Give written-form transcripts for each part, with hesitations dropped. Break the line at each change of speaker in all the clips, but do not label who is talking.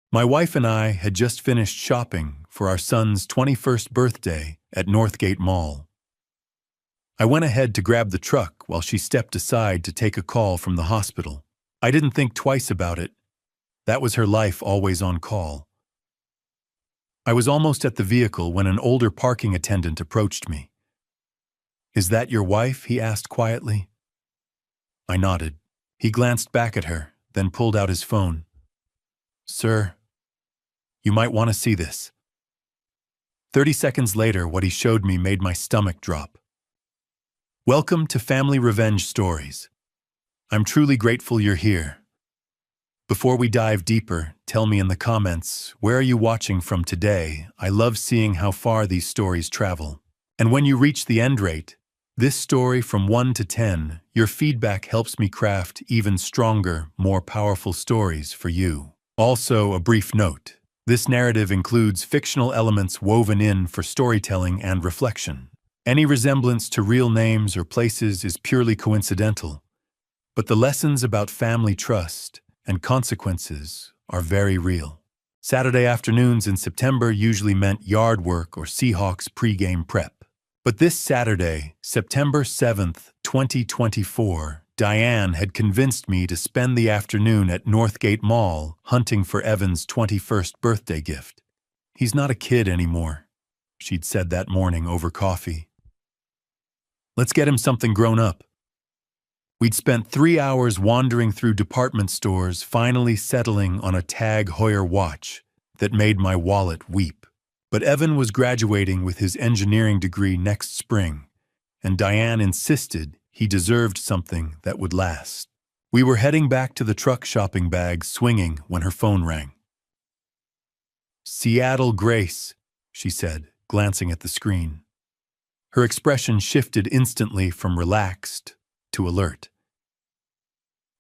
My wife and I had just finished shopping for our son's 21st birthday at Northgate Mall. I went ahead to grab the truck while she stepped aside to take a call from the hospital. I didn't think twice about it. That was her life, always on call. I was almost at the vehicle when an older parking attendant approached me. "Is that your wife?" he asked quietly. I nodded. He glanced back at her, then pulled out his phone. "Sir, you might want to see this." 30 seconds later, what he showed me made my stomach drop. "Welcome to Family Revenge Stories. I'm truly grateful you're here. Before we dive deeper, tell me in the comments, where are you watching from today? I love seeing how far these stories travel. And when you reach the end rate, this story from 1 to 10, your feedback helps me craft even stronger, more powerful stories for you. Also, a brief note. This narrative includes fictional elements woven in for storytelling and reflection. Any resemblance to real names or places is purely coincidental, but the lessons about family trust and consequences are very real. Saturday afternoons in September usually meant yard work or Seahawks pregame prep. But this Saturday, September 7th, 2024, Diane had convinced me to spend the afternoon at Northgate Mall hunting for Evan's 21st birthday gift. "He's not a kid anymore," she'd said that morning over coffee. "Let's get him something grown up." We'd spent 3 hours wandering through department stores, finally settling on a Tag Heuer watch that made my wallet weep. But Evan was graduating with his engineering degree next spring, and Diane insisted he deserved something that would last. We were heading back to the truck, shopping bag swinging, when her phone rang. "Seattle Grace," she said, glancing at the screen. Her expression shifted instantly from relaxed to alert.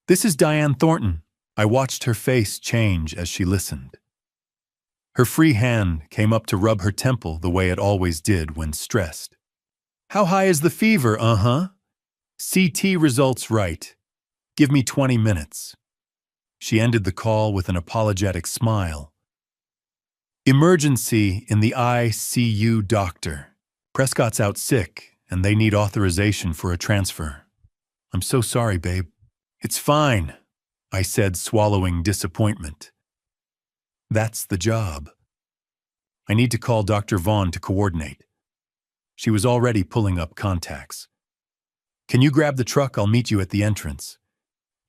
"This is Diane Thornton." I watched her face change as she listened. Her free hand came up to rub her temple the way it always did when stressed. "How high is the fever? CT results right. Give me 20 minutes. She ended the call with an apologetic smile. "Emergency in the ICU, doctor. Prescott's out sick, and they need authorization for a transfer." "I'm so sorry, babe." "It's fine," I said, swallowing disappointment. That's the job. I need to call Dr. Vaughn to coordinate. She was already pulling up contacts. "Can you grab the truck? I'll meet you at the entrance."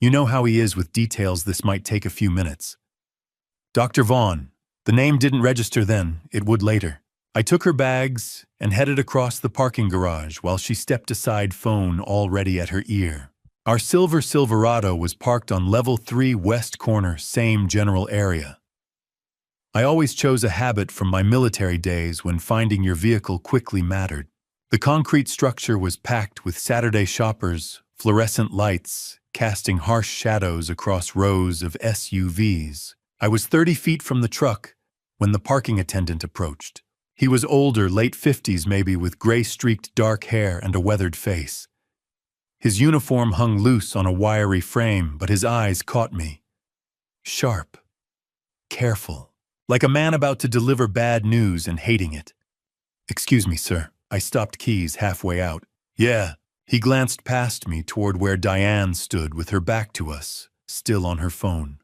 You know how he is with details. This might take a few minutes. Dr. Vaughn. The name didn't register then, it would later. I took her bags and headed across the parking garage while she stepped aside, phone already at her ear. Our silver Silverado was parked on level 3 west corner, same general area. I always chose a habit from my military days when finding your vehicle quickly mattered. The concrete structure was packed with Saturday shoppers, fluorescent lights, casting harsh shadows across rows of SUVs. I was 30 feet from the truck when the parking attendant approached. He was older, late 50s maybe, with gray-streaked dark hair and a weathered face. His uniform hung loose on a wiry frame, but his eyes caught me. Sharp. Careful. Like a man about to deliver bad news and hating it. "Excuse me, sir." I stopped keys halfway out. "Yeah." He glanced past me toward where Diane stood with her back to us, still on her phone.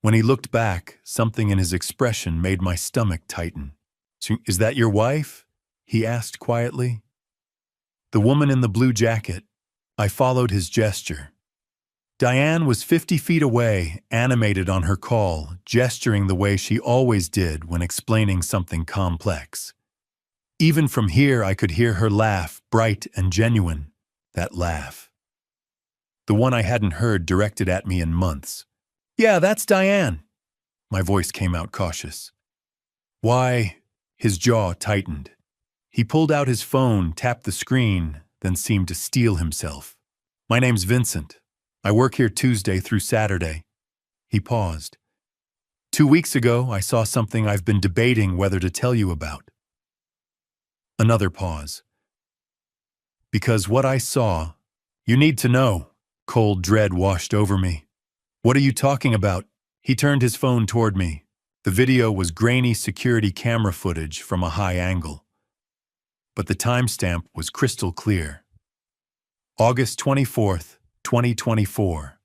When he looked back, something in his expression made my stomach tighten. "So, is that your wife?" he asked quietly. "The woman in the blue jacket." I followed his gesture. Diane was 50 feet away, animated on her call, gesturing the way she always did when explaining something complex. Even from here, I could hear her laugh, bright and genuine, that laugh. The one I hadn't heard directed at me in months. "Yeah, that's Diane." My voice came out cautious. "Why?" His jaw tightened. He pulled out his phone, tapped the screen, then seemed to steel himself. "My name's Vincent. I work here Tuesday through Saturday." He paused. 2 weeks ago, I saw something I've been debating whether to tell you about." Another pause. "Because what I saw, you need to know." Cold dread washed over me. "What are you talking about?" He turned his phone toward me. The video was grainy security camera footage from a high angle, but the timestamp was crystal clear. August 24th, 2024.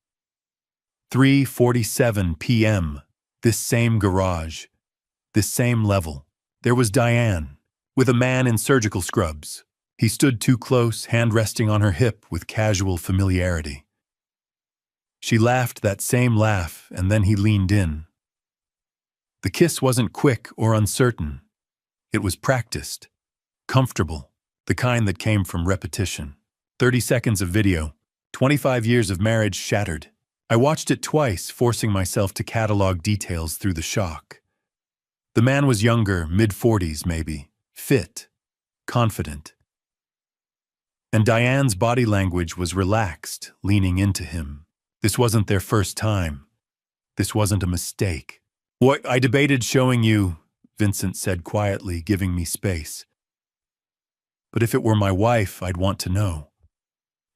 3:47 p.m. This same garage, this same level. There was Diane, with a man in surgical scrubs. He stood too close, hand resting on her hip with casual familiarity. She laughed that same laugh, and then he leaned in. The kiss wasn't quick or uncertain. It was practiced, comfortable, the kind that came from repetition. 30 seconds of video, 25 years of marriage shattered. I watched it twice, forcing myself to catalog details through the shock. The man was younger, mid-40s maybe, fit, confident. And Diane's body language was relaxed, leaning into him. This wasn't their first time. This wasn't a mistake. "What I debated showing you," Vincent said quietly, giving me space. "But if it were my wife, I'd want to know.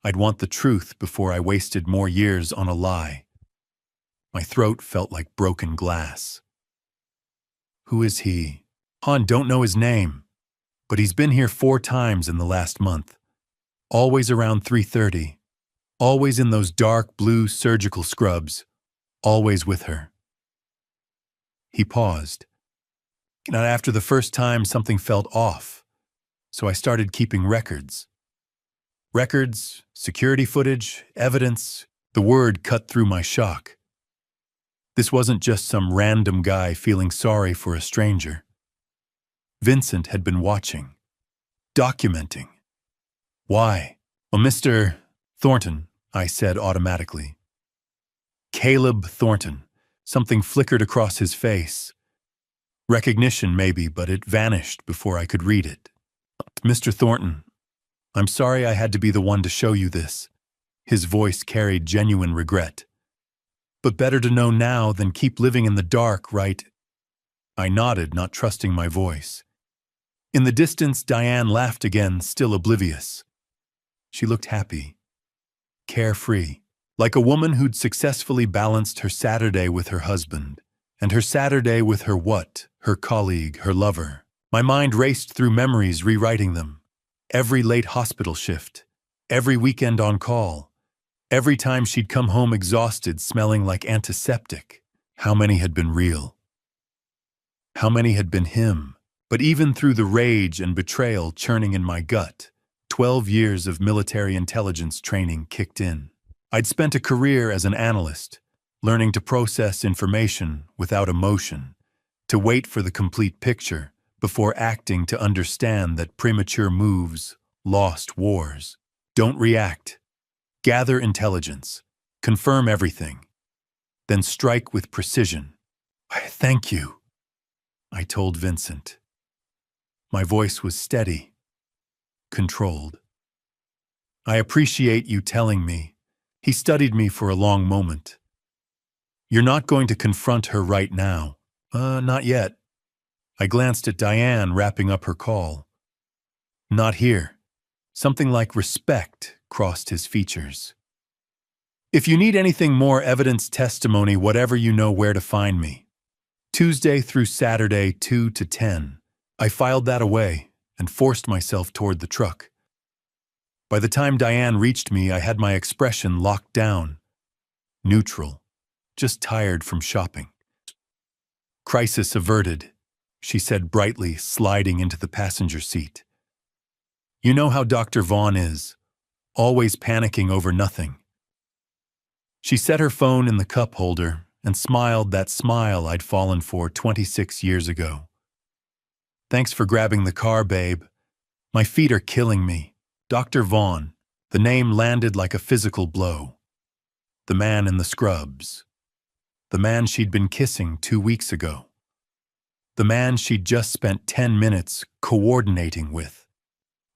I'd want the truth before I wasted more years on a lie." My throat felt like broken glass. "Who is he?" "Han, don't know his name. But he's been here 4 times in the last month. Always around 3:30. Always in those dark blue surgical scrubs. Always with her." He paused. Now, after the first time, something felt off, so I started keeping records. Records, security footage, evidence. The word cut through my shock. This wasn't just some random guy feeling sorry for a stranger. Vincent had been watching, documenting. "Why?" "Well, Mr. Thornton," I said automatically. "Caleb Thornton." Something flickered across his face. Recognition, maybe, but it vanished before I could read it. "Mr. Thornton, I'm sorry I had to be the one to show you this." His voice carried genuine regret. "But better to know now than keep living in the dark, right?" I nodded, not trusting my voice. In the distance, Diane laughed again, still oblivious. She looked happy, carefree. Like a woman who'd successfully balanced her Saturday with her husband, and her Saturday with her what? Her colleague, her lover. My mind raced through memories, rewriting them. Every late hospital shift, every weekend on call, every time she'd come home exhausted, smelling like antiseptic. How many had been real? How many had been him? But even through the rage and betrayal churning in my gut, 12 years of military intelligence training kicked in. I'd spent a career as an analyst, learning to process information without emotion, to wait for the complete picture before acting, to understand that premature moves lost wars. Don't react. Gather intelligence. Confirm everything. Then strike with precision. "Thank you," I told Vincent. My voice was steady, controlled. "I appreciate you telling me." He studied me for a long moment. "You're not going to confront her right now." Not yet." I glanced at Diane, wrapping up her call. "Not here." Something like respect crossed his features. "If you need anything more, evidence, testimony, whatever, you know where to find me. Tuesday through Saturday, 2 to 10. I filed that away and forced myself toward the truck. By the time Diane reached me, I had my expression locked down. Neutral, just tired from shopping. "Crisis averted," she said brightly, sliding into the passenger seat. "You know how Dr. Vaughn is, always panicking over nothing." She set her phone in the cup holder and smiled that smile I'd fallen for 26 years ago. "Thanks for grabbing the car, babe. My feet are killing me." Dr. Vaughn, the name landed like a physical blow. The man in the scrubs. The man she'd been kissing 2 weeks ago. The man she'd just spent 10 minutes coordinating with.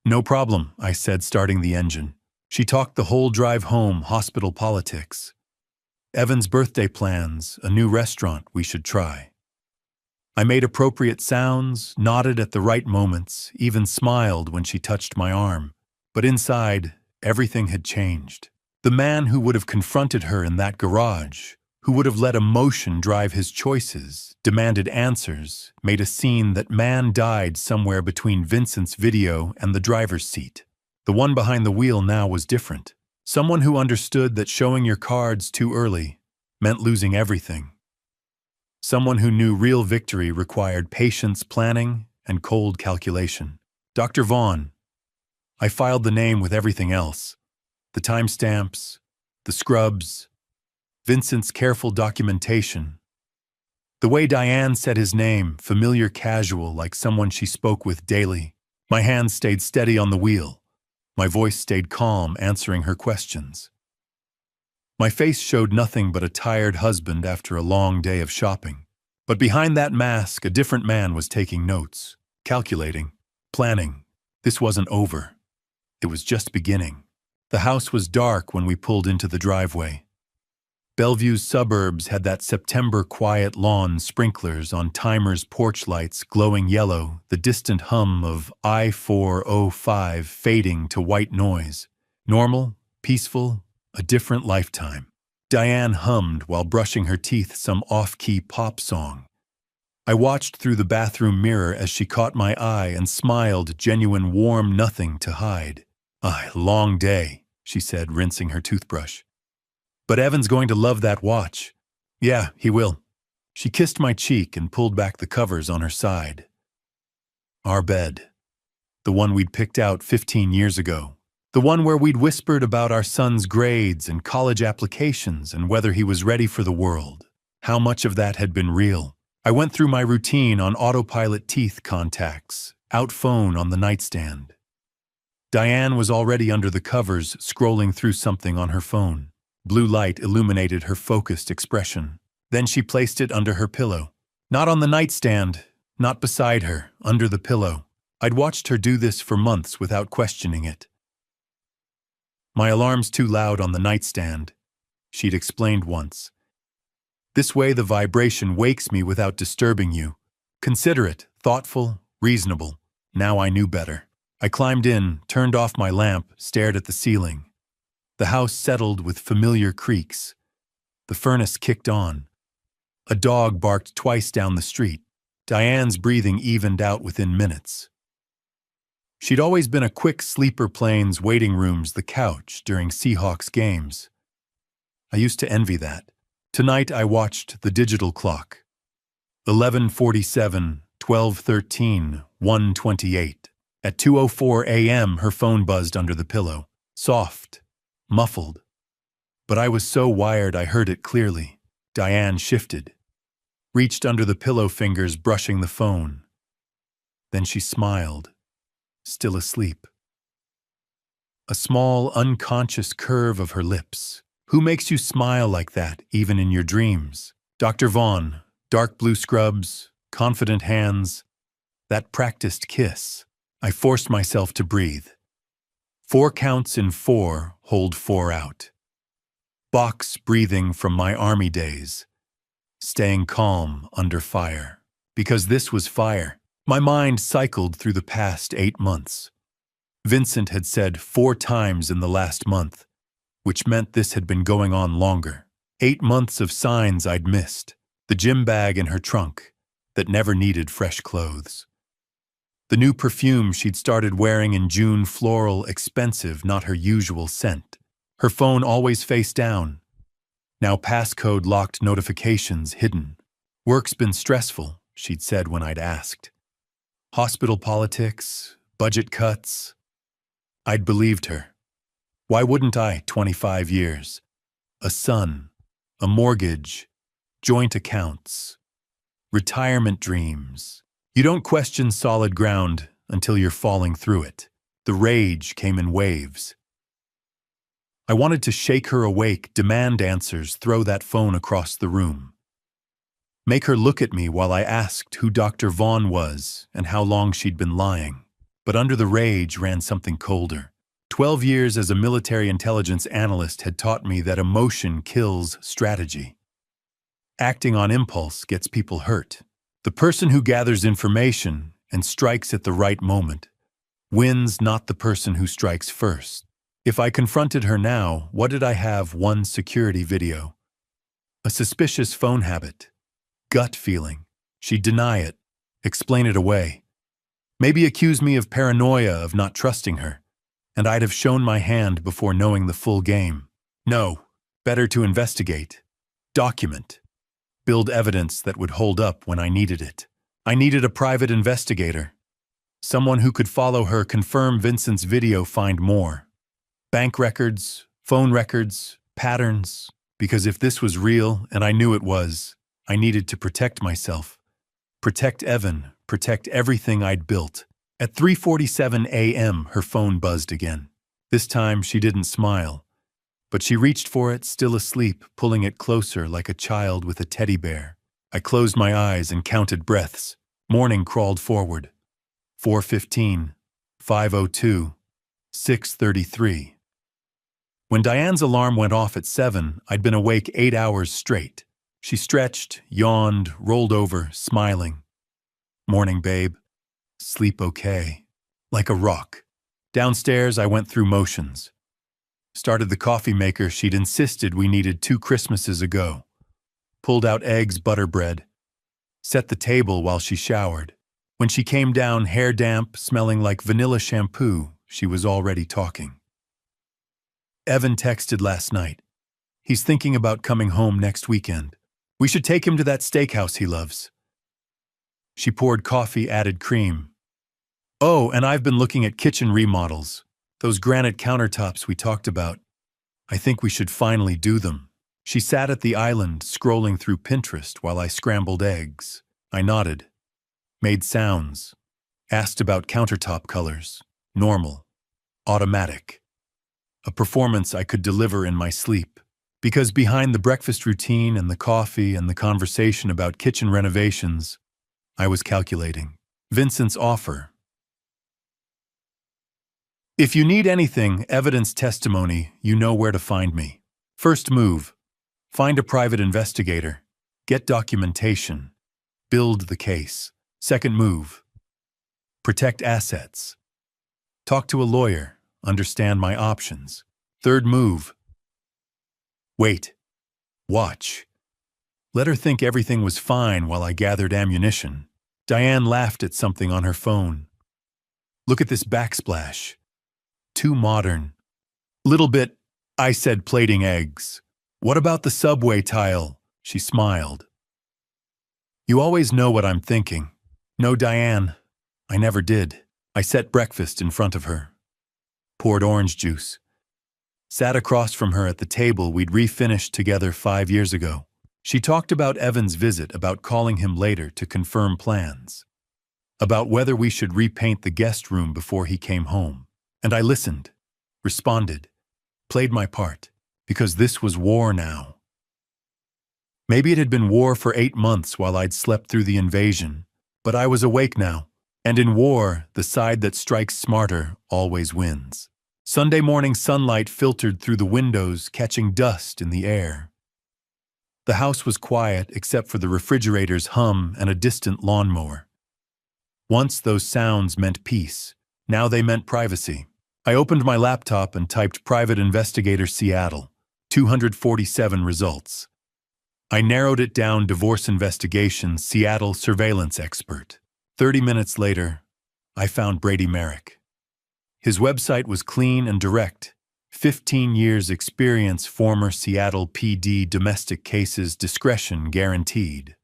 "No problem," I said, starting the engine. She talked the whole drive home, hospital politics. Evan's birthday plans, a new restaurant we should try. I made appropriate sounds, nodded at the right moments, even smiled when she touched my arm. But inside, everything had changed. The man who would have confronted her in that garage who would have let emotion drive his choices, demanded answers, made a scene that man died somewhere between Vincent's video and the driver's seat. The one behind the wheel now was different. Someone who understood that showing your cards too early meant losing everything. Someone who knew real victory required patience, planning, and cold calculation. Dr. Vaughn. I filed the name with everything else. The timestamps, the scrubs, Vincent's careful documentation. The way Diane said his name, familiar, casual, like someone she spoke with daily. My hands stayed steady on the wheel. My voice stayed calm, answering her questions. My face showed nothing but a tired husband after a long day of shopping. But behind that mask, a different man was taking notes, calculating, planning. This wasn't over. It was just beginning. The house was dark when we pulled into the driveway. Bellevue's suburbs had that September quiet lawn, sprinklers on timers, porch lights glowing yellow, the distant hum of I-405 fading to white noise. Normal, peaceful, a different lifetime. Diane hummed while brushing her teeth some off-key pop song. I watched through the bathroom mirror as she caught my eye and smiled, genuine, warm, nothing to hide. Long day, she said, rinsing her toothbrush. But Evan's going to love that watch. Yeah, he will. She kissed my cheek and pulled back the covers on her side. Our bed. The one we'd picked out 15 years ago. The one where we'd whispered about our son's grades and college applications and whether he was ready for the world. How much of that had been real? I went through my routine on autopilot, teeth contacts, out phone on the nightstand. Diane was already under the covers, scrolling through something on her phone. Blue light illuminated her focused expression. Then she placed it under her pillow. Not on the nightstand, not beside her, under the pillow. I'd watched her do this for months without questioning it. My alarm's too loud on the nightstand, she'd explained once. This way the vibration wakes me without disturbing you. Considerate, thoughtful, reasonable. Now I knew better. I climbed in, turned off my lamp, stared at the ceiling. The house settled with familiar creaks. The furnace kicked on. A dog barked twice down the street. Diane's breathing evened out within minutes. She'd always been a quick sleeper, planes, waiting rooms, the couch during Seahawks games. I used to envy that. Tonight I watched the digital clock. 11:47, 12:13, 1:28. At 2:04 a.m. her phone buzzed under the pillow. Soft. Muffled. But I was so wired I heard it clearly. Diane shifted, reached under the pillow, fingers brushing the phone. Then she smiled, still asleep. A small, unconscious curve of her lips. Who makes you smile like that, even in your dreams? Dr. Vaughn, dark blue scrubs, confident hands, that practiced kiss. I forced myself to breathe. 4 counts in 4, hold 4 out. Box breathing from my army days. Staying calm under fire. Because this was fire. My mind cycled through the past 8 months. Vincent had said 4 times in the last month, which meant this had been going on longer. 8 months of signs I'd missed. The gym bag in her trunk that never needed fresh clothes. The new perfume she'd started wearing in June, floral, expensive, not her usual scent. Her phone always face down. Now passcode locked, notifications hidden. Work's been stressful, she'd said when I'd asked. Hospital politics, budget cuts. I'd believed her. Why wouldn't I, 25 years? A son, a mortgage, joint accounts, retirement dreams. You don't question solid ground until you're falling through it. The rage came in waves. I wanted to shake her awake, demand answers, throw that phone across the room. Make her look at me while I asked who Dr. Vaughn was and how long she'd been lying. But under the rage ran something colder. 12 years as a military intelligence analyst had taught me that emotion kills strategy. Acting on impulse gets people hurt. The person who gathers information and strikes at the right moment wins, not the person who strikes first. If I confronted her now, what did I have? One security video. A suspicious phone habit. Gut feeling. She'd deny it, explain it away. Maybe accuse me of paranoia of not trusting her, and I'd have shown my hand before knowing the full game. No, better to investigate, document, build evidence that would hold up when I needed it. I needed a private investigator, someone who could follow her, confirm Vincent's video, find more. Bank records, phone records, patterns, because if this was real, and I knew it was, I needed to protect myself. Protect Evan, protect everything I'd built. At 3:47 a.m., her phone buzzed again. This time, she didn't smile, but she reached for it, still asleep, pulling it closer like a child with a teddy bear. I closed my eyes and counted breaths. Morning crawled forward. 4:15, 5:02, 6:33. When Diane's alarm went off at 7, I'd been awake 8 hours straight. She stretched, yawned, rolled over, smiling. Morning, babe. Sleep okay. Like a rock. Downstairs, I went through motions. Started the coffee maker she'd insisted we needed 2 Christmases ago. Pulled out eggs, butter bread. Set the table while she showered. When she came down, hair damp, smelling like vanilla shampoo, she was already talking. Evan texted last night. He's thinking about coming home next weekend. We should take him to that steakhouse he loves. She poured coffee, added cream. Oh, and I've been looking at kitchen remodels. Those granite countertops we talked about. I think we should finally do them. She sat at the island, scrolling through Pinterest while I scrambled eggs. I nodded. Made sounds. Asked about countertop colors. Normal. Automatic. A performance I could deliver in my sleep. Because behind the breakfast routine and the coffee and the conversation about kitchen renovations, I was calculating. Vincent's offer. If you need anything, evidence, testimony, you know where to find me. First move. Find a private investigator. Get documentation. Build the case. Second move. Protect assets. Talk to a lawyer. Understand my options. Third move. Wait. Watch. Let her think everything was fine while I gathered ammunition. Diane laughed at something on her phone. Look at this backsplash. Too modern. Little bit, I said, plating eggs. What about the subway tile? She smiled. You always know what I'm thinking. No, Diane, I never did. I set breakfast in front of her. Poured orange juice. Sat across from her at the table we'd refinished together 5 years ago. She talked about Evan's visit, about calling him later to confirm plans. About whether we should repaint the guest room before he came home. And I listened, responded, played my part, because this was war now. Maybe it had been war for 8 months while I'd slept through the invasion, but I was awake now, and in war, the side that strikes smarter always wins. Sunday morning sunlight filtered through the windows, catching dust in the air. The house was quiet except for the refrigerator's hum and a distant lawnmower. Once those sounds meant peace, now they meant privacy. I opened my laptop and typed Private Investigator Seattle, 247 results. I narrowed it down, Divorce Investigation, Seattle Surveillance Expert. 30 minutes later, I found Brady Merrick. His website was clean and direct. 15 years experience, former Seattle PD, domestic cases, discretion guaranteed.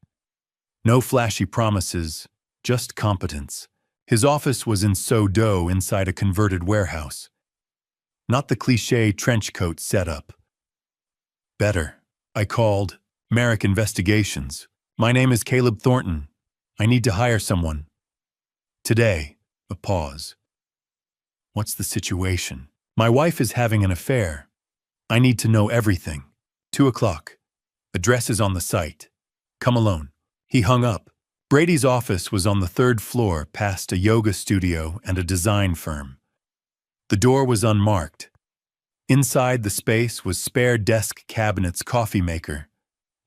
No flashy promises, just competence. His office was in Sodo inside a converted warehouse. Not the cliché trench coat setup. Better. I called. Merrick Investigations. My name is Caleb Thornton. I need to hire someone. Today. A pause. What's the situation? My wife is having an affair. I need to know everything. 2 o'clock. Address is on the site. Come alone. He hung up. Brady's office was on the 3rd floor, past a yoga studio and a design firm. The door was unmarked. Inside the space was spare desk cabinets, coffee maker.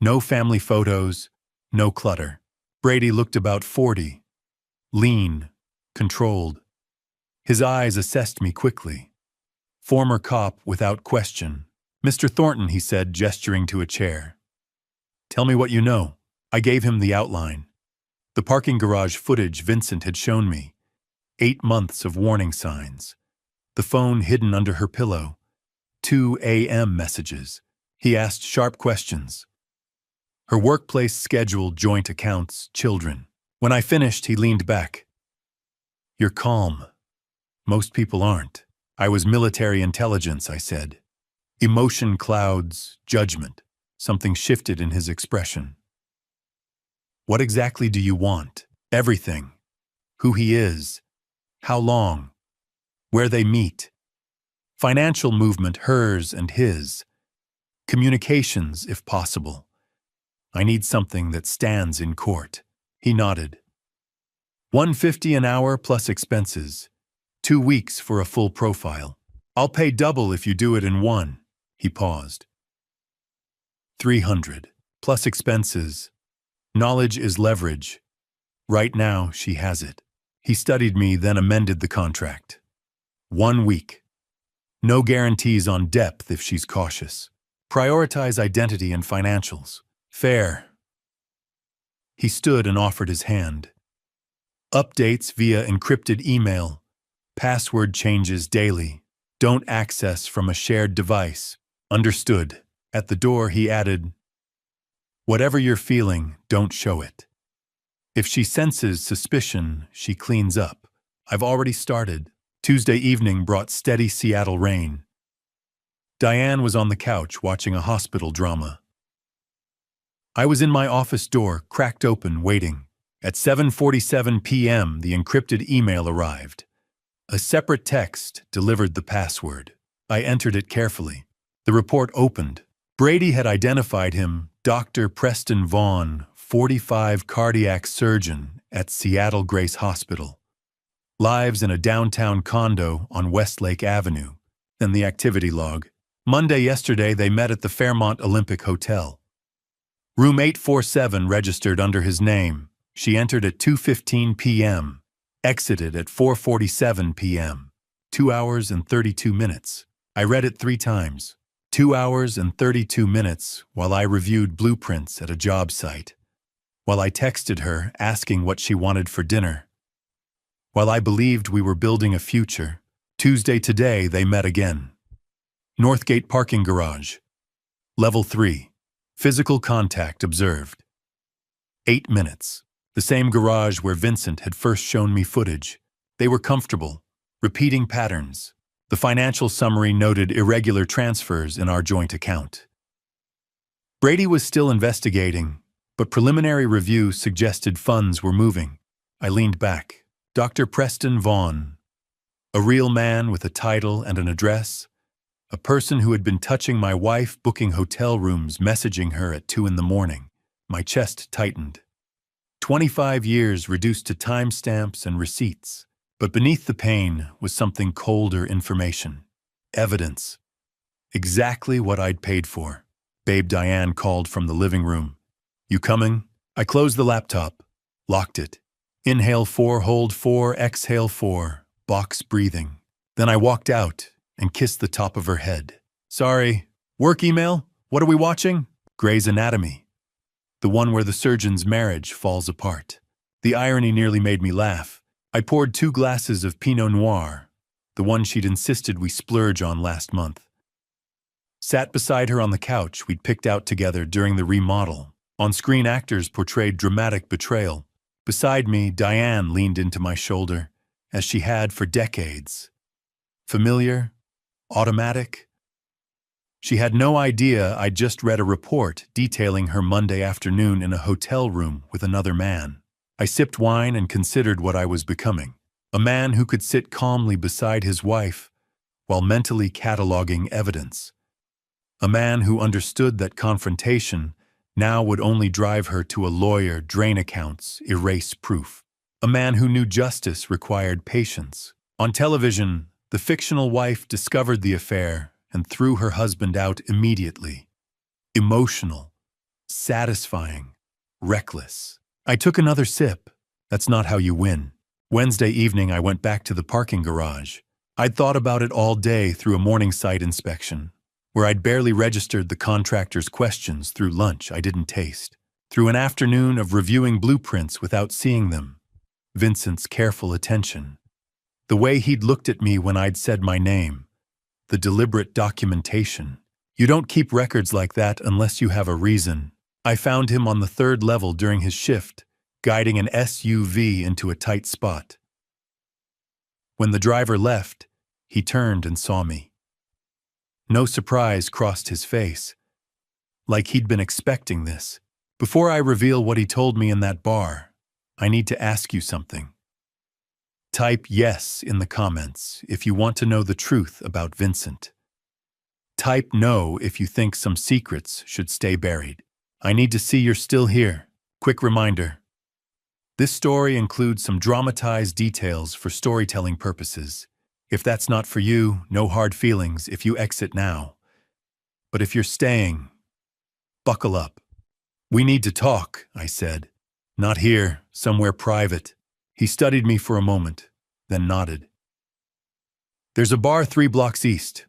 No family photos, no clutter. Brady looked about 40. Lean, controlled. His eyes assessed me quickly. Former cop without question. Mr. Thornton, he said, gesturing to a chair. Tell me what you know. I gave him the outline. The parking garage footage Vincent had shown me. 8 months of warning signs. The phone hidden under her pillow. 2 a.m. messages. He asked sharp questions. Her workplace schedule, joint accounts, children. When I finished, he leaned back. You're calm. Most people aren't. I was military intelligence, I said. Emotion clouds, judgment. Something shifted in his expression. What exactly do you want? Everything. Who he is. How long. Where they meet. Financial movement, hers and his. Communications, if possible. I need something that stands in court. He nodded. $150 an hour plus expenses. 2 weeks for a full profile. I'll pay double if you do it in one. He paused. 300 plus expenses. Knowledge is leverage. Right now, she has it. He studied me, then amended the contract. 1 week. No guarantees on depth if she's cautious. Prioritize identity and financials. Fair. He stood and offered his hand. Updates via encrypted email. Password changes daily. Don't access from a shared device. Understood. At the door, he added, whatever you're feeling, don't show it. If she senses suspicion, she cleans up. I've already started. Tuesday evening brought steady Seattle rain. Diane was on the couch watching a hospital drama. I was in my office door, cracked open, waiting. At 7:47 p.m., the encrypted email arrived. A separate text delivered the password. I entered it carefully. The report opened. Brady had identified him, Dr. Preston Vaughn, 45 cardiac surgeon at Seattle Grace Hospital. Lives in a downtown condo on Westlake Avenue. Then the activity log. Monday yesterday they met at the Fairmont Olympic Hotel. Room 847 registered under his name. She entered at 2:15 p.m., exited at 4:47 p.m. 2 hours and 32 minutes. I read it 3 times. 2 hours and 32 minutes while I reviewed blueprints at a job site. While I texted her asking what she wanted for dinner. While I believed we were building a future. Tuesday today they met again. Northgate parking garage. Level 3. Physical contact observed. 8 minutes. The same garage where Vincent had first shown me footage. They were comfortable. Repeating patterns. The financial summary noted irregular transfers in our joint account. Brady was still investigating, but preliminary review suggested funds were moving. I leaned back. Dr. Preston Vaughn. A real man with a title and an address. A person who had been touching my wife, booking hotel rooms, messaging her at 2 in the morning. My chest tightened. 25 years reduced to timestamps and receipts. But beneath the pain was something colder information. Evidence. Exactly what I'd paid for. Babe Diane called from the living room. You coming? I closed the laptop. Locked it. Inhale 4, hold 4, exhale 4. Box breathing. Then I walked out and kissed the top of her head. Sorry. Work email? What are we watching? Grey's Anatomy. The one where the surgeon's marriage falls apart. The irony nearly made me laugh. I poured 2 glasses of Pinot Noir, the one she'd insisted we splurge on last month. Sat beside her on the couch we'd picked out together during the remodel. On-screen actors portrayed dramatic betrayal. Beside me, Diane leaned into my shoulder, as she had for decades. Familiar? Automatic? She had no idea I'd just read a report detailing her Monday afternoon in a hotel room with another man. I sipped wine and considered what I was becoming. A man who could sit calmly beside his wife while mentally cataloging evidence. A man who understood that confrontation now would only drive her to a lawyer, drain accounts, erase proof. A man who knew justice required patience. On television, the fictional wife discovered the affair and threw her husband out immediately. Emotional, satisfying, reckless. I took another sip. That's not how you win. Wednesday evening, I went back to the parking garage. I'd thought about it all day through a morning site inspection. where I'd barely registered the contractor's questions through lunch I didn't taste, through an afternoon of reviewing blueprints without seeing them, Vincent's careful attention, the way he'd looked at me when I'd said my name, the deliberate documentation. You don't keep records like that unless you have a reason. I found him on the 3rd level during his shift, guiding an SUV into a tight spot. When the driver left, he turned and saw me. No surprise crossed his face, like he'd been expecting this. Before I reveal what he told me in that bar, I need to ask you something. Type yes in the comments if you want to know the truth about Vincent. Type no if you think some secrets should stay buried. I need to see you're still here. Quick reminder. This story includes some dramatized details for storytelling purposes. If that's not for you, no hard feelings if you exit now. But if you're staying, buckle up. We need to talk, I said. Not here, somewhere private. He studied me for a moment, then nodded. There's a bar 3 blocks east.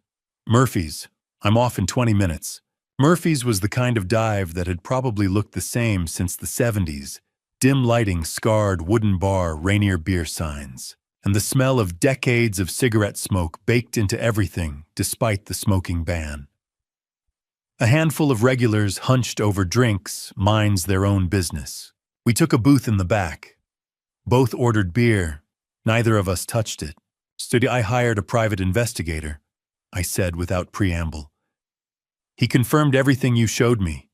Murphy's. I'm off in 20 minutes. Murphy's was the kind of dive that had probably looked the same since the 70s. Dim lighting, scarred wooden bar, Rainier beer signs, and the smell of decades of cigarette smoke baked into everything despite the smoking ban. A handful of regulars hunched over drinks, minds their own business. We took a booth in the back. Both ordered beer. Neither of us touched it. I hired a private investigator, I said without preamble. He confirmed everything you showed me.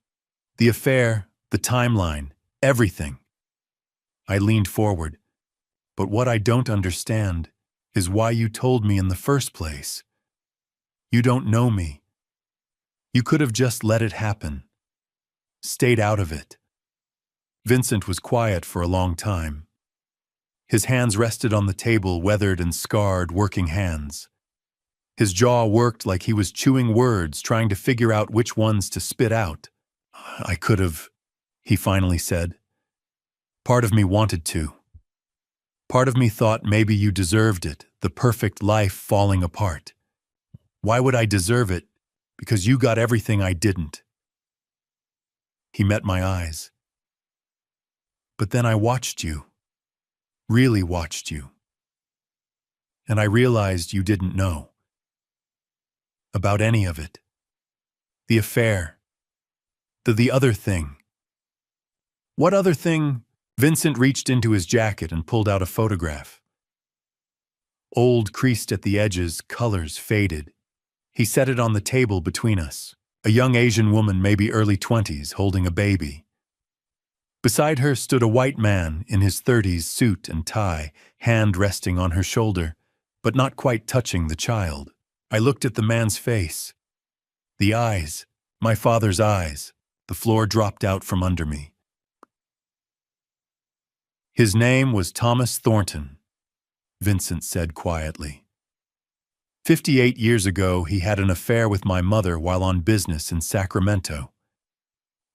The affair, the timeline, everything. I leaned forward. But what I don't understand is why you told me in the first place. You don't know me. You could have just let it happen. Stayed out of it. Vincent was quiet for a long time. His hands rested on the table, weathered and scarred working hands. His jaw worked like he was chewing words, trying to figure out which ones to spit out. I could have, he finally said. Part of me wanted to. Part of me thought maybe you deserved it, the perfect life falling apart. Why would I deserve it? Because you got everything I didn't. He met my eyes. But then I watched you. Really watched you. And I realized you didn't know. About any of it. The affair. The other thing. What other thing? Vincent reached into his jacket and pulled out a photograph. Old, creased at the edges, colors faded. He set it on the table between us. A young Asian woman, maybe early 20s, holding a baby. Beside her stood a white man in his 30s, suit and tie, hand resting on her shoulder, but not quite touching the child. I looked at the man's face. The eyes, my father's eyes. The floor dropped out from under me. His name was Thomas Thornton, Vincent said quietly. 58 years ago, he had an affair with my mother while on business in Sacramento.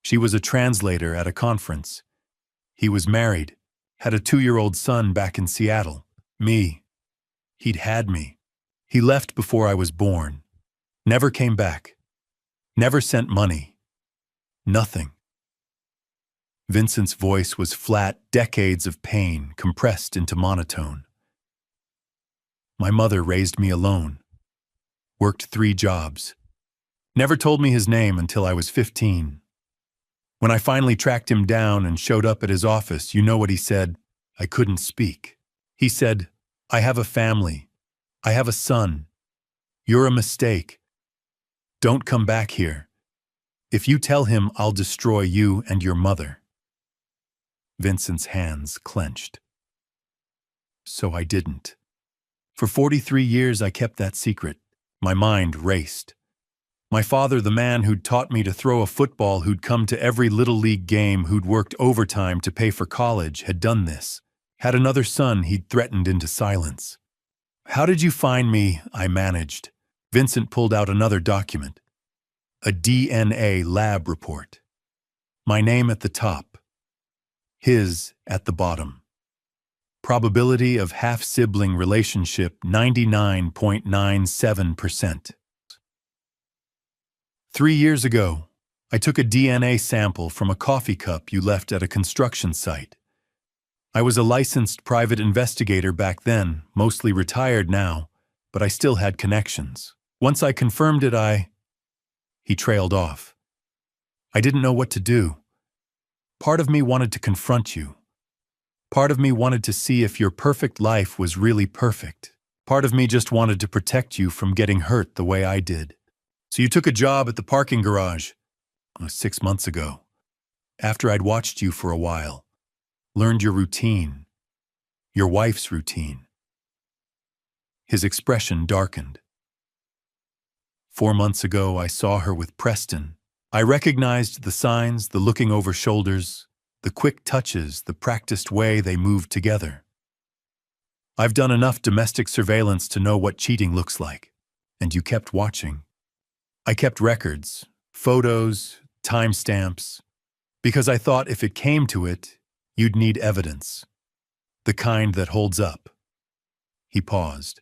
She was a translator at a conference. He was married, had a 2-year-old son back in Seattle. Me. He'd had me. He left before I was born. Never came back. Never sent money. Nothing. Vincent's voice was flat, decades of pain compressed into monotone. My mother raised me alone. Worked 3 jobs. Never told me his name until I was 15. When I finally tracked him down and showed up at his office, you know what he said? I couldn't speak. He said, I have a family. I have a son. You're a mistake. Don't come back here. If you tell him, I'll destroy you and your mother. Vincent's hands clenched. So I didn't. For 43 years I kept that secret. My mind raced. My father, the man who'd taught me to throw a football, who'd come to every little league game, who'd worked overtime to pay for college, had done this. Had another son he'd threatened into silence. How did you find me? I managed. Vincent pulled out another document. A DNA lab report. My name at the top. His at the bottom. Probability of half-sibling relationship 99.97%. 3 years ago, I took a DNA sample from a coffee cup you left at a construction site. I was a licensed private investigator back then, mostly retired now, but I still had connections. Once I confirmed it, He trailed off. I didn't know what to do. Part of me wanted to confront you. Part of me wanted to see if your perfect life was really perfect. Part of me just wanted to protect you from getting hurt the way I did. So you took a job at the parking garage 6 months ago, after I'd watched you for a while, learned your routine, your wife's routine. His expression darkened. 4 months ago, I saw her with Preston. I recognized the signs, the looking over shoulders, the quick touches, the practiced way they moved together. I've done enough domestic surveillance to know what cheating looks like, and you kept watching. I kept records, photos, timestamps, because I thought if it came to it, you'd need evidence, the kind that holds up. He paused.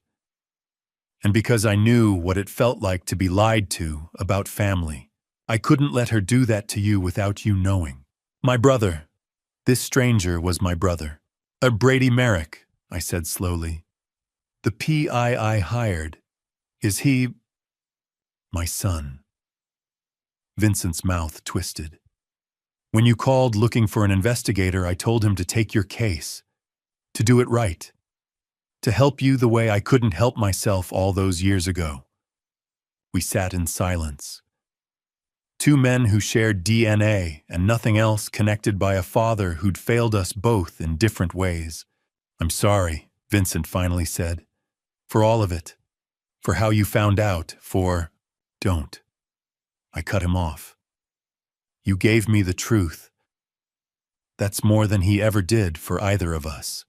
And because I knew what it felt like to be lied to about family, I couldn't let her do that to you without you knowing. My brother. This stranger was my brother. Brady Merrick, I said slowly. The PI I hired. Is he my son? Vincent's mouth twisted. When you called looking for an investigator, I told him to take your case, to do it right, to help you the way I couldn't help myself all those years ago. We sat in silence. Two men who shared DNA and nothing else, connected by a father who'd failed us both in different ways. I'm sorry, Vincent finally said, for all of it, for how you found out, for... Don't. I cut him off. You gave me the truth. That's more than he ever did for either of us.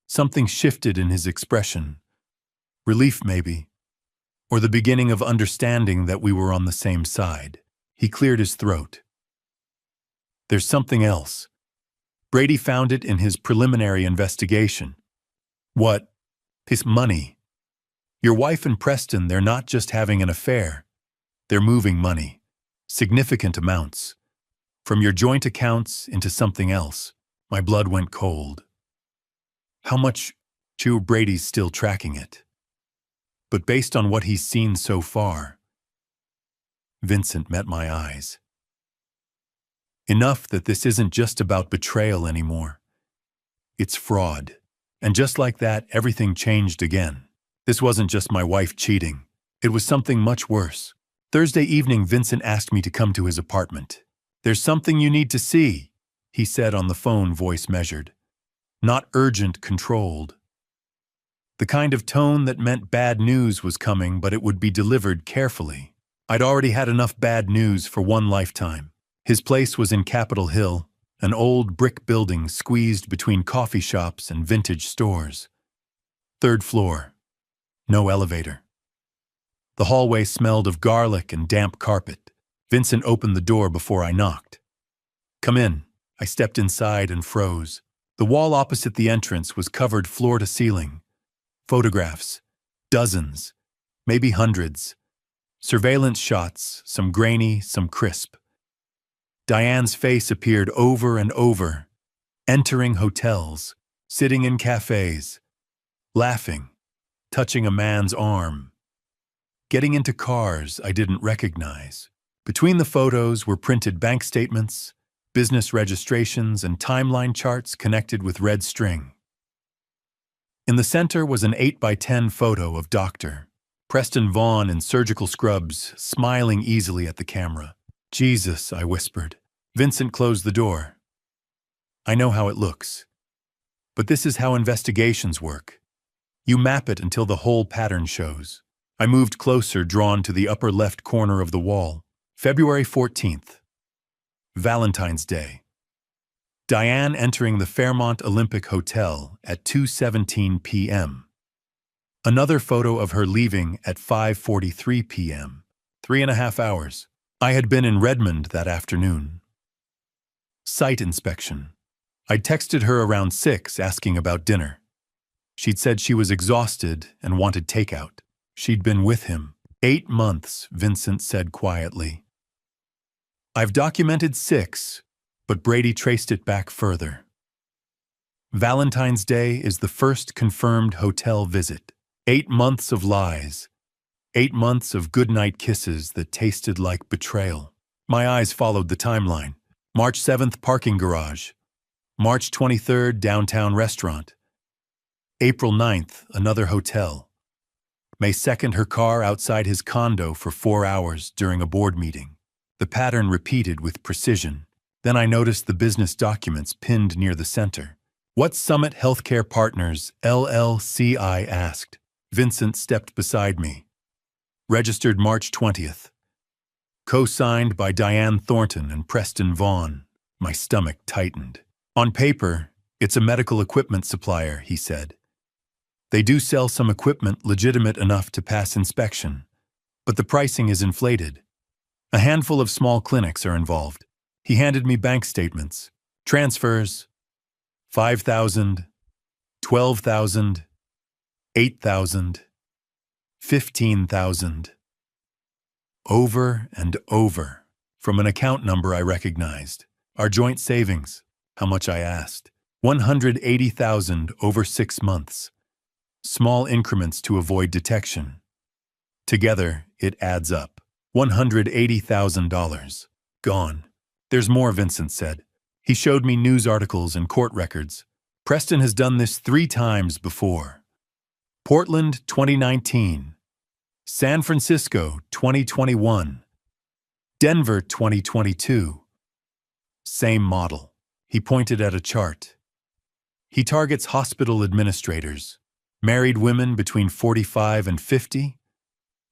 Something shifted in his expression. Relief, maybe, or the beginning of understanding that we were on the same side. He cleared his throat. There's something else. Brady found it in his preliminary investigation. What? His money. Your wife and Preston, they're not just having an affair. They're moving money. Significant amounts. From your joint accounts into something else. My blood went cold. How much? Brady's still tracking it. But based on what he's seen so far, Vincent met my eyes. Enough that this isn't just about betrayal anymore. It's fraud. And just like that, everything changed again. This wasn't just my wife cheating. It was something much worse. Thursday evening, Vincent asked me to come to his apartment. There's something you need to see, he said on the phone, voice measured. Not urgent, controlled. The kind of tone that meant bad news was coming, but it would be delivered carefully. I'd already had enough bad news for one lifetime. His place was in Capitol Hill, an old brick building squeezed between coffee shops and vintage stores. 3rd floor. No elevator. The hallway smelled of garlic and damp carpet. Vincent opened the door before I knocked. Come in. I stepped inside and froze. The wall opposite the entrance was covered floor to ceiling. Photographs. Dozens. Maybe hundreds. Surveillance shots, some grainy, some crisp. Diane's face appeared over and over, entering hotels, sitting in cafes, laughing, touching a man's arm, getting into cars I didn't recognize. Between the photos were printed bank statements, business registrations, and timeline charts connected with red string. In the center was an 8x10 photo of Dr. Preston Vaughn in surgical scrubs, smiling easily at the camera. Jesus, I whispered. Vincent closed the door. I know how it looks. But this is how investigations work. You map it until the whole pattern shows. I moved closer, drawn to the upper left corner of the wall. February 14th. Valentine's Day. Diane entering the Fairmont Olympic Hotel at 2:17 p.m. Another photo of her leaving at 5:43 p.m. 3.5 hours. I had been in Redmond that afternoon. Site inspection. I'd texted her around 6 asking about dinner. She'd said she was exhausted and wanted takeout. She'd been with him. 8 months, Vincent said quietly. I've documented 6, but Brady traced it back further. Valentine's Day is the first confirmed hotel visit. 8 months of lies. 8 months of goodnight kisses that tasted like betrayal. My eyes followed the timeline. March 7th, parking garage. March 23rd, downtown restaurant. April 9th, another hotel. May 2nd, her car outside his condo for 4 hours during a board meeting. The pattern repeated with precision. Then I noticed the business documents pinned near the center. What Summit Healthcare Partners, LLC? I asked. Vincent stepped beside me. Registered March 20th. Co-signed by Diane Thornton and Preston Vaughn. My stomach tightened. On paper, it's a medical equipment supplier, he said. They do sell some equipment legitimate enough to pass inspection, but the pricing is inflated. A handful of small clinics are involved. He handed me bank statements. Transfers, $5,000, $12,000, $8,000, $15,000. Over and over, from an account number I recognized. Our joint savings, how much I asked. $180,000 over 6 months. Small increments to avoid detection. Together, it adds up. $180,000. Gone. There's more, Vincent said. He showed me news articles and court records. Preston has done this 3 times before. Portland, 2019. San Francisco, 2021. Denver, 2022. Same model. He pointed at a chart. He targets hospital administrators, married women between 45 and 50,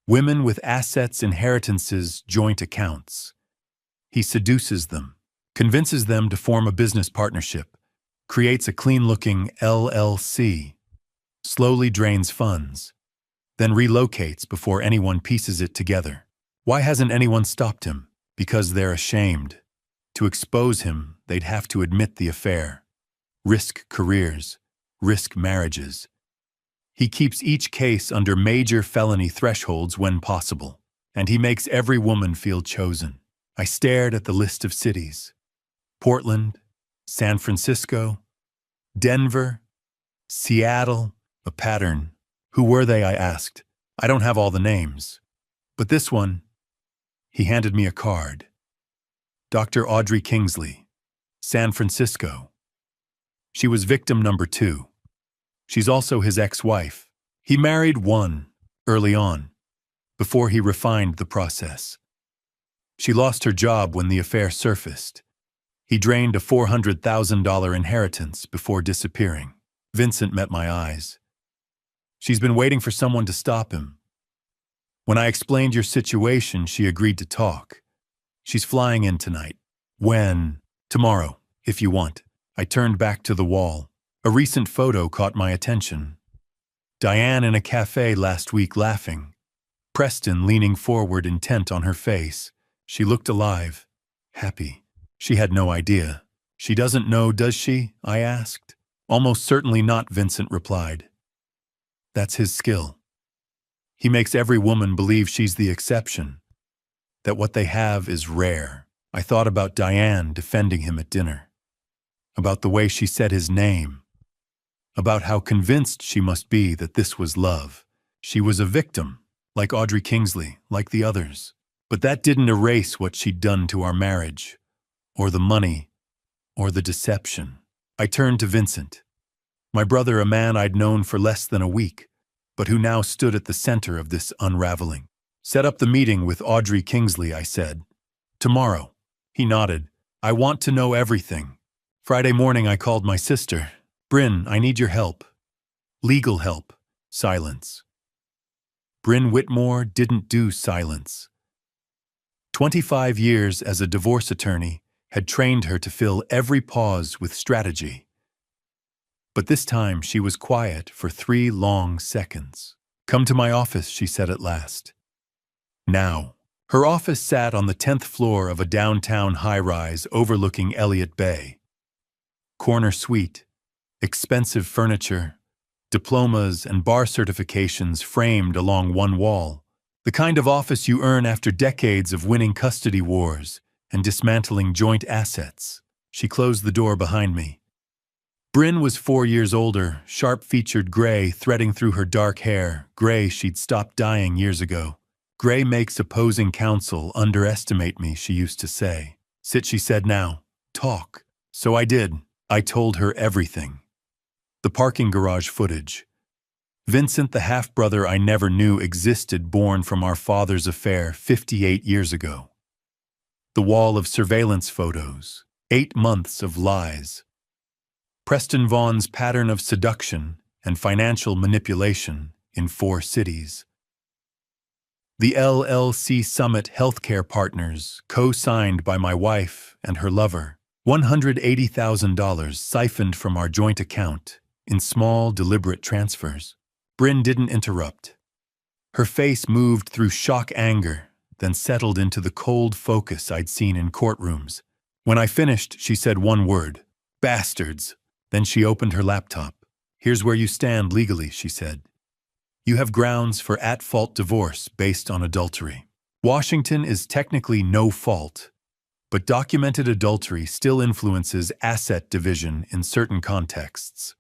women with assets, inheritances, joint accounts. He seduces them, convinces them to form a business partnership, creates a clean-looking LLC, slowly drains funds, then relocates before anyone pieces it together. Why hasn't anyone stopped him? Because they're ashamed. To expose him, they'd have to admit the affair. Risk careers, risk marriages. He keeps each case under major felony thresholds when possible, and he makes every woman feel chosen. I stared at the list of cities. Portland, San Francisco, Denver, Seattle, a pattern. Who were they? I asked. I don't have all the names. But this one, he handed me a card. Dr. Audrey Kingsley, San Francisco. She was victim number 2. She's also his ex-wife. He married one early on, before he refined the process. She lost her job when the affair surfaced. He drained a $400,000 inheritance before disappearing. Vincent met my eyes. She's been waiting for someone to stop him. When I explained your situation, she agreed to talk. She's flying in tonight. When? Tomorrow, if you want. I turned back to the wall. A recent photo caught my attention. Diane in a cafe last week laughing. Preston leaning forward, intent on her face. She looked alive, happy. She had no idea. She doesn't know, does she? I asked. Almost certainly not, Vincent replied. That's his skill. He makes every woman believe she's the exception, that what they have is rare. I thought about Diane defending him at dinner, about the way she said his name, about how convinced she must be that this was love. She was a victim, like Audrey Kingsley, like the others. But that didn't erase what she'd done to our marriage, or the money, or the deception. I turned to Vincent, my brother, a man I'd known for less than a week, but who now stood at the center of this unraveling. Set up the meeting with Audrey Kingsley, I said. Tomorrow. He nodded. I want to know everything. Friday morning I called my sister. Bryn, I need your help. Legal help. Silence. Bryn Whitmore didn't do silence. 25 years as a divorce attorney had trained her to fill every pause with strategy. But this time she was quiet for 3 long seconds. Come to my office, she said at last. Now. Her office sat on the 10th floor of a downtown high-rise overlooking Elliott Bay. Corner suite, expensive furniture, diplomas and bar certifications framed along one wall. The kind of office you earn after decades of winning custody wars and dismantling joint assets. She closed the door behind me. Bryn was 4 years older, sharp-featured gray threading through her dark hair, gray she'd stopped dyeing years ago. Gray makes opposing counsel underestimate me, she used to say. Sit, she said now. Talk. So I did. I told her everything. The parking garage footage. Vincent, the half-brother I never knew existed, born from our father's affair 58 years ago. The wall of surveillance photos. 8 months of lies. Preston Vaughan's pattern of seduction and financial manipulation in 4 cities. The LLC Summit Healthcare Partners, co-signed by my wife and her lover. $180,000 siphoned from our joint account in small, deliberate transfers. Bryn didn't interrupt. Her face moved through shock anger, then settled into the cold focus I'd seen in courtrooms. When I finished, she said one word, bastards. Then she opened her laptop. Here's where you stand legally, she said. You have grounds for at-fault divorce based on adultery. Washington is technically no fault, but documented adultery still influences asset division in certain contexts.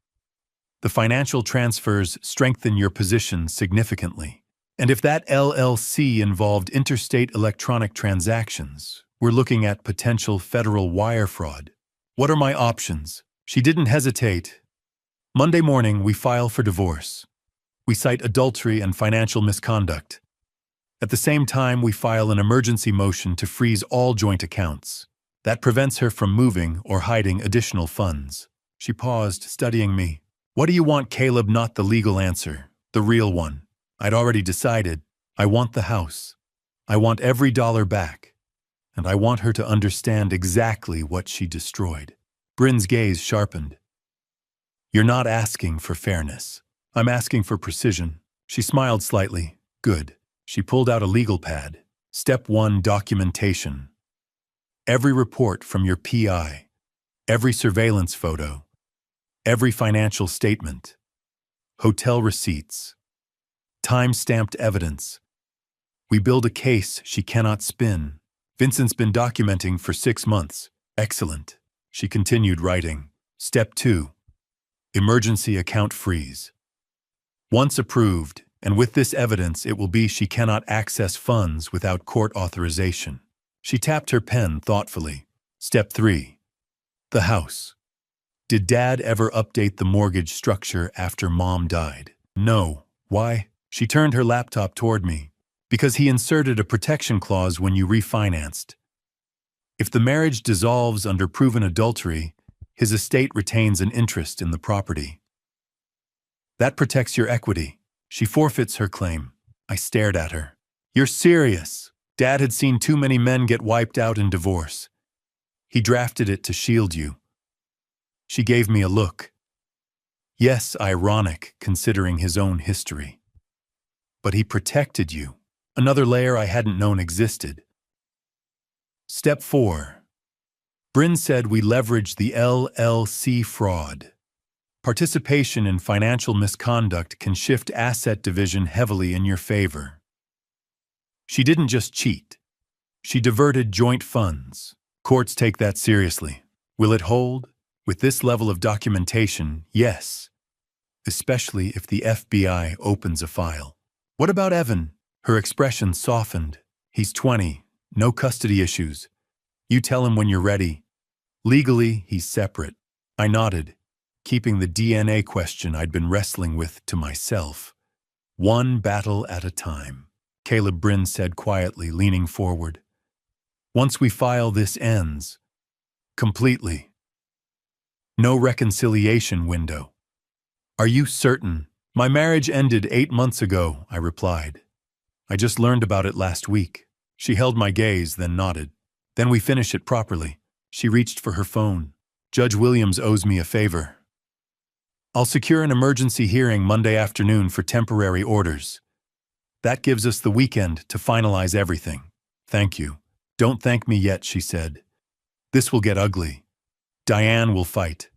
The financial transfers strengthen your position significantly. And if that LLC involved interstate electronic transactions, we're looking at potential federal wire fraud. What are my options? She didn't hesitate. Monday morning, we file for divorce. We cite adultery and financial misconduct. At the same time, we file an emergency motion to freeze all joint accounts. That prevents her from moving or hiding additional funds. She paused, studying me. What do you want, Caleb? Not the legal answer, the real one. I'd already decided. I want the house. I want every dollar back. And I want her to understand exactly what she destroyed. Bryn's gaze sharpened. You're not asking for fairness. I'm asking for precision. She smiled slightly. Good. She pulled out a legal pad. Step 1, documentation. Every report from your PI. Every surveillance photo. Every financial statement, hotel receipts, time-stamped evidence. We build a case she cannot spin. Vincent's been documenting for 6 months. Excellent. She continued writing. Step 2, emergency account freeze. Once approved, and with this evidence, it will be she cannot access funds without court authorization. She tapped her pen thoughtfully. Step 3, the house. Did Dad ever update the mortgage structure after Mom died? No. Why? She turned her laptop toward me. Because he inserted a protection clause when you refinanced. If the marriage dissolves under proven adultery, his estate retains an interest in the property. That protects your equity. She forfeits her claim. I stared at her. You're serious. Dad had seen too many men get wiped out in divorce. He drafted it to shield you. She gave me a look. Yes, ironic, considering his own history. But he protected you. Another layer I hadn't known existed. Step 4. Bryn said we leveraged the LLC fraud. Participation in financial misconduct can shift asset division heavily in your favor. She didn't just cheat. She diverted joint funds. Courts take that seriously. Will it hold? With this level of documentation, yes. Especially if the FBI opens a file. What about Evan? Her expression softened. He's 20. No custody issues. You tell him when you're ready. Legally, he's separate. I nodded, keeping the DNA question I'd been wrestling with to myself. One battle at a time, Caleb Bryn said quietly, leaning forward. Once we file, this ends. Completely. No reconciliation window. Are you certain? My marriage ended 8 months ago, I replied. I just learned about it last week. She held my gaze, then nodded. Then we finish it properly. She reached for her phone. Judge Williams owes me a favor. I'll secure an emergency hearing Monday afternoon for temporary orders. That gives us the weekend to finalize everything. Thank you. Don't thank me yet, she said. This will get ugly. Diane will fight.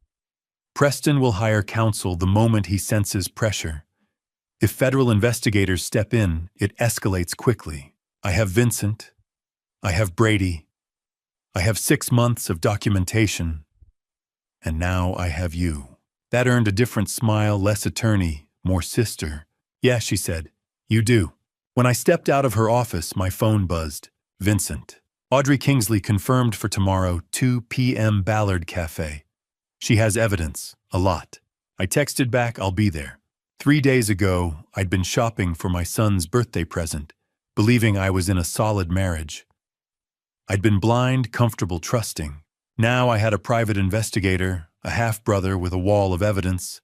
Preston will hire counsel the moment he senses pressure. If federal investigators step in, it escalates quickly. I have Vincent. I have Brady. I have 6 months of documentation. And now I have you. That earned a different smile, less attorney, more sister. Yeah, she said. You do. When I stepped out of her office, my phone buzzed. Vincent. Audrey Kingsley confirmed for tomorrow, 2 p.m. Ballard Cafe. She has evidence. A lot. I texted back, I'll be there. 3 days ago, I'd been shopping for my son's birthday present, believing I was in a solid marriage. I'd been blind, comfortable, trusting. Now I had a private investigator, a half-brother with a wall of evidence,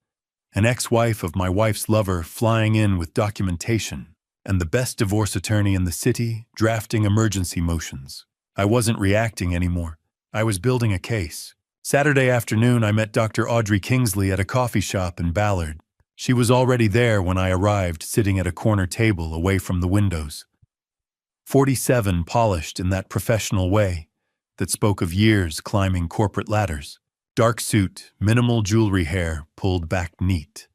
an ex-wife of my wife's lover flying in with documentation, and the best divorce attorney in the city drafting emergency motions. I wasn't reacting anymore. I was building a case. Saturday afternoon, I met Dr. Audrey Kingsley at a coffee shop in Ballard. She was already there when I arrived, sitting at a corner table away from the windows. 47, polished in that professional way that spoke of years climbing corporate ladders. Dark suit, minimal jewelry, hair pulled back neat.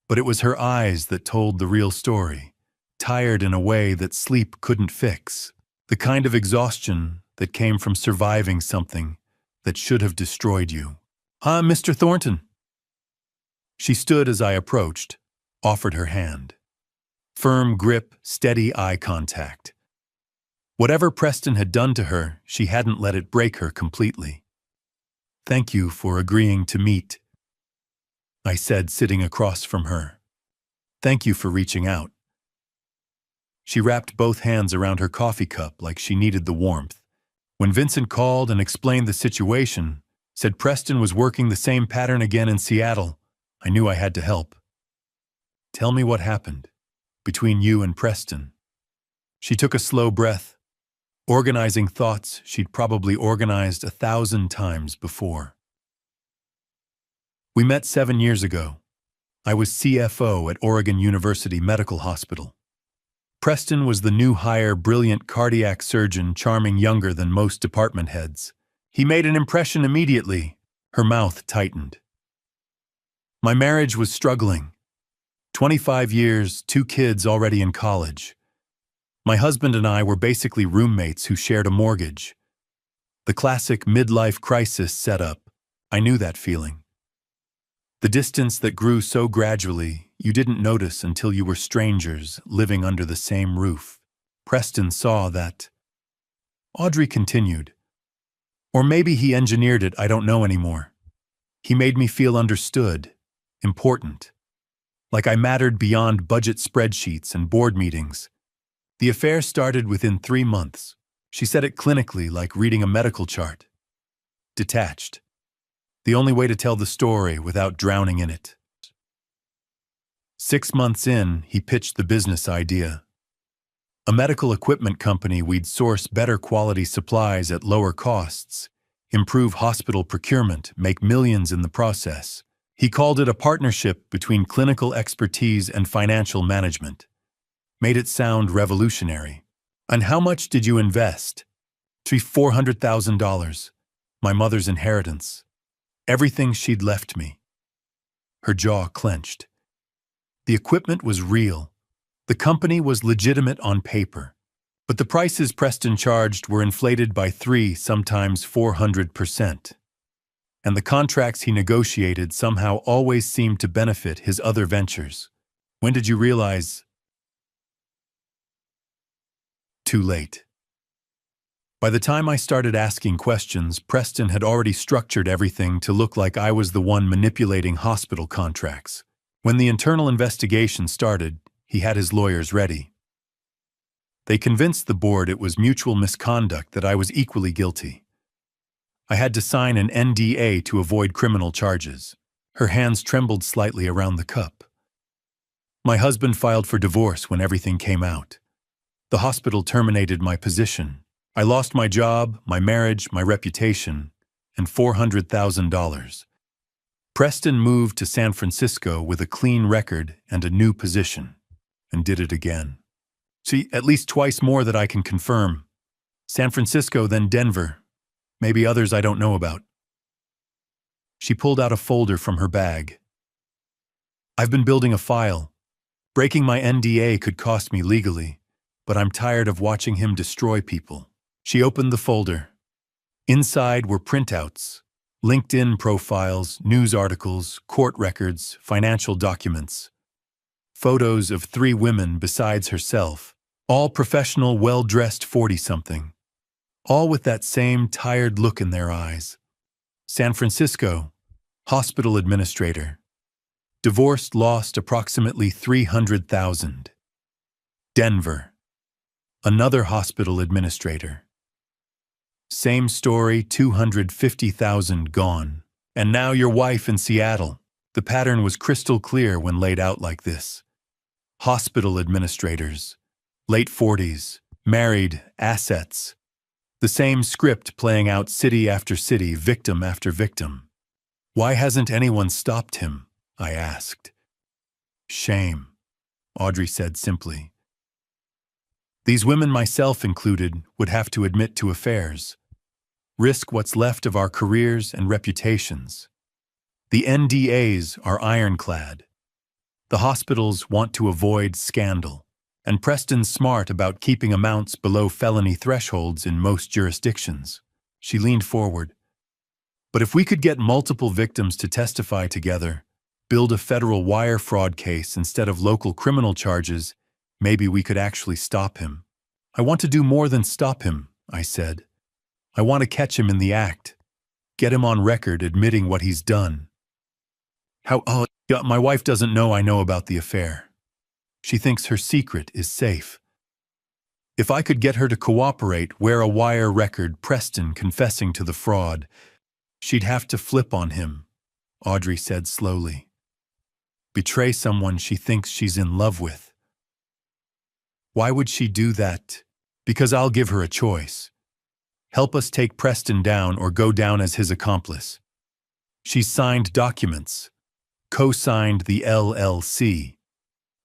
But it was her eyes that told the real story, tired in a way that sleep couldn't fix, the kind of exhaustion that came from surviving something that should have destroyed you. Mr. Thornton. She stood as I approached, offered her hand. Firm grip, steady eye contact. Whatever Preston had done to her, she hadn't let it break her completely. Thank you for agreeing to meet, I said, sitting across from her. Thank you for reaching out. She wrapped both hands around her coffee cup like she needed the warmth. When Vincent called and explained the situation, said Preston was working the same pattern again in Seattle, I knew I had to help. Tell me what happened between you and Preston. She took a slow breath, organizing thoughts she'd probably organized 1,000 times before. We met 7 years ago. I was CFO at Oregon University Medical Hospital. Preston was the new hire, brilliant cardiac surgeon, charming, younger than most department heads. He made an impression immediately. Her mouth tightened. My marriage was struggling. 25 years, 2 kids already in college. My husband and I were basically roommates who shared a mortgage. The classic midlife crisis setup. I knew that feeling. The distance that grew so gradually, you didn't notice until you were strangers living under the same roof. Preston saw that. Audrey continued. Or maybe he engineered it, I don't know anymore. He made me feel understood, important. Like I mattered beyond budget spreadsheets and board meetings. The affair started within 3 months. She said it clinically, like reading a medical chart. Detached. The only way to tell the story without drowning in it. 6 months in, he pitched the business idea. A medical equipment company we'd source better quality supplies at lower costs, improve hospital procurement, make millions in the process. He called it a partnership between clinical expertise and financial management. Made it sound revolutionary. And how much did you invest? $400,000. My mother's inheritance. Everything she'd left me. Her jaw clenched. The equipment was real. The company was legitimate on paper. But the prices Preston charged were inflated by 3, sometimes 400%. And the contracts he negotiated somehow always seemed to benefit his other ventures. When did you realize? Too late. By the time I started asking questions, Preston had already structured everything to look like I was the one manipulating hospital contracts. When the internal investigation started, he had his lawyers ready. They convinced the board it was mutual misconduct, that I was equally guilty. I had to sign an NDA to avoid criminal charges. Her hands trembled slightly around the cup. My husband filed for divorce when everything came out. The hospital terminated my position. I lost my job, my marriage, my reputation, and $400,000. Preston moved to San Francisco with a clean record and a new position, and did it again. See, at least twice more that I can confirm. San Francisco, then Denver. Maybe others I don't know about. She pulled out a folder from her bag. I've been building a file. Breaking my NDA could cost me legally, but I'm tired of watching him destroy people. She opened the folder. Inside were printouts, LinkedIn profiles, news articles, court records, financial documents. Photos of 3 women besides herself, all professional, well-dressed 40-something. All with that same tired look in their eyes. San Francisco, hospital administrator. Divorced, lost approximately $300,000. Denver, another hospital administrator. Same story, $250,000 gone. And now your wife in Seattle. The pattern was crystal clear when laid out like this. Hospital administrators, late 40s, married, assets. The same script playing out city after city, victim after victim. Why hasn't anyone stopped him? I asked. Shame, Audrey said simply. These women, myself included, would have to admit to affairs, risk what's left of our careers and reputations. The NDAs are ironclad. The hospitals want to avoid scandal, and Preston's smart about keeping amounts below felony thresholds in most jurisdictions. She leaned forward. But if we could get multiple victims to testify together, build a federal wire fraud case instead of local criminal charges, maybe we could actually stop him. I want to do more than stop him, I said. I want to catch him in the act. Get him on record admitting what he's done. My wife doesn't know I know about the affair. She thinks her secret is safe. If I could get her to cooperate, wear a wire record, Preston confessing to the fraud, she'd have to flip on him, Audrey said slowly. Betray someone she thinks she's in love with. Why would she do that? Because I'll give her a choice. Help us take Preston down or go down as his accomplice. She's signed documents, co-signed the LLC,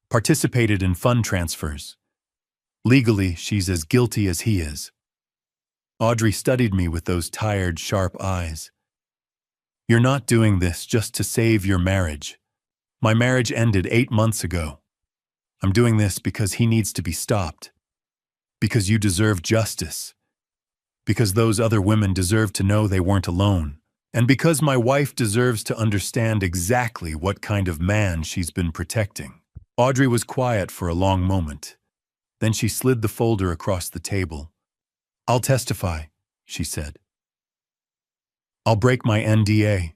participated in fund transfers. Legally, she's as guilty as he is. Audrey studied me with those tired, sharp eyes. You're not doing this just to save your marriage. My marriage ended 8 months ago. I'm doing this because he needs to be stopped. Because you deserve justice. Because those other women deserve to know they weren't alone. And because my wife deserves to understand exactly what kind of man she's been protecting. Audrey was quiet for a long moment. Then she slid the folder across the table. I'll testify, she said. I'll break my NDA.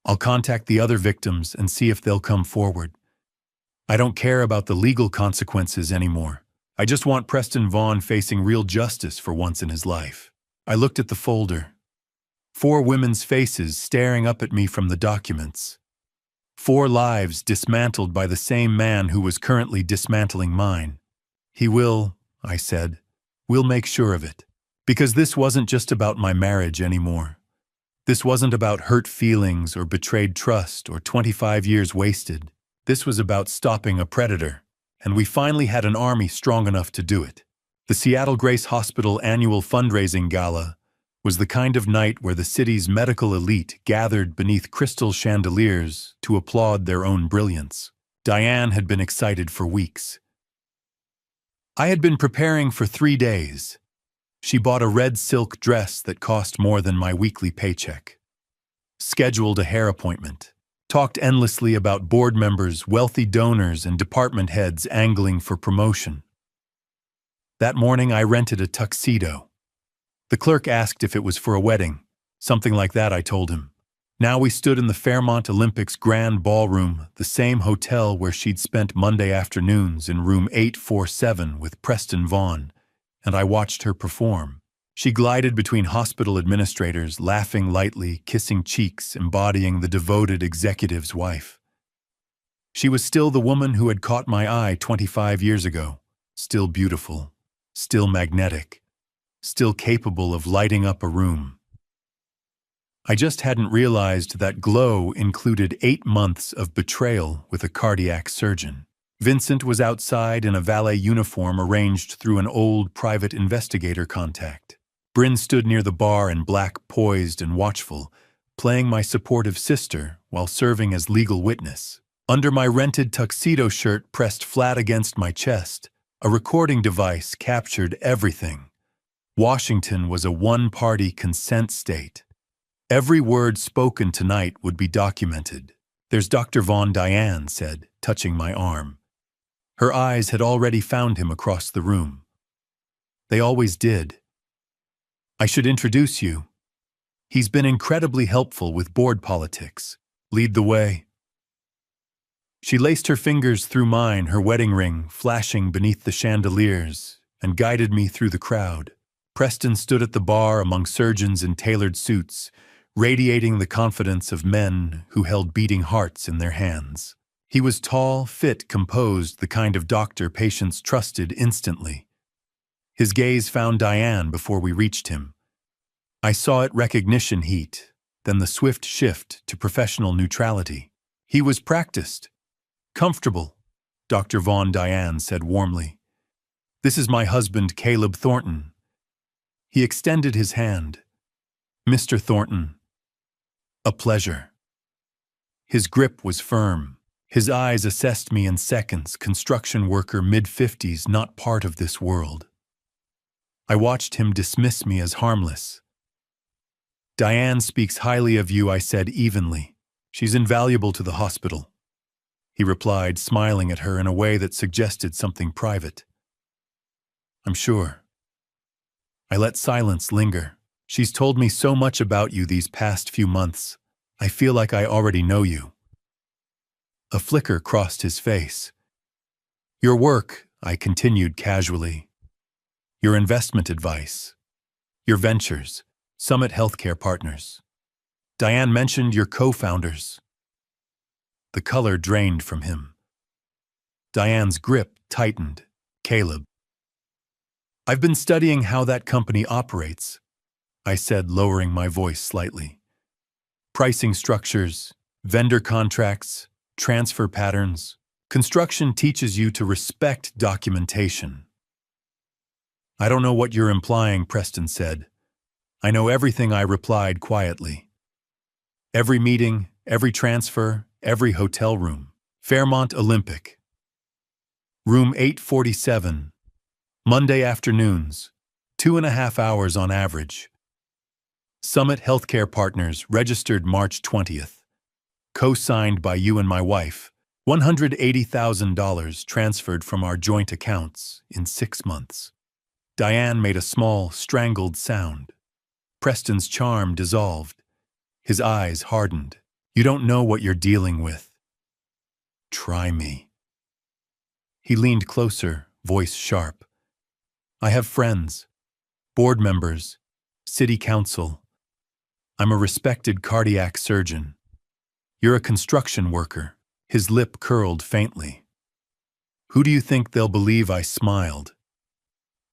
I'll contact the other victims and see if they'll come forward. I don't care about the legal consequences anymore. I just want Preston Vaughn facing real justice for once in his life. I looked at the folder. 4 women's faces staring up at me from the documents. 4 lives dismantled by the same man who was currently dismantling mine. He will, I said. We'll make sure of it. Because this wasn't just about my marriage anymore. This wasn't about hurt feelings or betrayed trust or 25 years wasted. This was about stopping a predator. And we finally had an army strong enough to do it. The Seattle Grace Hospital annual fundraising gala was the kind of night where the city's medical elite gathered beneath crystal chandeliers to applaud their own brilliance. Diane had been excited for weeks. I had been preparing for 3 days. She bought a red silk dress that cost more than my weekly paycheck. Scheduled a hair appointment. Talked endlessly about board members, wealthy donors, and department heads angling for promotion. That morning I rented a tuxedo. The clerk asked if it was for a wedding. Something like that, I told him. Now we stood in the Fairmont Olympics Grand Ballroom, the same hotel where she'd spent Monday afternoons in room 847 with Preston Vaughn, and I watched her perform. She glided between hospital administrators, laughing lightly, kissing cheeks, embodying the devoted executive's wife. She was still the woman who had caught my eye 25 years ago, still beautiful, still magnetic, still capable of lighting up a room. I just hadn't realized that glow included 8 months of betrayal with a cardiac surgeon. Vincent was outside in a valet uniform arranged through an old private investigator contact. Bryn stood near the bar in black, poised and watchful, playing my supportive sister while serving as legal witness. Under my rented tuxedo shirt pressed flat against my chest, a recording device captured everything. Washington was a one-party consent state. Every word spoken tonight would be documented. "There's Dr. Von," Diane said, touching my arm. Her eyes had already found him across the room. They always did. "I should introduce you. He's been incredibly helpful with board politics. Lead the way." She laced her fingers through mine, her wedding ring flashing beneath the chandeliers, and guided me through the crowd. Preston stood at the bar among surgeons in tailored suits, radiating the confidence of men who held beating hearts in their hands. He was tall, fit, composed, the kind of doctor patients trusted instantly. His gaze found Diane before we reached him. I saw it recognition heat, then the swift shift to professional neutrality. He was practiced. "Comfortable," Dr. Von, Diane said warmly. "This is my husband, Caleb Thornton." He extended his hand. "Mr. Thornton, a pleasure." His grip was firm. His eyes assessed me in seconds, construction worker mid-50s, not part of this world. I watched him dismiss me as harmless. "Diane speaks highly of you," I said evenly. "She's invaluable to the hospital." He replied, smiling at her in a way that suggested something private. "I'm sure." I let silence linger. "She's told me so much about you these past few months. I feel like I already know you." A flicker crossed his face. "Your work," I continued casually. "Your investment advice. Your ventures, Summit Healthcare Partners. Diane mentioned your co-founders." The color drained from him. Diane's grip tightened. "Caleb. I've been studying how that company operates," I said, lowering my voice slightly. "Pricing structures, vendor contracts, transfer patterns. Construction teaches you to respect documentation." "I don't know what you're implying," Preston said. "I know everything," I replied quietly. "Every meeting, every transfer, every hotel room. Fairmont Olympic. Room 847. Monday afternoons, 2.5 hours on average. Summit Healthcare Partners, registered March 20th. Co-signed by you and my wife. $180,000 transferred from our joint accounts in 6 months." Diane made a small, strangled sound. Preston's charm dissolved. His eyes hardened. "You don't know what you're dealing with." "Try me." He leaned closer, voice sharp. "I have friends, board members, city council. I'm a respected cardiac surgeon. You're a construction worker." His lip curled faintly. "Who do you think they'll believe?" I smiled.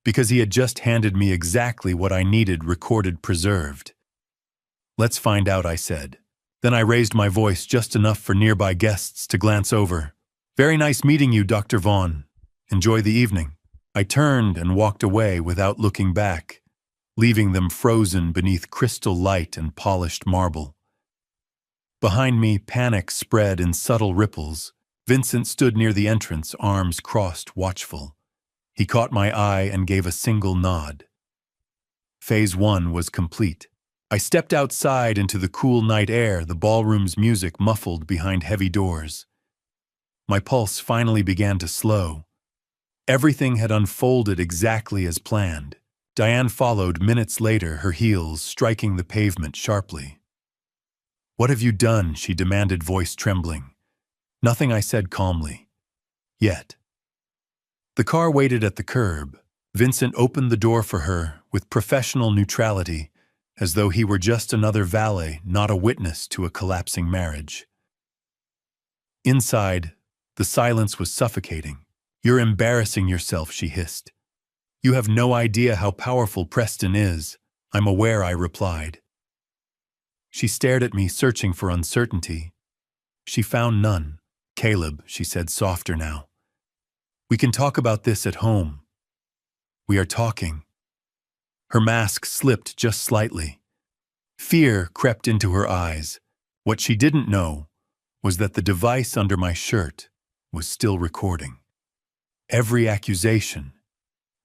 Because he had just handed me exactly what I needed, recorded, preserved. "Let's find out," I said. Then I raised my voice just enough for nearby guests to glance over. "Very nice meeting you, Dr. Vaughn. Enjoy the evening." I turned and walked away without looking back, leaving them frozen beneath crystal light and polished marble. Behind me, panic spread in subtle ripples. Vincent stood near the entrance, arms crossed, watchful. He caught my eye and gave a single nod. Phase 1 was complete. I stepped outside into the cool night air, the ballroom's music muffled behind heavy doors. My pulse finally began to slow. Everything had unfolded exactly as planned. Diane followed minutes later, her heels striking the pavement sharply. "What have you done?" she demanded, voice trembling. "Nothing," I said calmly. "Yet." The car waited at the curb. Vincent opened the door for her with professional neutrality, as though he were just another valet, not a witness to a collapsing marriage. Inside, the silence was suffocating. "You're embarrassing yourself," she hissed. "You have no idea how powerful Preston is." "I'm aware," I replied. She stared at me, searching for uncertainty. She found none. "Caleb," she said softer now. "We can talk about this at home." "We are talking." Her mask slipped just slightly. Fear crept into her eyes. What she didn't know was that the device under my shirt was still recording. Every accusation,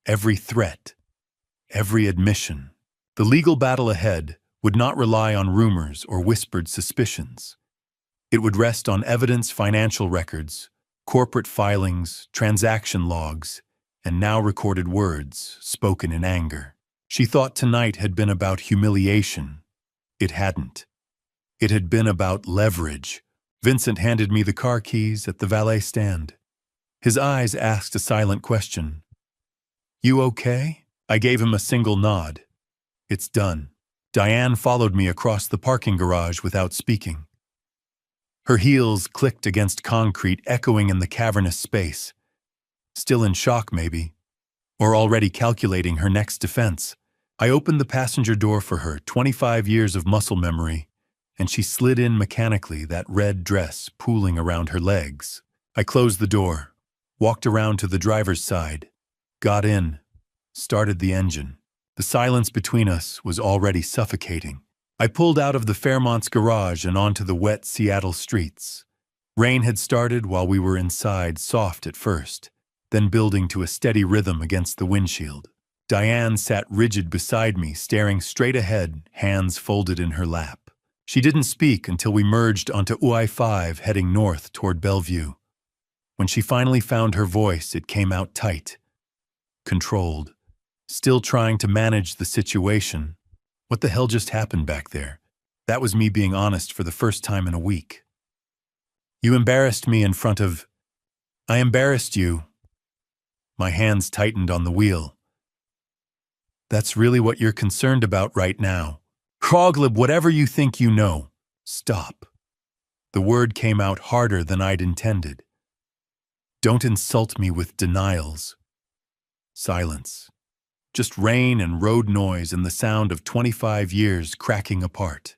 every threat, every admission. The legal battle ahead would not rely on rumors or whispered suspicions. It would rest on evidence, financial records, corporate filings, transaction logs, and now recorded words spoken in anger. She thought tonight had been about humiliation. It hadn't. It had been about leverage. Vincent handed me the car keys at the valet stand. His eyes asked a silent question. "You okay?" I gave him a single nod. "It's done." Diane followed me across the parking garage without speaking. Her heels clicked against concrete, echoing in the cavernous space. Still in shock, maybe, or already calculating her next defense. I opened the passenger door for her, 25 years of muscle memory, and she slid in mechanically, that red dress pooling around her legs. I closed the door, walked around to the driver's side, got in, started the engine. The silence between us was already suffocating. I pulled out of the Fairmont's garage and onto the wet Seattle streets. Rain had started while we were inside, soft at first, then building to a steady rhythm against the windshield. Diane sat rigid beside me, staring straight ahead, hands folded in her lap. She didn't speak until we merged onto UI-5 heading north toward Bellevue. When she finally found her voice, it came out tight, controlled, still trying to manage the situation. What the hell just happened back there? That was me being honest for the first time in a week. "You embarrassed me in front of—" "I embarrassed you." My hands tightened on the wheel. "That's really what you're concerned about right now. Kroglib, whatever you think you know, stop." The word came out harder than I'd intended. "Don't insult me with denials." Silence. Just rain and road noise and the sound of 25 years cracking apart.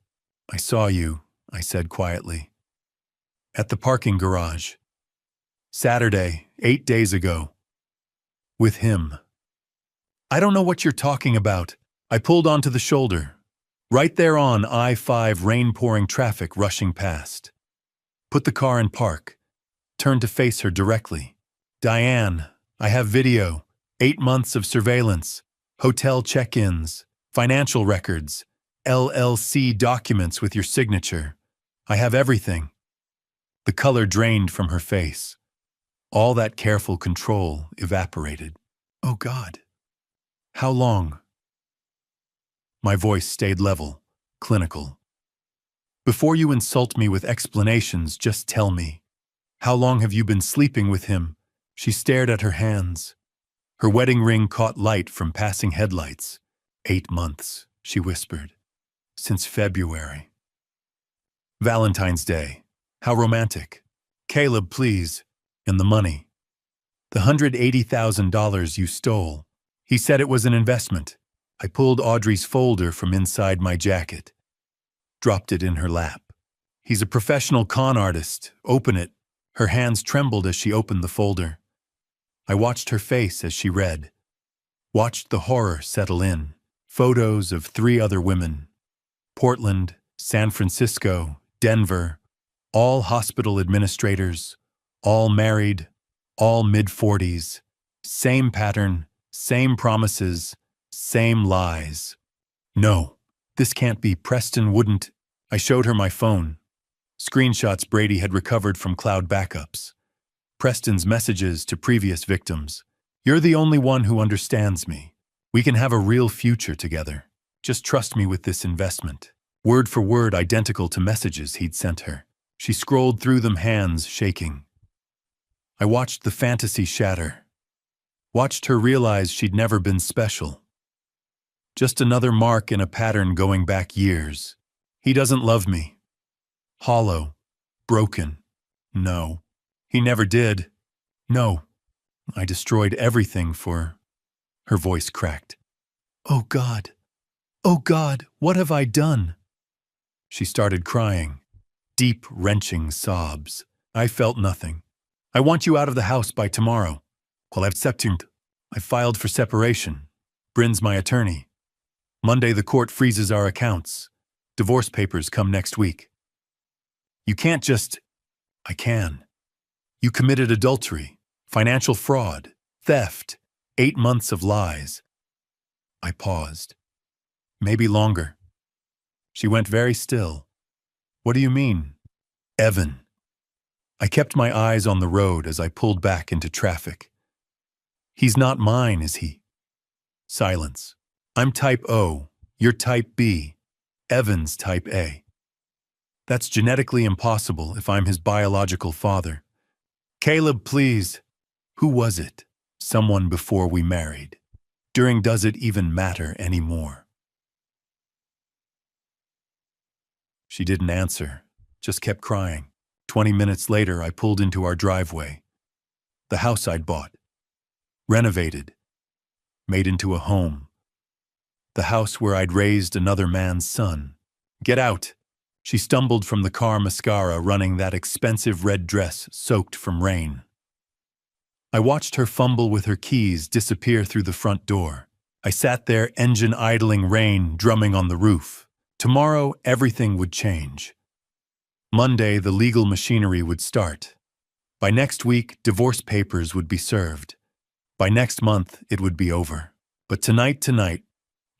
"I saw you," I said quietly. "At the parking garage. Saturday, 8 days ago. With him." "I don't know what you're talking about." I pulled onto the shoulder. Right there on I-5, rain-pouring traffic rushing past. Put the car in park. Turned to face her directly. "Diane, I have video. 8 months of surveillance. Hotel check-ins. Financial records. LLC documents with your signature. I have everything." The color drained from her face. All that careful control evaporated. "Oh God. How long?" My voice stayed level, clinical. "Before you insult me with explanations, just tell me. How long have you been sleeping with him?" She stared at her hands. Her wedding ring caught light from passing headlights. 8 months, she whispered. "Since February." "Valentine's Day. How romantic." "Caleb, please." "And the money." "The $180,000 you stole." He said it was an investment. I pulled Audrey's folder from inside my jacket. Dropped it in her lap. "He's a professional con artist. Open it." Her hands trembled as she opened the folder. I watched her face as she read. Watched the horror settle in. Photos of 3 other women. Portland, San Francisco, Denver. All hospital administrators. All married. All mid-40s. Same pattern. Same promises. Same lies. "No, this can't be. Preston wouldn't." I showed her my phone. Screenshots Brady had recovered from cloud backups. Preston's messages to previous victims. "You're the only one who understands me. We can have a real future together. Just trust me with this investment." Word for word identical to messages he'd sent her. She scrolled through them, hands shaking. I watched the fantasy shatter. Watched her realize she'd never been special. Just another mark in a pattern going back years. He doesn't love me. Hollow. Broken. No. He never did. No. I destroyed everything for... Her voice cracked. "Oh God. Oh God, what have I done?" She started crying. Deep, wrenching sobs. I felt nothing. "I want you out of the house by tomorrow." "Well, I filed for separation. Bryn's my attorney. Monday the court freezes our accounts. Divorce papers come next week." "You can't just..." I can. You committed adultery, financial fraud, theft, 8 months of lies. I paused. Maybe longer. She went very still. What do you mean? Evan. I kept my eyes on the road as I pulled back into traffic. He's not mine, is he? Silence. I'm type O, you're type B, Evan's type A. That's genetically impossible if I'm his biological father. Caleb, please. Who was it? Someone before we married. Does it even matter anymore? She didn't answer, just kept crying. 20 minutes later, I pulled into our driveway. The house I'd bought. Renovated. Made into a home. The house where I'd raised another man's son. Get out! She stumbled from the car, mascara running that expensive red dress soaked from rain. I watched her fumble with her keys disappear through the front door. I sat there, engine idling, rain drumming on the roof. Tomorrow, everything would change. Monday, the legal machinery would start. By next week, divorce papers would be served. By next month, it would be over. But tonight,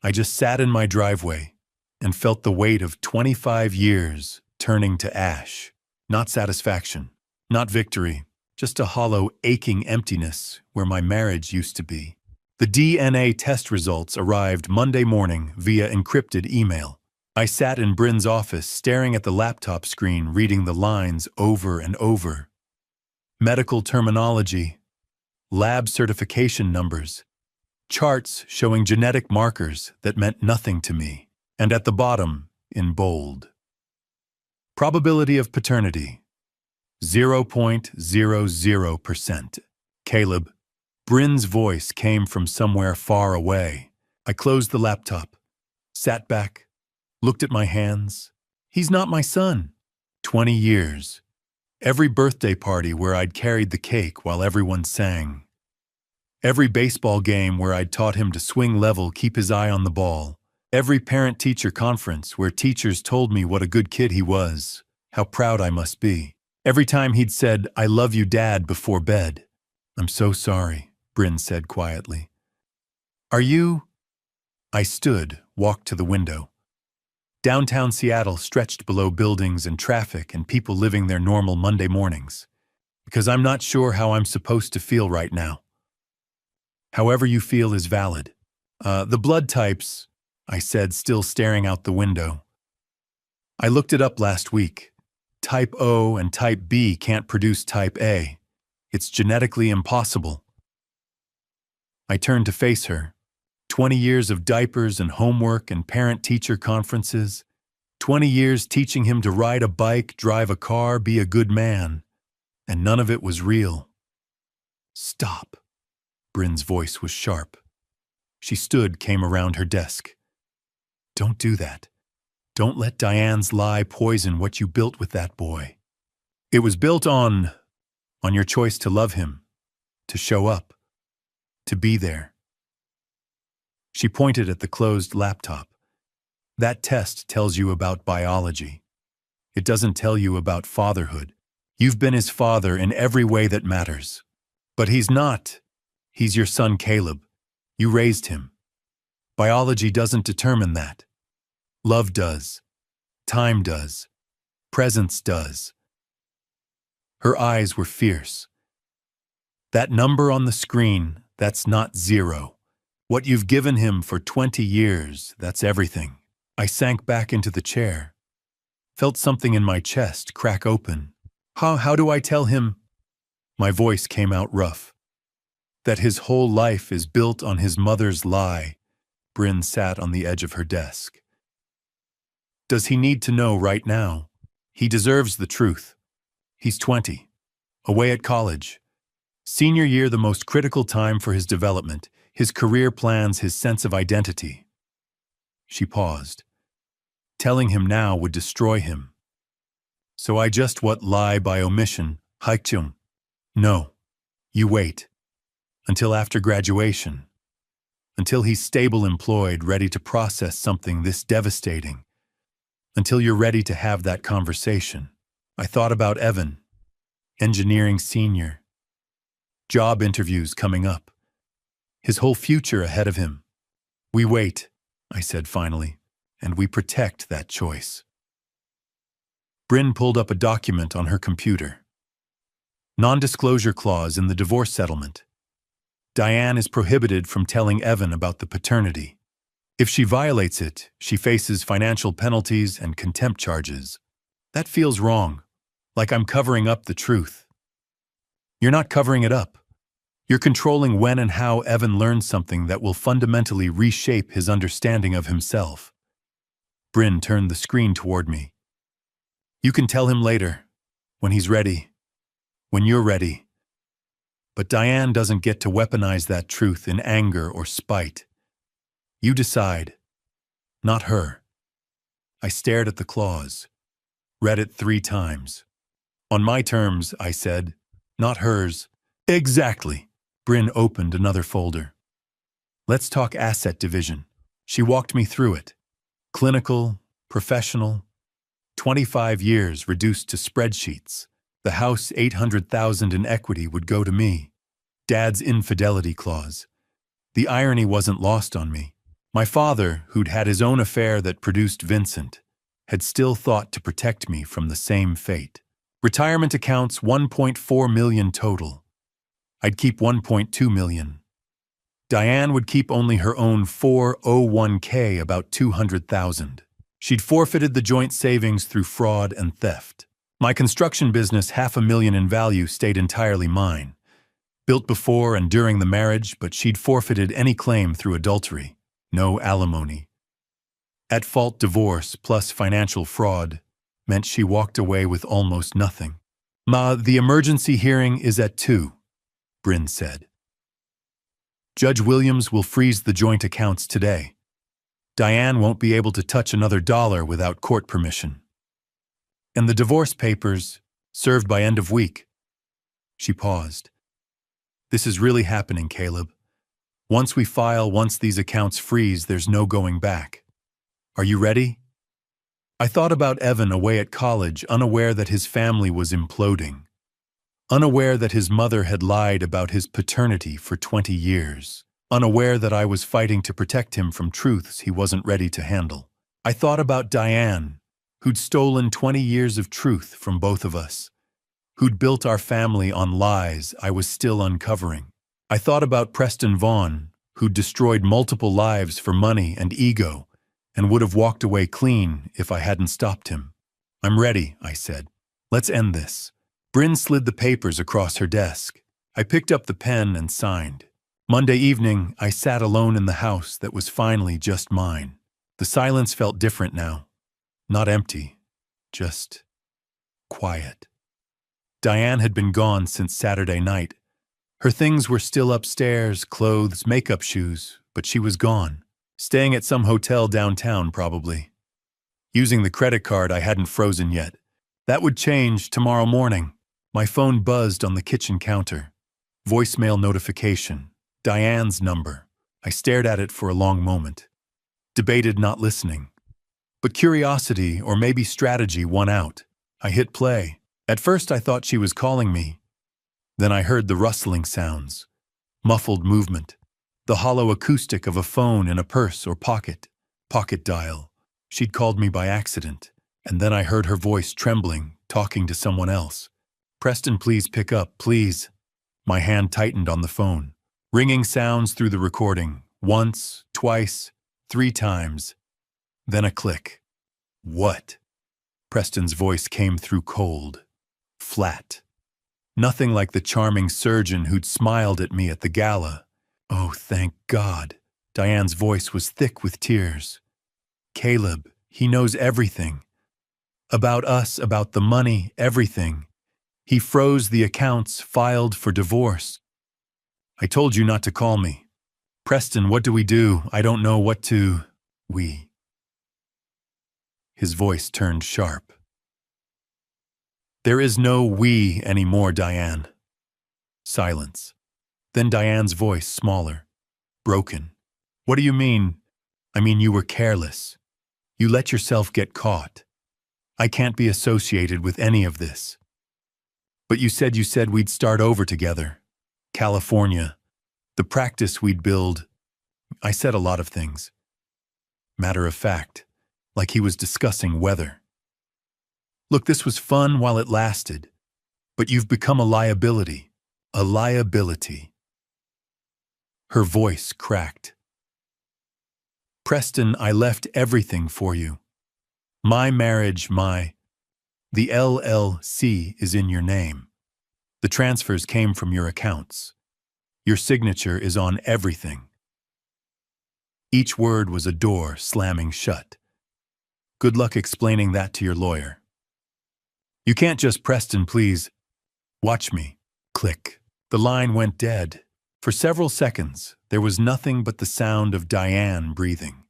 I just sat in my driveway and felt the weight of 25 years turning to ash. Not satisfaction, not victory, just a hollow, aching emptiness where my marriage used to be. The DNA test results arrived Monday morning via encrypted email. I sat in Bryn's office staring at the laptop screen, reading the lines over and over. Medical terminology, lab certification numbers, charts showing genetic markers that meant nothing to me, and at the bottom, in bold, probability of paternity, 0.00%. Caleb. Bryn's voice came from somewhere far away. I closed the laptop, sat back, looked at my hands. He's not my son. 20 years. Every birthday party where I'd carried the cake while everyone sang. Every baseball game where I'd taught him to swing level, keep his eye on the ball. Every parent-teacher conference where teachers told me what a good kid he was, how proud I must be. Every time he'd said, "I love you, Dad," before bed. I'm so sorry, Bryn said quietly. Are you? I stood, walked to the window. Downtown Seattle stretched below buildings and traffic and people living their normal Monday mornings. Because I'm not sure how I'm supposed to feel right now. However you feel is valid. The blood types, I said, still staring out the window. I looked it up last week. Type O and type B can't produce type A. It's genetically impossible. I turned to face her. 20 years of diapers and homework and parent-teacher conferences. 20 years teaching him to ride a bike, drive a car, be a good man. And none of it was real. Stop. Bryn's voice was sharp. She stood, came around her desk. Don't do that. Don't let Diane's lie poison what you built with that boy. It was built on your choice to love him, to show up, to be there. She pointed at the closed laptop. That test tells you about biology. It doesn't tell you about fatherhood. You've been his father in every way that matters. But he's not. He's your son, Caleb. You raised him. Biology doesn't determine that. Love does. Time does. Presence does. Her eyes were fierce. That number on the screen, that's not 0. What you've given him for 20 years, that's everything. I sank back into the chair. Felt something in my chest crack open. How do I tell him? My voice came out rough. That his whole life is built on his mother's lie. Bryn sat on the edge of her desk. Does he need to know right now? He deserves the truth. He's 20, away at college. Senior year, the most critical time for his development, his career plans, his sense of identity. She paused. Telling him now would destroy him. So I just lie by omission, haikchum. No, you wait. Until after graduation. Until he's stable, employed, ready to process something this devastating. Until you're ready to have that conversation. I thought about Evan. engineering senior, job interviews coming up, his whole future ahead of him. We wait, I said finally, and we protect that choice. Bryn pulled up a document on her computer. Non-disclosure clause in the divorce settlement. Diane is prohibited from telling Evan about the paternity. If she violates it, she faces financial penalties and contempt charges. That feels wrong, like I'm covering up the truth. You're not covering it up. You're controlling when and how Evan learns something that will fundamentally reshape his understanding of himself. Bryn turned the screen toward me. You can tell him later, when he's ready, when you're ready. But Diane doesn't get to weaponize that truth in anger or spite. You decide, not her. I stared at the clause, read it 3 times. On my terms, I said, not hers. Exactly. Bryn opened another folder. Let's talk asset division. She walked me through it. Clinical, professional, 25 years reduced to spreadsheets. The house $800,000 in equity would go to me. Dad's infidelity clause. The irony wasn't lost on me. My father, who'd had his own affair that produced Vincent, had still thought to protect me from the same fate. Retirement accounts $1.4 million total. I'd keep $1.2 million. Diane would keep only her own 401k, about $200,000. She'd forfeited the joint savings through fraud and theft. My construction business, $500,000 in value, stayed entirely mine. Built before and during the marriage, but she'd forfeited any claim through adultery. No alimony. At-fault divorce plus financial fraud meant she walked away with almost nothing. Ma, the emergency hearing is at 2, Bryn said. Judge Williams will freeze the joint accounts today. Diane won't be able to touch another dollar without court permission. And the divorce papers, served by end of week. She paused. This is really happening, Caleb. Once we file, once these accounts freeze, there's no going back. Are you ready? I thought about Evan away at college, unaware that his family was imploding. Unaware that his mother had lied about his paternity for 20 years. Unaware that I was fighting to protect him from truths he wasn't ready to handle. I thought about Diane, who'd stolen 20 years of truth from both of us. Who'd built our family on lies I was still uncovering. I thought about Preston Vaughn, who'd destroyed multiple lives for money and ego, and would have walked away clean if I hadn't stopped him. I'm ready, I said. Let's end this. Bryn slid the papers across her desk. I picked up the pen and signed. Monday evening, I sat alone in the house that was finally just mine. The silence felt different now. Not empty, just quiet. Diane had been gone since Saturday night. Her things were still upstairs, clothes, makeup, shoes, but she was gone. Staying at some hotel downtown, probably. Using the credit card I hadn't frozen yet. That would change tomorrow morning. My phone buzzed on the kitchen counter. Voicemail notification. Diane's number. I stared at it for a long moment. Debated not listening. But curiosity, or maybe strategy, won out. I hit play. At first I thought she was calling me. Then I heard the rustling sounds. Muffled movement. The hollow acoustic of a phone in a purse or pocket. Pocket dial. She'd called me by accident. And then I heard her voice trembling, talking to someone else. Preston, please pick up, please. My hand tightened on the phone. Ringing sounds through the recording. Once, twice, 3 times. Then a click. What? Preston's voice came through cold. Flat. Nothing like the charming surgeon who'd smiled at me at the gala. Oh, thank God. Diane's voice was thick with tears. Caleb, he knows everything. About us, about the money, everything. He froze the accounts, filed for divorce. I told you not to call me. Preston, what do we do? I don't know what to... We. His voice turned sharp. There is no we anymore, Diane. Silence. Then Diane's voice, smaller, broken. What do you mean? I mean you were careless. You let yourself get caught. I can't be associated with any of this. But you said we'd start over together. California. The practice we'd build. I said a lot of things. Matter of fact, like he was discussing weather. Look, this was fun while it lasted, but you've become a liability. A liability. Her voice cracked. Preston, I left everything for you. My marriage, the LLC is in your name. The transfers came from your accounts. Your signature is on everything. Each word was a door slamming shut. Good luck explaining that to your lawyer. You can't just, Preston, please. Watch me. Click. The line went dead. For several seconds, there was nothing but the sound of Diane breathing.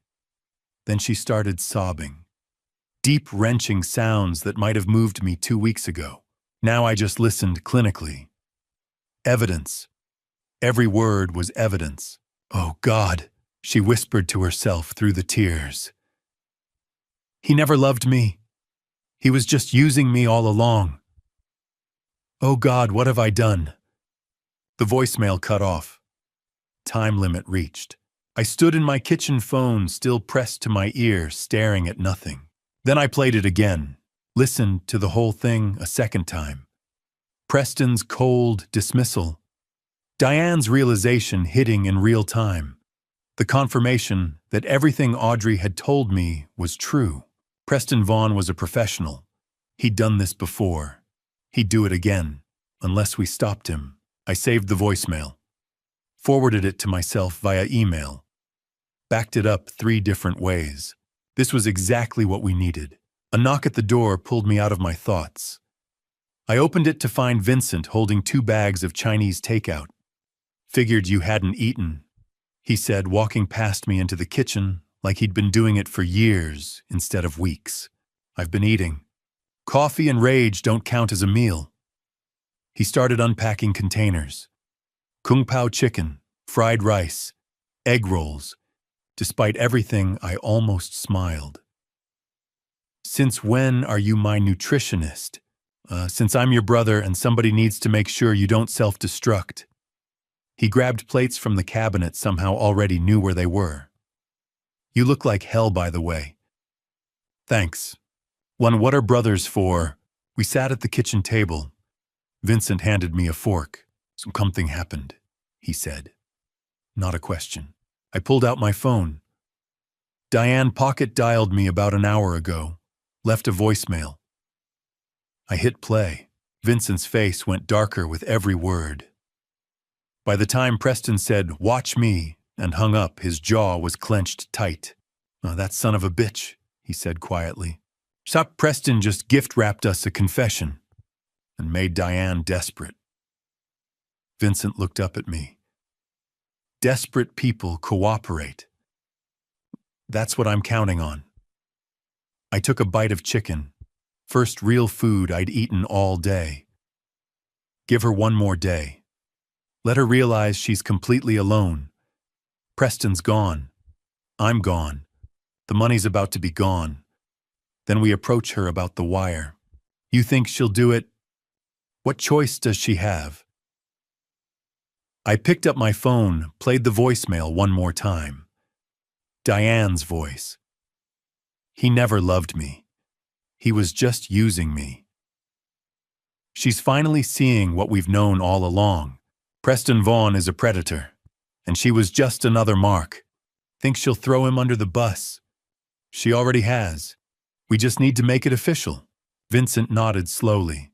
Then she started sobbing. Deep, wrenching sounds that might have moved me 2 weeks ago. Now I just listened clinically. Evidence. Every word was evidence. Oh, God, she whispered to herself through the tears. He never loved me. He was just using me all along. Oh, God, what have I done? The voicemail cut off. Time limit reached. I stood in my kitchen phone, still pressed to my ear, staring at nothing. Then I played it again, listened to the whole thing a second time. Preston's cold dismissal. Diane's realization hitting in real time. The confirmation that everything Audrey had told me was true. Preston Vaughn was a professional. He'd done this before. He'd do it again, unless we stopped him. I saved the voicemail. Forwarded it to myself via email. Backed it up 3 different ways. This was exactly what we needed. A knock at the door pulled me out of my thoughts. I opened it to find Vincent holding 2 bags of Chinese takeout. Figured you hadn't eaten, he said, walking past me into the kitchen like he'd been doing it for years instead of weeks. I've been eating. Coffee and rage don't count as a meal. He started unpacking containers. Kung Pao chicken, fried rice, egg rolls. Despite everything, I almost smiled. Since when are you my nutritionist? Since I'm your brother and somebody needs to make sure you don't self-destruct. He grabbed plates from the cabinet, somehow already knew where they were. You look like hell, by the way. Thanks. What are brothers for? We sat at the kitchen table. Vincent handed me a fork. Something happened, he said. Not a question. I pulled out my phone. Diane pocket dialed me about an hour ago. Left a voicemail. I hit play. Vincent's face went darker with every word. By the time Preston said, "Watch me," and hung up, his jaw was clenched tight. "Oh, that son of a bitch," he said quietly. "Stop, Preston just gift-wrapped us a confession and made Diane desperate." Vincent looked up at me. Desperate people cooperate. That's what I'm counting on. I took a bite of chicken. First real food I'd eaten all day. Give her one more day. Let her realize she's completely alone. Preston's gone. I'm gone. The money's about to be gone. Then we approach her about the wire. You think she'll do it? What choice does she have? I picked up my phone, played the voicemail one more time. Diane's voice. He never loved me. He was just using me. She's finally seeing what we've known all along. Preston Vaughn is a predator, and she was just another mark. Think she'll throw him under the bus? She already has. We just need to make it official. Vincent nodded slowly,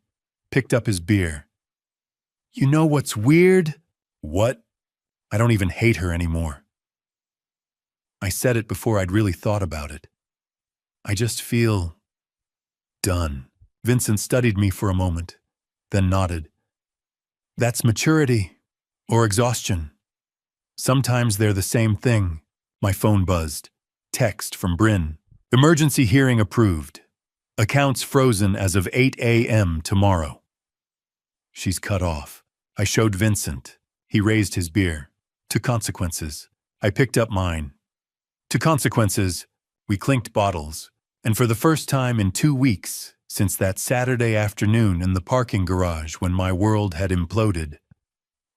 picked up his beer. You know what's weird? What? I don't even hate her anymore. I said it before I'd really thought about it. I just feel done. Vincent studied me for a moment, then nodded. That's maturity or exhaustion. Sometimes they're the same thing. My phone buzzed. Text from Bryn. Emergency hearing approved. Accounts frozen as of 8 a.m. tomorrow. She's cut off. I showed Vincent. He raised his beer. To consequences. I picked up mine. To consequences. We clinked bottles. And for the first time in 2 weeks, since that Saturday afternoon in the parking garage when my world had imploded.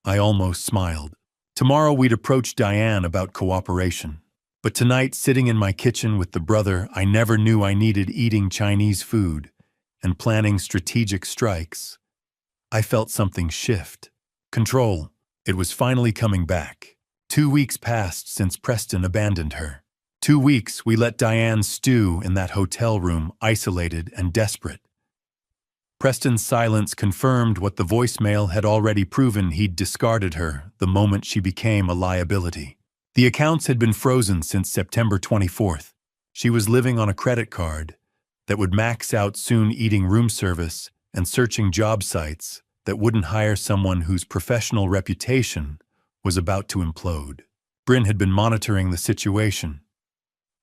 I almost smiled. Tomorrow we'd approach Diane about cooperation. But tonight, sitting in my kitchen with the brother I never knew I needed eating Chinese food and planning strategic strikes, I felt something shift. Control. It was finally coming back. 2 weeks passed since Preston abandoned her. 2 weeks we let Diane stew in that hotel room, isolated and desperate. Preston's silence confirmed what the voicemail had already proven: he'd discarded her the moment she became a liability. The accounts had been frozen since September 24th. She was living on a credit card that would max out soon, eating room service and searching job sites that wouldn't hire someone whose professional reputation was about to implode. Bryn had been monitoring the situation.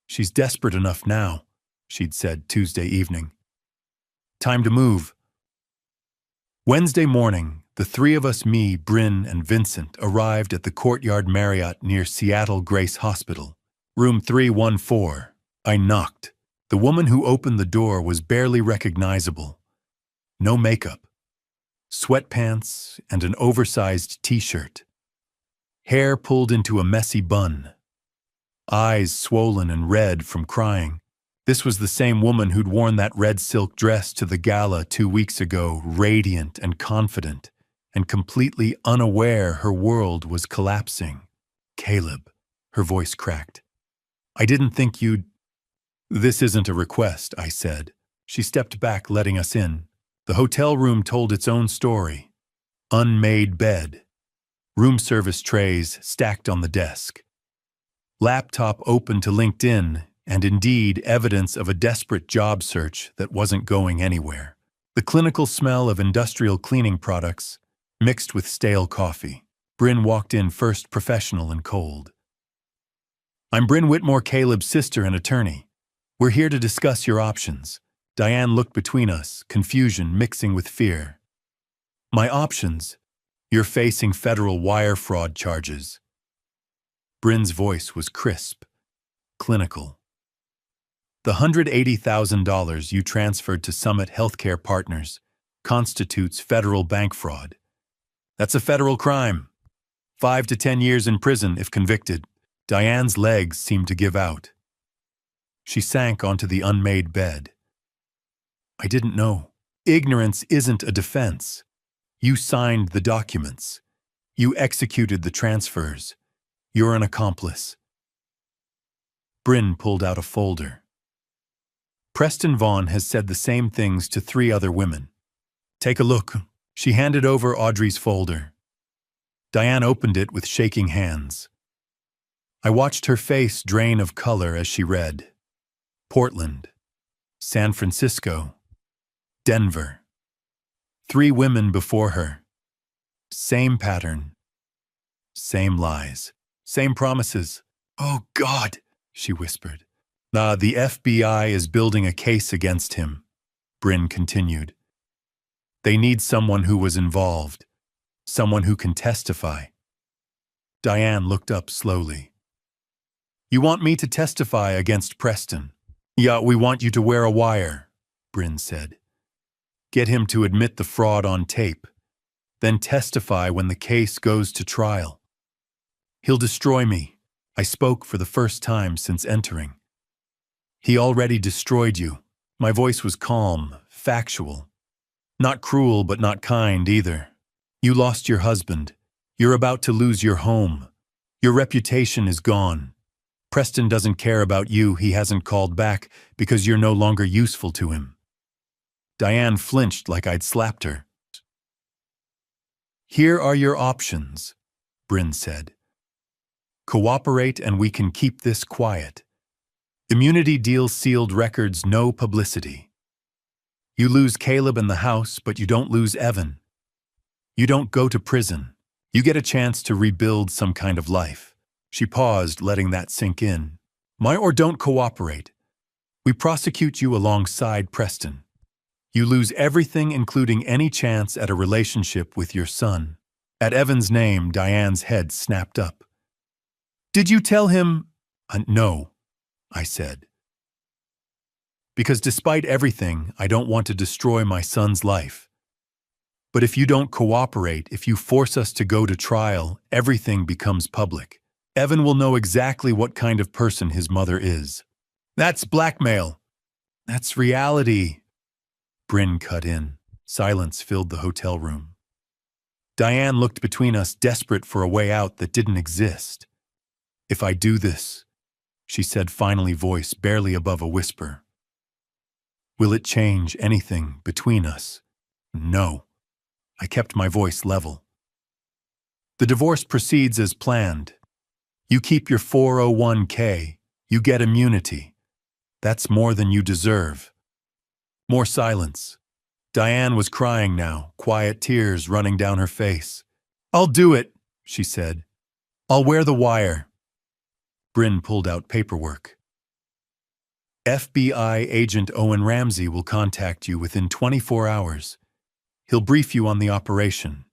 "She's desperate enough now," she'd said Tuesday evening. "Time to move." Wednesday morning, the three of us, me, Bryn, and Vincent, arrived at the Courtyard Marriott near Seattle Grace Hospital. Room 314. I knocked. The woman who opened the door was barely recognizable. No makeup. Sweatpants and an oversized t-shirt. Hair pulled into a messy bun. Eyes swollen and red from crying. This was the same woman who'd worn that red silk dress to the gala 2 weeks ago, radiant and confident, and completely unaware her world was collapsing. "Caleb," her voice cracked. "I didn't think you'd—" "This isn't a request," I said. She stepped back, letting us in. The hotel room told its own story. Unmade bed. Room service trays stacked on the desk. Laptop open to LinkedIn, and indeed evidence of a desperate job search that wasn't going anywhere. The clinical smell of industrial cleaning products mixed with stale coffee. Bryn walked in first, professional and cold. "I'm Bryn Whitmore, Caleb's sister and attorney. We're here to discuss your options." Diane looked between us, confusion mixing with fear. "My options? You're facing federal wire fraud charges." Bryn's voice was crisp, clinical. "The $180,000 you transferred to Summit Healthcare Partners constitutes federal bank fraud. That's a federal crime. 5 to 10 years in prison if convicted." Diane's legs seemed to give out. She sank onto the unmade bed. "I didn't know. Ignorance isn't a defense. You signed the documents. You executed the transfers. You're an accomplice." Bryn pulled out a folder. "Preston Vaughn has said the same things to 3 other women. Take a look." She handed over Audrey's folder. Diane opened it with shaking hands. I watched her face drain of color as she read. Portland, San Francisco, Denver. 3 women before her. Same pattern. Same lies. Same promises. "Oh, God," she whispered. The FBI is building a case against him," Bryn continued. "They need someone who was involved, someone who can testify." Diane looked up slowly. "You want me to testify against Preston?" "Yeah, we want you to wear a wire," Bryn said. "Get him to admit the fraud on tape, then testify when the case goes to trial. He'll destroy me." I spoke for the first time since entering. "He already destroyed you." My voice was calm, factual. "Not cruel, but not kind either. You lost your husband. You're about to lose your home. Your reputation is gone. Preston doesn't care about you. He hasn't called back because you're no longer useful to him." Diane flinched like I'd slapped her. "Here are your options," Bryn said. "Cooperate and we can keep this quiet. Immunity deal, sealed records, no publicity. You lose Caleb and the house, but you don't lose Evan. You don't go to prison. You get a chance to rebuild some kind of life." She paused, letting that sink in. Or don't cooperate. We prosecute you alongside Preston. You lose everything, including any chance at a relationship with your son." At Evan's name, Diane's head snapped up. "Did you tell him—" "No," I said. Because despite everything, I don't want to destroy my son's life. But if you don't cooperate, if you force us to go to trial, everything becomes public. Evan will know exactly what kind of person his mother is. That's blackmail. That's reality. Bryn cut in. Silence filled the hotel room. Diane looked between us, desperate for a way out that didn't exist. If I do this, she said finally, voice barely above a whisper, will it change anything between us? No. I kept my voice level. The divorce proceeds as planned. You keep your 401k. You get immunity. That's more than you deserve. More silence. Diane was crying now, quiet tears running down her face. I'll do it, she said. I'll wear the wire. Bryn pulled out paperwork. FBI agent Owen Ramsey will contact you within 24 hours. He'll brief you on the operation.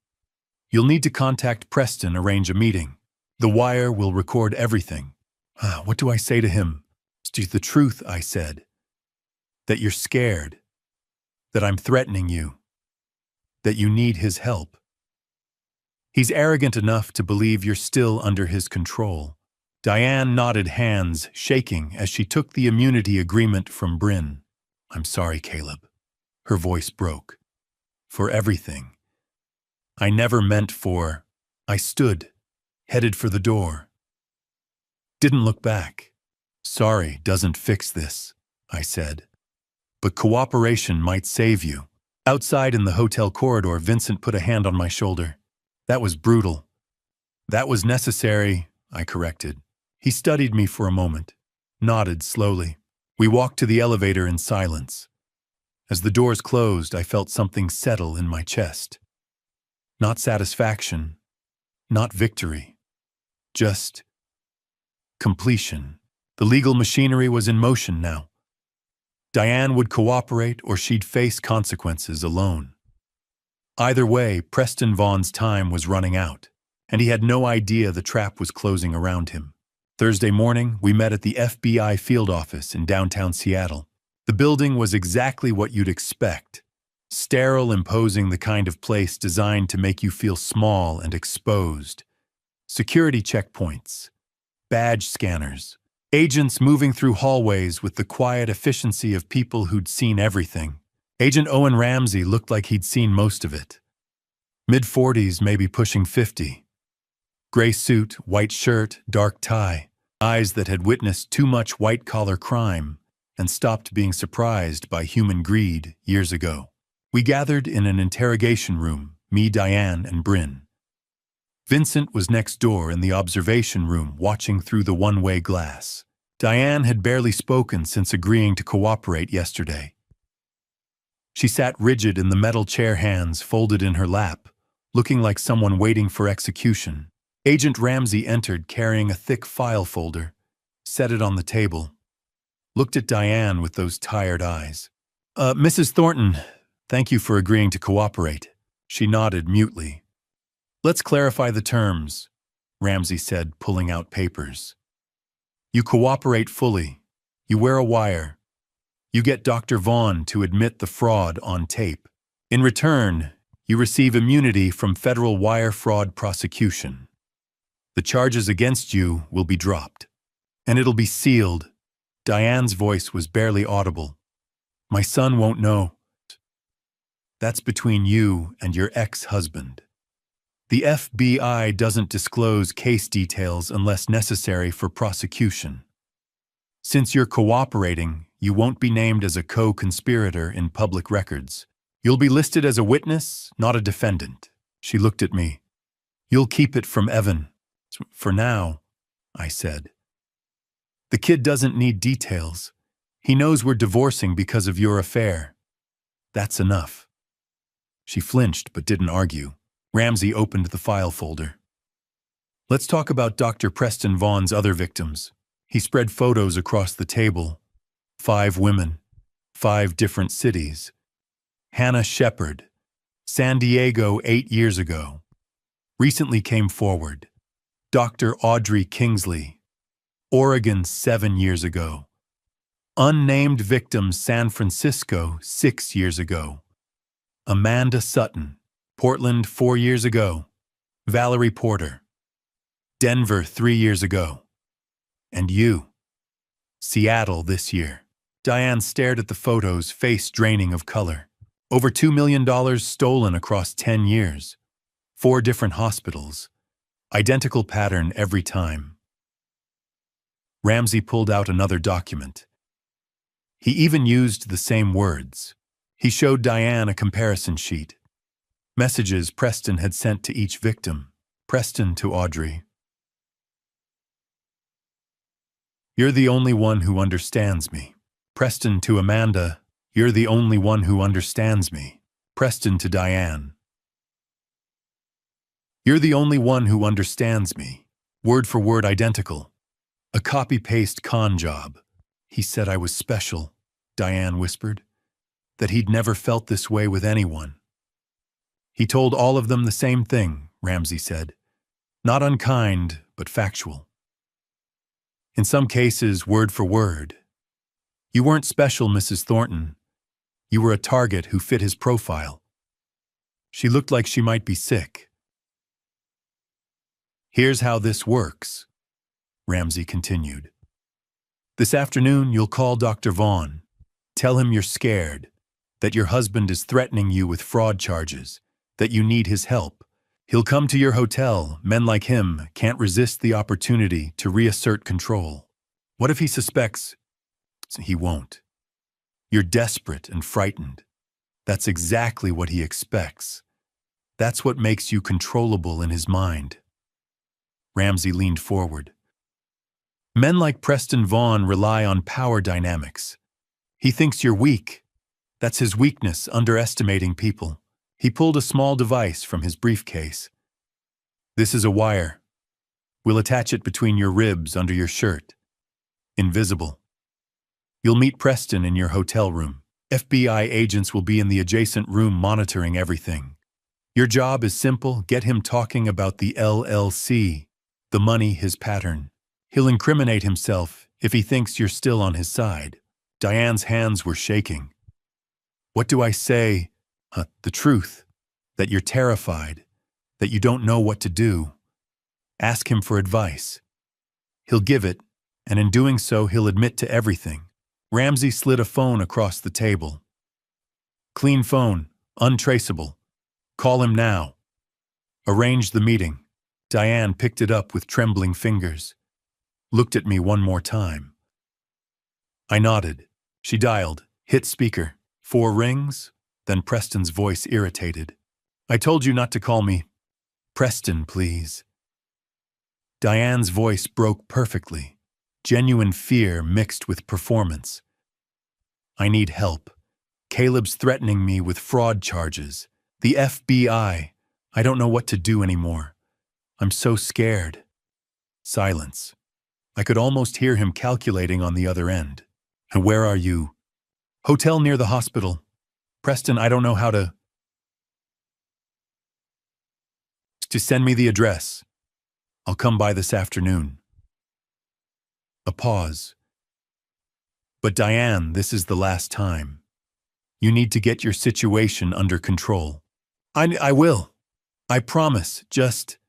You'll need to contact Preston, arrange a meeting. The wire will record everything. What do I say to him? It's the truth, I said. That you're scared. That I'm threatening you. That you need his help. He's arrogant enough to believe you're still under his control. Diane nodded, hands shaking as she took the immunity agreement from Bryn. I'm sorry, Caleb. Her voice broke. For everything. I never meant for. I stood, headed for the door. Didn't look back. Sorry doesn't fix this, I said. But cooperation might save you. Outside in the hotel corridor, Vincent put a hand on my shoulder. That was brutal. That was necessary, I corrected. He studied me for a moment, nodded slowly. We walked to the elevator in silence. As the doors closed, I felt something settle in my chest. Not satisfaction, not victory, just completion. The legal machinery was in motion now. Diane would cooperate or she'd face consequences alone. Either way, Preston Vaughn's time was running out, and he had no idea the trap was closing around him. Thursday morning, we met at the FBI field office in downtown Seattle. The building was exactly what you'd expect. Sterile, imposing, the kind of place designed to make you feel small and exposed. Security checkpoints, badge scanners, agents moving through hallways with the quiet efficiency of people who'd seen everything. Agent Owen Ramsey looked like he'd seen most of it. Mid-40s, maybe pushing 50. Gray suit, white shirt, dark tie. Eyes that had witnessed too much white-collar crime and stopped being surprised by human greed years ago. We gathered in an interrogation room, me, Diane, and Bryn. Vincent was next door in the observation room, watching through the one-way glass. Diane had barely spoken since agreeing to cooperate yesterday. She sat rigid in the metal chair, hands folded in her lap, looking like someone waiting for execution. Agent Ramsey entered carrying a thick file folder, set it on the table, looked at Diane with those tired eyes. Mrs. Thornton, thank you for agreeing to cooperate. She nodded mutely. Let's clarify the terms, Ramsey said, pulling out papers. You cooperate fully. You wear a wire. You get Dr. Vaughn to admit the fraud on tape. In return, you receive immunity from federal wire fraud prosecution. The charges against you will be dropped. And it'll be sealed. Diane's voice was barely audible. My son won't know. That's between you and your ex-husband. The FBI doesn't disclose case details unless necessary for prosecution. Since you're cooperating, you won't be named as a co-conspirator in public records. You'll be listed as a witness, not a defendant. She looked at me. You'll keep it from Evan. For now, I said. The kid doesn't need details. He knows we're divorcing because of your affair. That's enough. She flinched but didn't argue. Ramsey opened the file folder. Let's talk about Dr. Preston Vaughn's other victims. He spread photos across the table. 5 women, 5 different cities. Hannah Shepard, San Diego 8 years ago. Recently came forward. Dr. Audrey Kingsley, Oregon 7 years ago. Unnamed victim, San Francisco, 6 years ago. Amanda Sutton, Portland, 4 years ago. Valerie Porter, Denver, 3 years ago. And you, Seattle this year. Diane stared at the photos, face draining of color. Over $2 million stolen across 10 years. 4 different hospitals. Identical pattern every time. Ramsey pulled out another document. He even used the same words. He showed Diane a comparison sheet. Messages Preston had sent to each victim. Preston to Audrey. You're the only one who understands me. Preston to Amanda. You're the only one who understands me. Preston to Diane. You're the only one who understands me. Word for word identical. A copy-paste con job. He said I was special, Diane whispered. That he'd never felt this way with anyone. He told all of them the same thing, Ramsey said. Not unkind, but factual. In some cases, word for word. You weren't special, Mrs. Thornton. You were a target who fit his profile. She looked like she might be sick. Here's how this works, Ramsey continued. This afternoon, you'll call Dr. Vaughn. Tell him you're scared, that your husband is threatening you with fraud charges, that you need his help. He'll come to your hotel. Men like him can't resist the opportunity to reassert control. What if he suspects? He won't. You're desperate and frightened. That's exactly what he expects. That's what makes you controllable in his mind. Ramsey leaned forward. Men like Preston Vaughn rely on power dynamics. He thinks you're weak. That's his weakness, underestimating people. He pulled a small device from his briefcase. This is a wire. We'll attach it between your ribs under your shirt. Invisible. You'll meet Preston in your hotel room. FBI agents will be in the adjacent room monitoring everything. Your job is simple. Get him talking about the LLC, the money, his pattern. He'll incriminate himself if he thinks you're still on his side. Diane's hands were shaking. What do I say? The truth. That you're terrified. That you don't know what to do. Ask him for advice. He'll give it, and in doing so, he'll admit to everything. Ramsey slid a phone across the table. Clean phone, untraceable. Call him now. Arrange the meeting. Diane picked it up with trembling fingers. Looked at me one more time. I nodded. She dialed, hit speaker. 4 rings, then Preston's voice irritated. I told you not to call me. Preston, please. Diane's voice broke perfectly. Genuine fear mixed with performance. I need help. Caleb's threatening me with fraud charges. The FBI. I don't know what to do anymore. I'm so scared. Silence. I could almost hear him calculating on the other end. Where are you? Hotel near the hospital. Preston, I don't know how to send me the address. I'll come by this afternoon. A pause. But Diane, this is the last time. You need to get your situation under control. I will. I promise. Just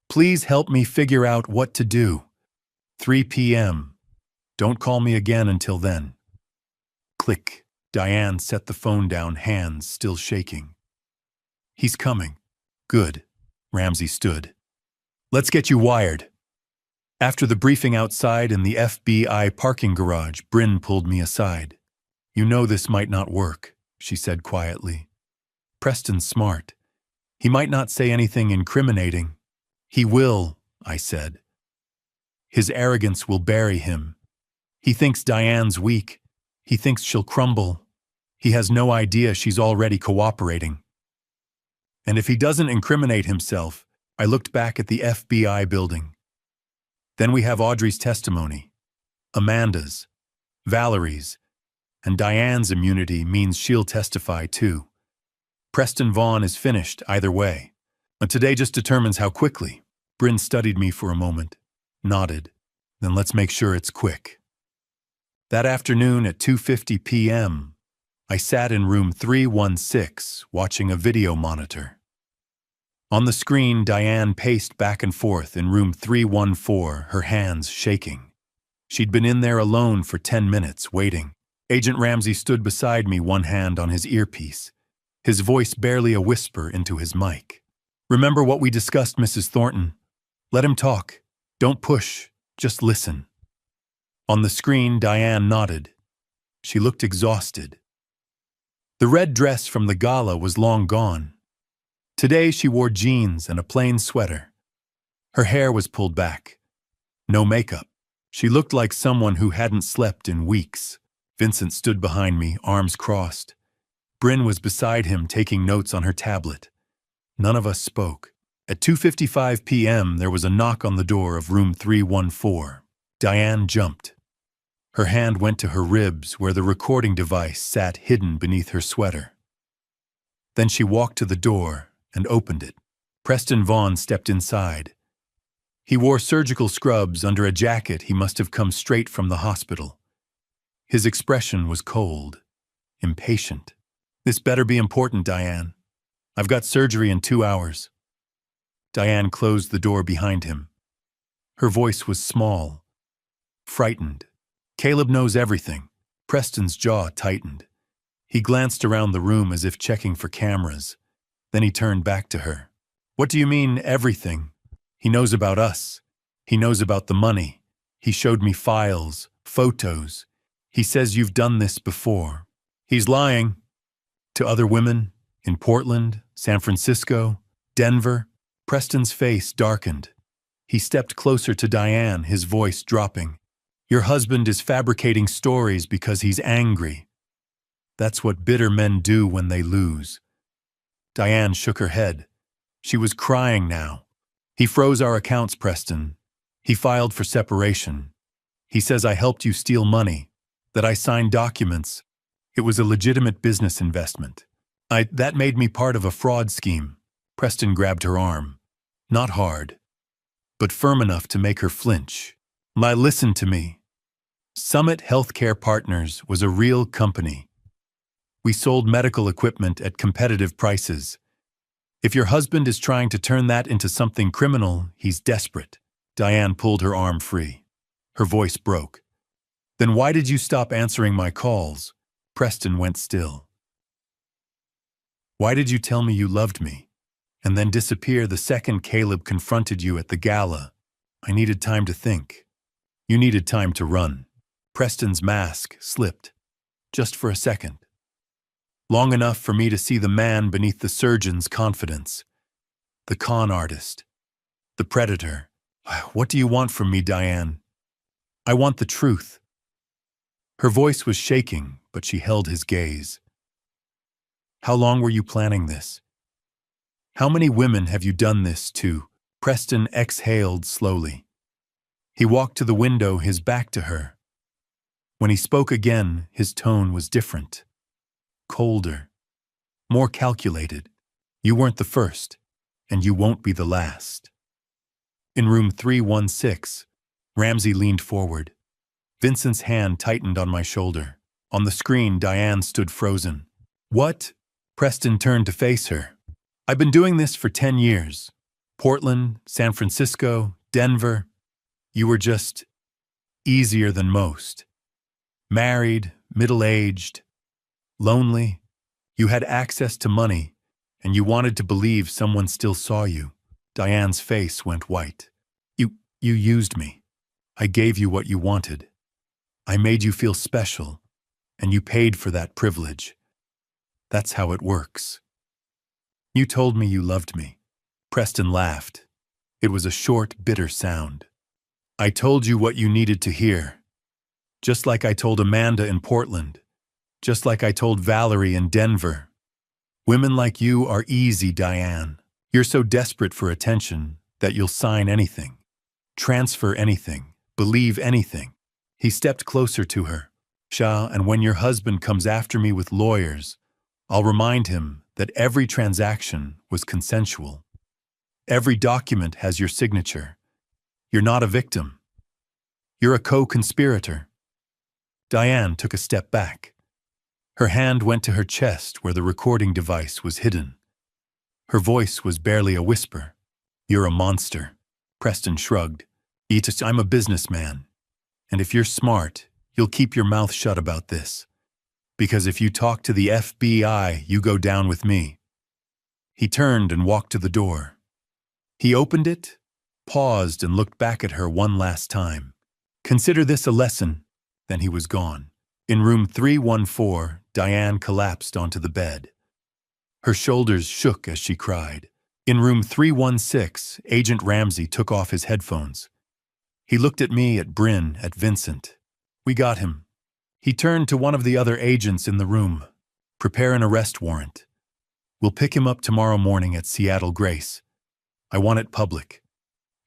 please help me figure out what to do. 3 p.m. Don't call me again until then. Click. Diane set the phone down, hands still shaking. He's coming. Good. Ramsey stood. Let's get you wired. After the briefing outside in the FBI parking garage, Bryn pulled me aside. You know this might not work, she said quietly. Preston's smart. He might not say anything incriminating. He will, I said. His arrogance will bury him. He thinks Diane's weak. He thinks she'll crumble. He has no idea she's already cooperating. And if he doesn't incriminate himself, I looked back at the FBI building. Then we have Audrey's testimony, Amanda's, Valerie's, and Diane's immunity means she'll testify too. Preston Vaughn is finished either way. But today just determines how quickly. Bryn studied me for a moment, nodded. Then let's make sure it's quick. That afternoon at 2:50 p.m., I sat in room 316 watching a video monitor. On the screen, Diane paced back and forth in room 314, her hands shaking. She'd been in there alone for 10 minutes, waiting. Agent Ramsey stood beside me, one hand on his earpiece, his voice barely a whisper into his mic. "Remember what we discussed, Mrs. Thornton? Let him talk. Don't push. Just listen." On the screen, Diane nodded. She looked exhausted. The red dress from the gala was long gone. Today she wore jeans and a plain sweater. Her hair was pulled back. No makeup. She looked like someone who hadn't slept in weeks. Vincent stood behind me, arms crossed. Bryn was beside him, taking notes on her tablet. None of us spoke. At 2:55 p.m., there was a knock on the door of room 314. Diane jumped. Her hand went to her ribs where the recording device sat hidden beneath her sweater. Then she walked to the door and opened it. Preston Vaughn stepped inside. He wore surgical scrubs under a jacket he must have come straight from the hospital. His expression was cold, impatient. "This better be important, Diane. I've got surgery in 2 hours." Diane closed the door behind him. Her voice was small, frightened. "Caleb knows everything." Preston's jaw tightened. He glanced around the room as if checking for cameras. Then he turned back to her. "What do you mean, everything? He knows about us. He knows about the money. He showed me files, photos. He says you've done this before." "He's lying." "To other women? In Portland, San Francisco, Denver?" Preston's face darkened. He stepped closer to Diane, his voice dropping. "Your husband is fabricating stories because he's angry. That's what bitter men do when they lose." Diane shook her head. She was crying now. "He froze our accounts, Preston. He filed for separation. He says I helped you steal money, that I signed documents. It was a legitimate business investment. That made me part of a fraud scheme." Preston grabbed her arm. Not hard, but firm enough to make her flinch. "Listen to me. Summit Healthcare Partners was a real company. We sold medical equipment at competitive prices. If your husband is trying to turn that into something criminal, he's desperate." Diane pulled her arm free. Her voice broke. "Then why did you stop answering my calls?" Preston went still. "Why did you tell me you loved me, and then disappear the second Caleb confronted you at the gala?" "I needed time to think." "You needed time to run." Preston's mask slipped. "Just for a second. Long enough for me to see the man beneath the surgeon's confidence. The con artist. The predator. What do you want from me, Diane?" "I want the truth." Her voice was shaking, but she held his gaze. "How long were you planning this? How many women have you done this to?" Preston exhaled slowly. He walked to the window, his back to her. When he spoke again, his tone was different. Colder. More calculated. "You weren't the first, and you won't be the last." In room 316, Ramsey leaned forward. Vincent's hand tightened on my shoulder. On the screen, Diane stood frozen. "What?" Preston turned to face her. "I've been doing this for 10 years. Portland, San Francisco, Denver. You were just easier than most. Married, middle-aged, lonely. You had access to money, and you wanted to believe someone still saw you." Diane's face went white. You used me. I gave you what you wanted. I made you feel special, and you paid for that privilege. That's how it works." "You told me you loved me." Preston laughed. It was a short, bitter sound. "I told you what you needed to hear. Just like I told Amanda in Portland. Just like I told Valerie in Denver. Women like you are easy, Diane. You're so desperate for attention that you'll sign anything, transfer anything, believe anything." He stepped closer to her. "And when your husband comes after me with lawyers, I'll remind him that every transaction was consensual. Every document has your signature. You're not a victim. You're a co-conspirator." Diane took a step back. Her hand went to her chest where the recording device was hidden. Her voice was barely a whisper. "You're a monster." Preston shrugged. "I'm a businessman. And if you're smart, you'll keep your mouth shut about this. Because if you talk to the FBI, you go down with me." He turned and walked to the door. He opened it, paused, and looked back at her one last time. "Consider this a lesson." Then he was gone. In room 314, Diane collapsed onto the bed. Her shoulders shook as she cried. In room 316, Agent Ramsey took off his headphones. He looked at me, at Bryn, at Vincent. "We got him." He turned to one of the other agents in the room. "Prepare an arrest warrant. We'll pick him up tomorrow morning at Seattle Grace. I want it public.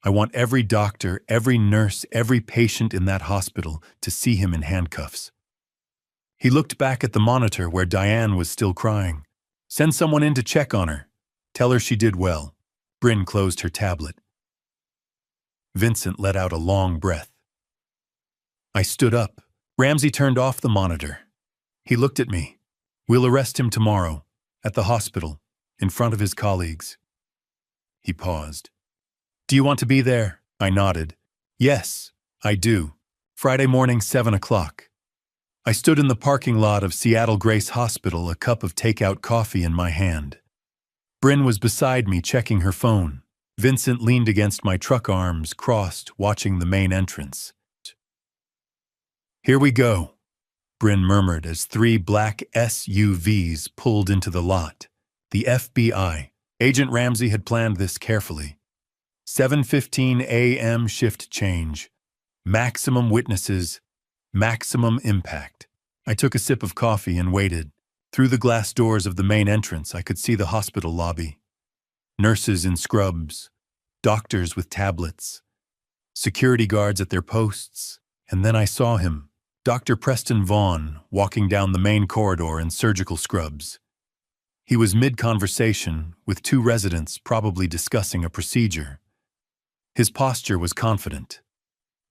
I want every doctor, every nurse, every patient in that hospital to see him in handcuffs." He looked back at the monitor where Diane was still crying. "Send someone in to check on her. Tell her she did well." Bryn closed her tablet. Vincent let out a long breath. I stood up. Ramsey turned off the monitor. He looked at me. "We'll arrest him tomorrow, at the hospital, in front of his colleagues." He paused. "Do you want to be there?" I nodded. "Yes, I do. Friday morning, 7 o'clock. I stood in the parking lot of Seattle Grace Hospital, a cup of takeout coffee in my hand. Bryn was beside me, checking her phone. Vincent leaned against my truck, arms crossed, watching the main entrance. "Here we go," Bryn murmured as 3 black SUVs pulled into the lot. The FBI. Agent Ramsey had planned this carefully. 7:15 a.m. shift change. Maximum witnesses. Maximum impact. I took a sip of coffee and waited. Through the glass doors of the main entrance, I could see the hospital lobby. Nurses in scrubs, doctors with tablets, security guards at their posts, and then I saw him, Dr. Preston Vaughn, walking down the main corridor in surgical scrubs. He was mid-conversation with 2 residents probably discussing a procedure. His posture was confident,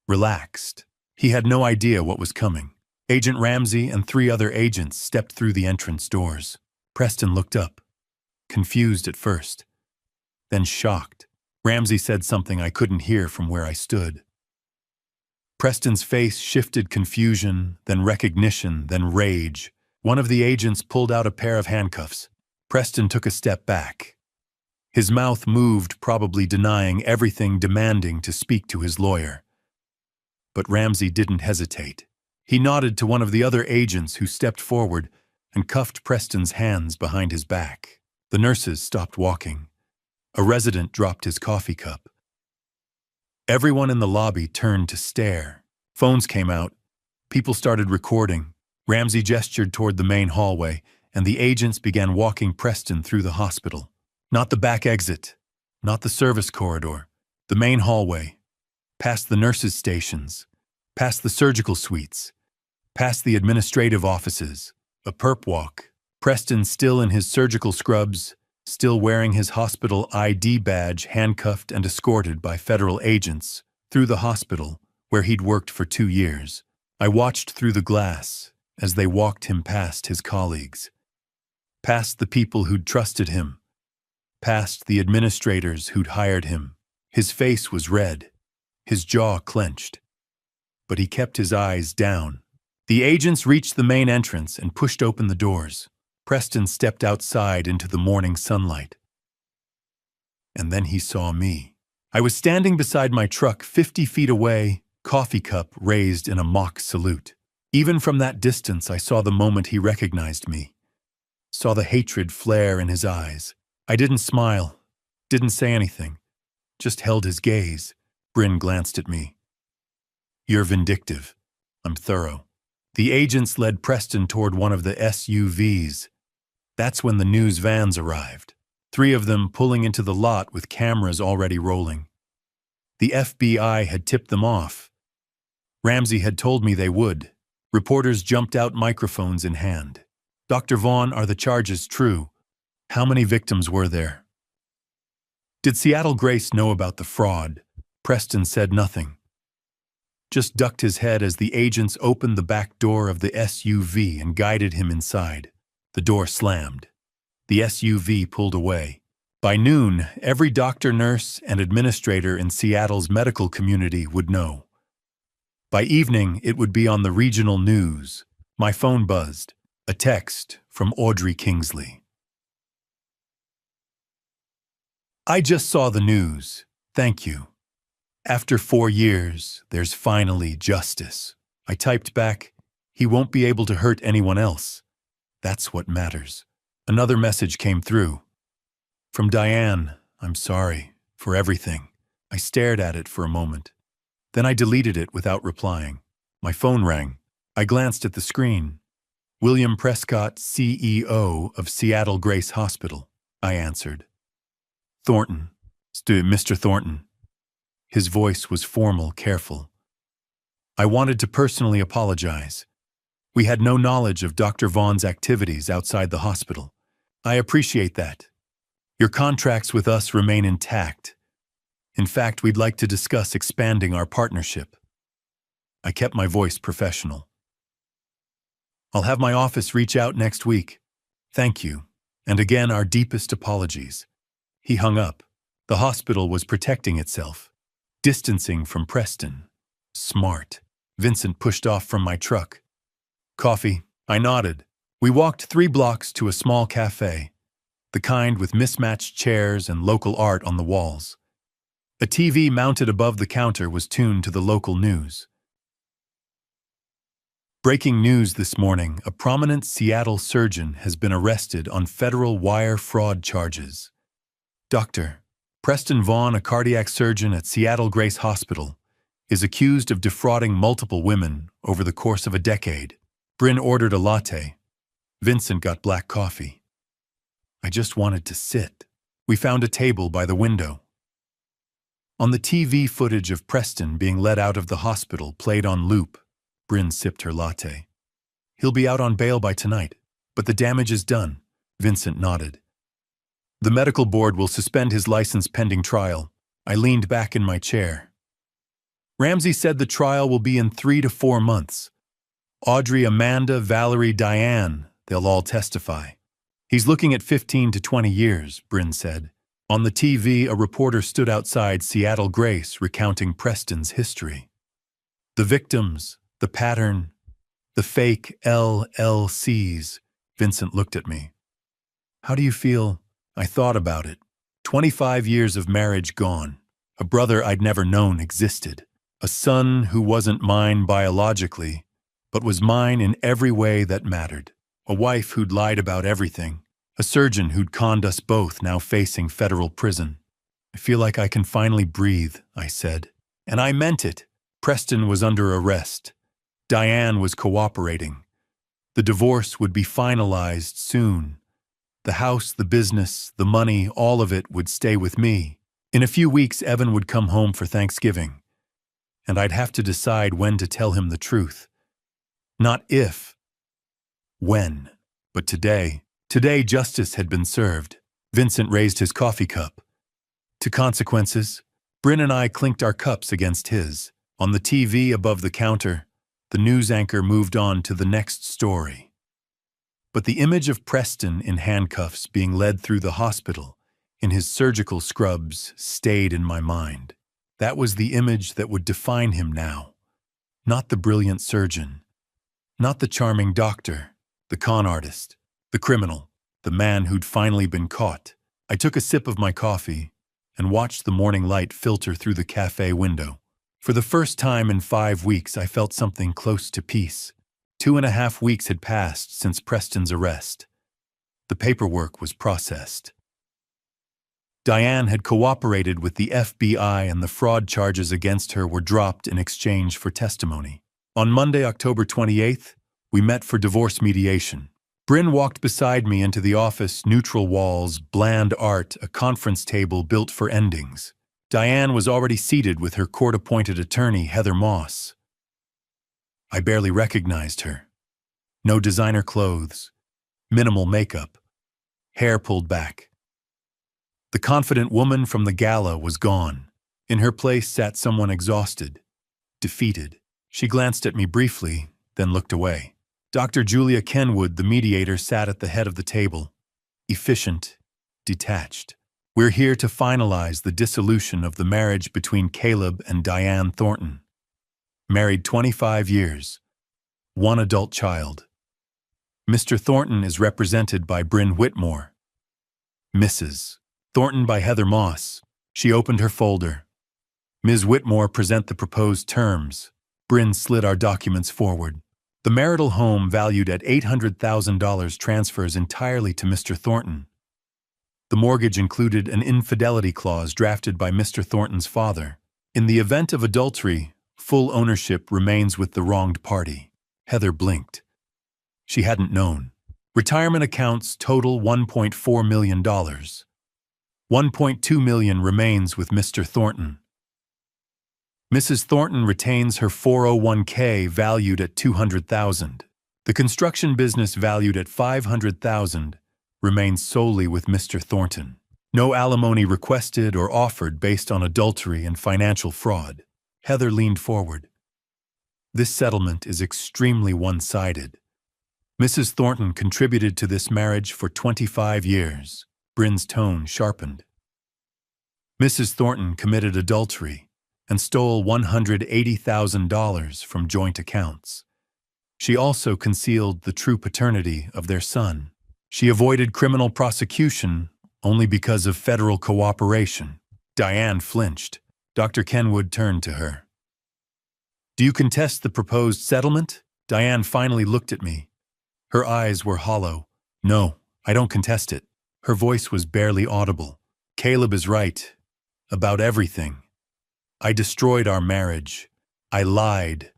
relaxed. He had no idea what was coming. Agent Ramsey and 3 other agents stepped through the entrance doors. Preston looked up, confused at first, then shocked. Ramsey said something I couldn't hear from where I stood. Preston's face shifted, confusion, then recognition, then rage. One of the agents pulled out a pair of handcuffs. Preston took a step back. His mouth moved, probably denying everything, demanding to speak to his lawyer. But Ramsey didn't hesitate. He nodded to one of the other agents who stepped forward and cuffed Preston's hands behind his back. The nurses stopped walking. A resident dropped his coffee cup. Everyone in the lobby turned to stare. Phones came out. People started recording. Ramsey gestured toward the main hallway, and the agents began walking Preston through the hospital. Not the back exit, not the service corridor, the main hallway, past the nurses' stations, past the surgical suites, past the administrative offices, a perp walk. Preston, still in his surgical scrubs, still wearing his hospital ID badge, handcuffed and escorted by federal agents, through the hospital where he'd worked for 2 years. I watched through the glass as they walked him past his colleagues, past the people who'd trusted him, past the administrators who'd hired him. His face was red, his jaw clenched, but he kept his eyes down. The agents reached the main entrance and pushed open the doors. Preston stepped outside into the morning sunlight. And then he saw me. I was standing beside my truck 50 feet away, coffee cup raised in a mock salute. Even from that distance, I saw the moment he recognized me, saw the hatred flare in his eyes. I didn't smile, didn't say anything, just held his gaze. Bryn glanced at me. "You're vindictive. I'm thorough." The agents led Preston toward one of the SUVs. That's when the news vans arrived, 3 of them pulling into the lot with cameras already rolling. The FBI had tipped them off. Ramsey had told me they would. Reporters jumped out, microphones in hand. "Dr. Vaughn, are the charges true? How many victims were there?" Did Seattle Grace know about the fraud? Preston said nothing. just ducked his head as the agents opened the back door of the SUV and guided him inside. The door slammed. The SUV pulled away. By noon, every doctor, nurse, and administrator in Seattle's medical community would know. By evening, it would be on the regional news. My phone buzzed. A text from Audrey Kingsley. I just saw the news. Thank you. After 4 years, there's finally justice. I typed back, he won't be able to hurt anyone else. That's what matters. Another message came through. From Diane, I'm sorry for everything. I stared at it for a moment. Then I deleted it without replying. My phone rang. I glanced at the screen. William Prescott, CEO of Seattle Grace Hospital, I answered. Thornton, Mr. Thornton. His voice was formal, careful. I wanted to personally apologize. We had no knowledge of Dr. Vaughn's activities outside the hospital. I appreciate that. Your contracts with us remain intact. In fact, we'd like to discuss expanding our partnership. I kept my voice professional. I'll have my office reach out next week. Thank you, and again our deepest apologies. He hung up. The hospital was protecting itself, distancing from Preston. Smart. Vincent pushed off from my truck. Coffee? I nodded. We walked 3 blocks to a small cafe, the kind with mismatched chairs and local art on the walls. A TV mounted above the counter was tuned to the local news. Breaking news this morning, a prominent Seattle surgeon has been arrested on federal wire fraud charges. Dr. Preston Vaughn, a cardiac surgeon at Seattle Grace Hospital, is accused of defrauding multiple women over the course of a decade. Bryn ordered a latte. Vincent got black coffee. I just wanted to sit. We found a table by the window. On the TV, footage of Preston being led out of the hospital played on loop. Bryn sipped her latte. He'll be out on bail by tonight, but the damage is done. Vincent nodded. The medical board will suspend his license pending trial. I leaned back in my chair. Ramsey said the trial will be in 3 to 4 months. Audrey, Amanda, Valerie, Diane, they'll all testify. He's looking at 15 to 20 years, Bryn said. On the TV, a reporter stood outside Seattle Grace recounting Preston's history. The victims, the pattern, the fake LLCs. Vincent looked at me. How do you feel? I thought about it. 25 years of marriage gone. A brother I'd never known existed. A son who wasn't mine biologically, but was mine in every way that mattered. A wife who'd lied about everything. A surgeon who'd conned us both, now facing federal prison. I feel like I can finally breathe, I said. And I meant it. Preston was under arrest. Diane was cooperating. The divorce would be finalized soon. The house, the business, the money, all of it would stay with me. In a few weeks, Evan would come home for Thanksgiving, and I'd have to decide when to tell him the truth. Not if, when. But today justice had been served. Vincent raised his coffee cup. To consequences, Bryn and I clinked our cups against his. On the TV above the counter, the news anchor moved on to the next story. But the image of Preston in handcuffs being led through the hospital, in his surgical scrubs, stayed in my mind. That was the image that would define him now. Not the brilliant surgeon, not the charming doctor, the con artist, the criminal, the man who'd finally been caught. I took a sip of my coffee and watched the morning light filter through the cafe window. For the first time in 5 weeks, I felt something close to peace. 2.5 weeks had passed since Preston's arrest. The paperwork was processed. Diane had cooperated with the FBI and the fraud charges against her were dropped in exchange for testimony. On Monday, October 28th, we met for divorce mediation. Bryn walked beside me into the office, neutral walls, bland art, a conference table built for endings. Diane was already seated with her court-appointed attorney, Heather Moss. I barely recognized her. No designer clothes, minimal makeup, hair pulled back. The confident woman from the gala was gone. In her place sat someone exhausted. defeated. She glanced at me briefly, then looked away. Dr. Julia Kenwood, the mediator, sat at the head of the table, efficient, detached. We're here to finalize the dissolution of the marriage between Caleb and Diane Thornton. Married 25 years. One adult child. Mr. Thornton is represented by Bryn Whitmore. Mrs. Thornton by Heather Moss. She opened her folder. Ms. Whitmore, present the proposed terms. Bryn slid our documents forward. The marital home, valued at $800,000, transfers entirely to Mr. Thornton. The mortgage included an infidelity clause drafted by Mr. Thornton's father. In the event of adultery, full ownership remains with the wronged party. Heather blinked. She hadn't known. Retirement accounts total $1.4 million. $1.2 million remains with Mr. Thornton. Mrs. Thornton retains her 401k valued at $200,000. The construction business valued at $500,000 remains solely with Mr. Thornton. No alimony requested or offered based on adultery and financial fraud. Heather leaned forward. This settlement is extremely one-sided. Mrs. Thornton contributed to this marriage for 25 years. Bryn's tone sharpened. Mrs. Thornton committed adultery and stole $180,000 from joint accounts. She also concealed the true paternity of their son. She avoided criminal prosecution only because of federal cooperation. Diane flinched. Dr. Kenwood turned to her. Do you contest the proposed settlement? Diane finally looked at me. Her eyes were hollow. No, I don't contest it. Her voice was barely audible. Caleb is right. About everything. I destroyed our marriage. I lied.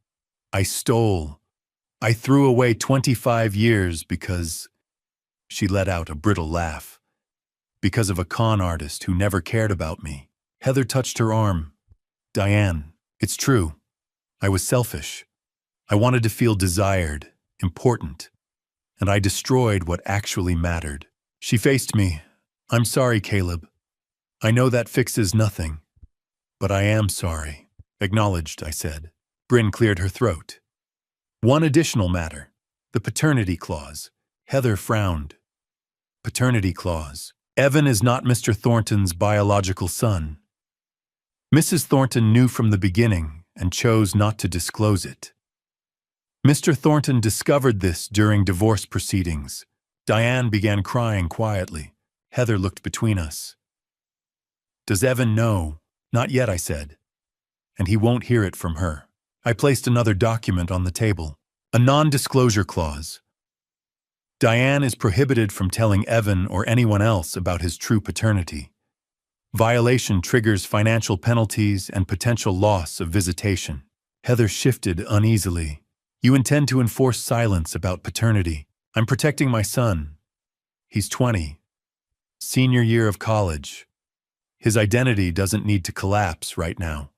I stole. I threw away 25 years because... She let out a brittle laugh. Because of a con artist who never cared about me. Heather touched her arm. Diane, it's true. I was selfish. I wanted to feel desired, important. And I destroyed what actually mattered. She faced me. I'm sorry, Caleb. I know that fixes nothing. But I am sorry. Acknowledged, I said. Bryn cleared her throat. One additional matter. The paternity clause. Heather frowned. Paternity clause. Evan is not Mr. Thornton's biological son. Mrs. Thornton knew from the beginning and chose not to disclose it. Mr. Thornton discovered this during divorce proceedings. Diane began crying quietly. Heather looked between us. Does Evan know? Not yet, I said. And he won't hear it from her. I placed another document on the table. A non-disclosure clause. Diane is prohibited from telling Evan or anyone else about his true paternity. Violation triggers financial penalties and potential loss of visitation. Heather shifted uneasily. You intend to enforce silence about paternity. I'm protecting my son. He's 20. Senior year of college. His identity doesn't need to collapse right now.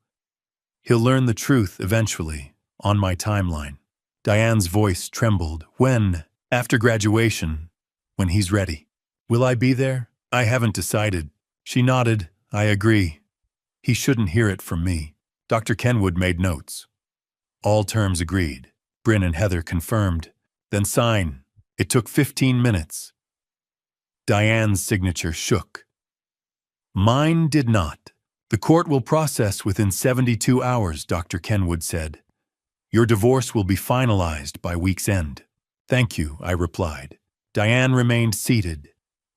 He'll learn the truth eventually, on my timeline. Diane's voice trembled. When? After graduation. When he's ready. Will I be there? I haven't decided. She nodded. I agree. He shouldn't hear it from me. Dr. Kenwood made notes. All terms agreed. Bryn and Heather confirmed. Then sign. It took 15 minutes. Diane's signature shook. Mine did not. The court will process within 72 hours, Dr. Kenwood said. Your divorce will be finalized by week's end. Thank you, I replied. Diane remained seated.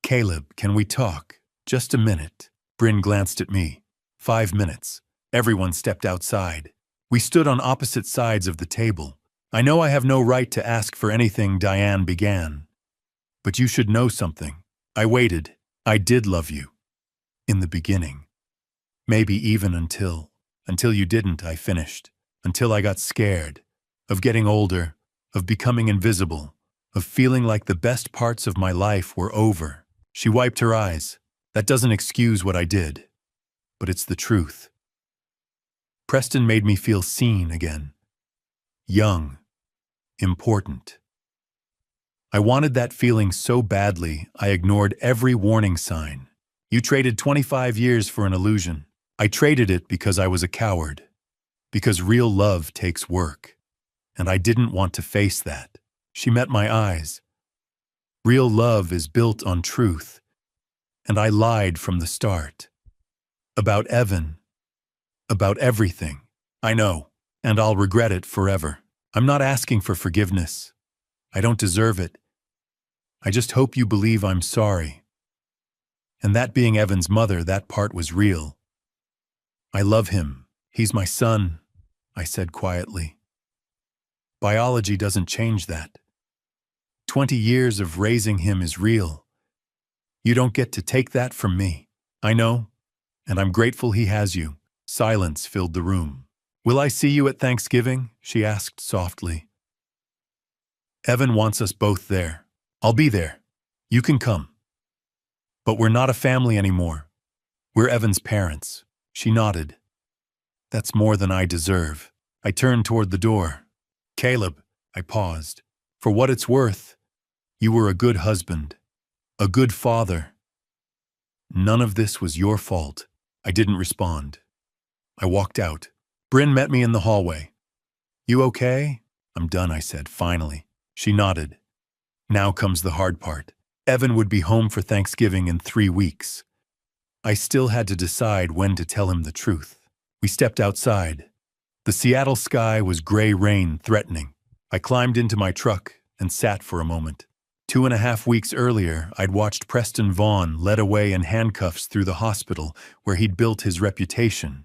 Caleb, can we talk? Just a minute. Bryn glanced at me. 5 minutes. Everyone stepped outside. We stood on opposite sides of the table. I know I have no right to ask for anything, Diane began. But you should know something. I waited. I did love you. In the beginning. Maybe even until you didn't, I finished. Until I got scared. Of getting older. Of becoming invisible. Of feeling like the best parts of my life were over. She wiped her eyes. That doesn't excuse what I did. But it's the truth. Preston made me feel seen again. Young. Important. I wanted that feeling so badly, I ignored every warning sign. You traded 25 years for an illusion. I traded it because I was a coward. Because real love takes work, and I didn't want to face that. She met my eyes. Real love is built on truth, and I lied from the start. About Evan. About everything. I know, and I'll regret it forever. I'm not asking for forgiveness. I don't deserve it. I just hope you believe I'm sorry. And that being Evan's mother, that part was real. I love him. He's my son, I said quietly. Biology doesn't change that. 20 years of raising him is real. You don't get to take that from me. I know, and I'm grateful he has you. Silence filled the room. Will I see you at Thanksgiving? She asked softly. Evan wants us both there. I'll be there. You can come. But we're not a family anymore. We're Evan's parents. She nodded. That's more than I deserve. I turned toward the door. Caleb, I paused. For what it's worth, you were a good husband, a good father. None of this was your fault. I didn't respond. I walked out. Bryn met me in the hallway. You okay? I'm done, I said, finally. She nodded. Now comes the hard part. Evan would be home for Thanksgiving in 3 weeks. I still had to decide when to tell him the truth. We stepped outside. The Seattle sky was gray rain threatening. I climbed into my truck and sat for a moment. 2.5 weeks earlier, I'd watched Preston Vaughn led away in handcuffs through the hospital where he'd built his reputation.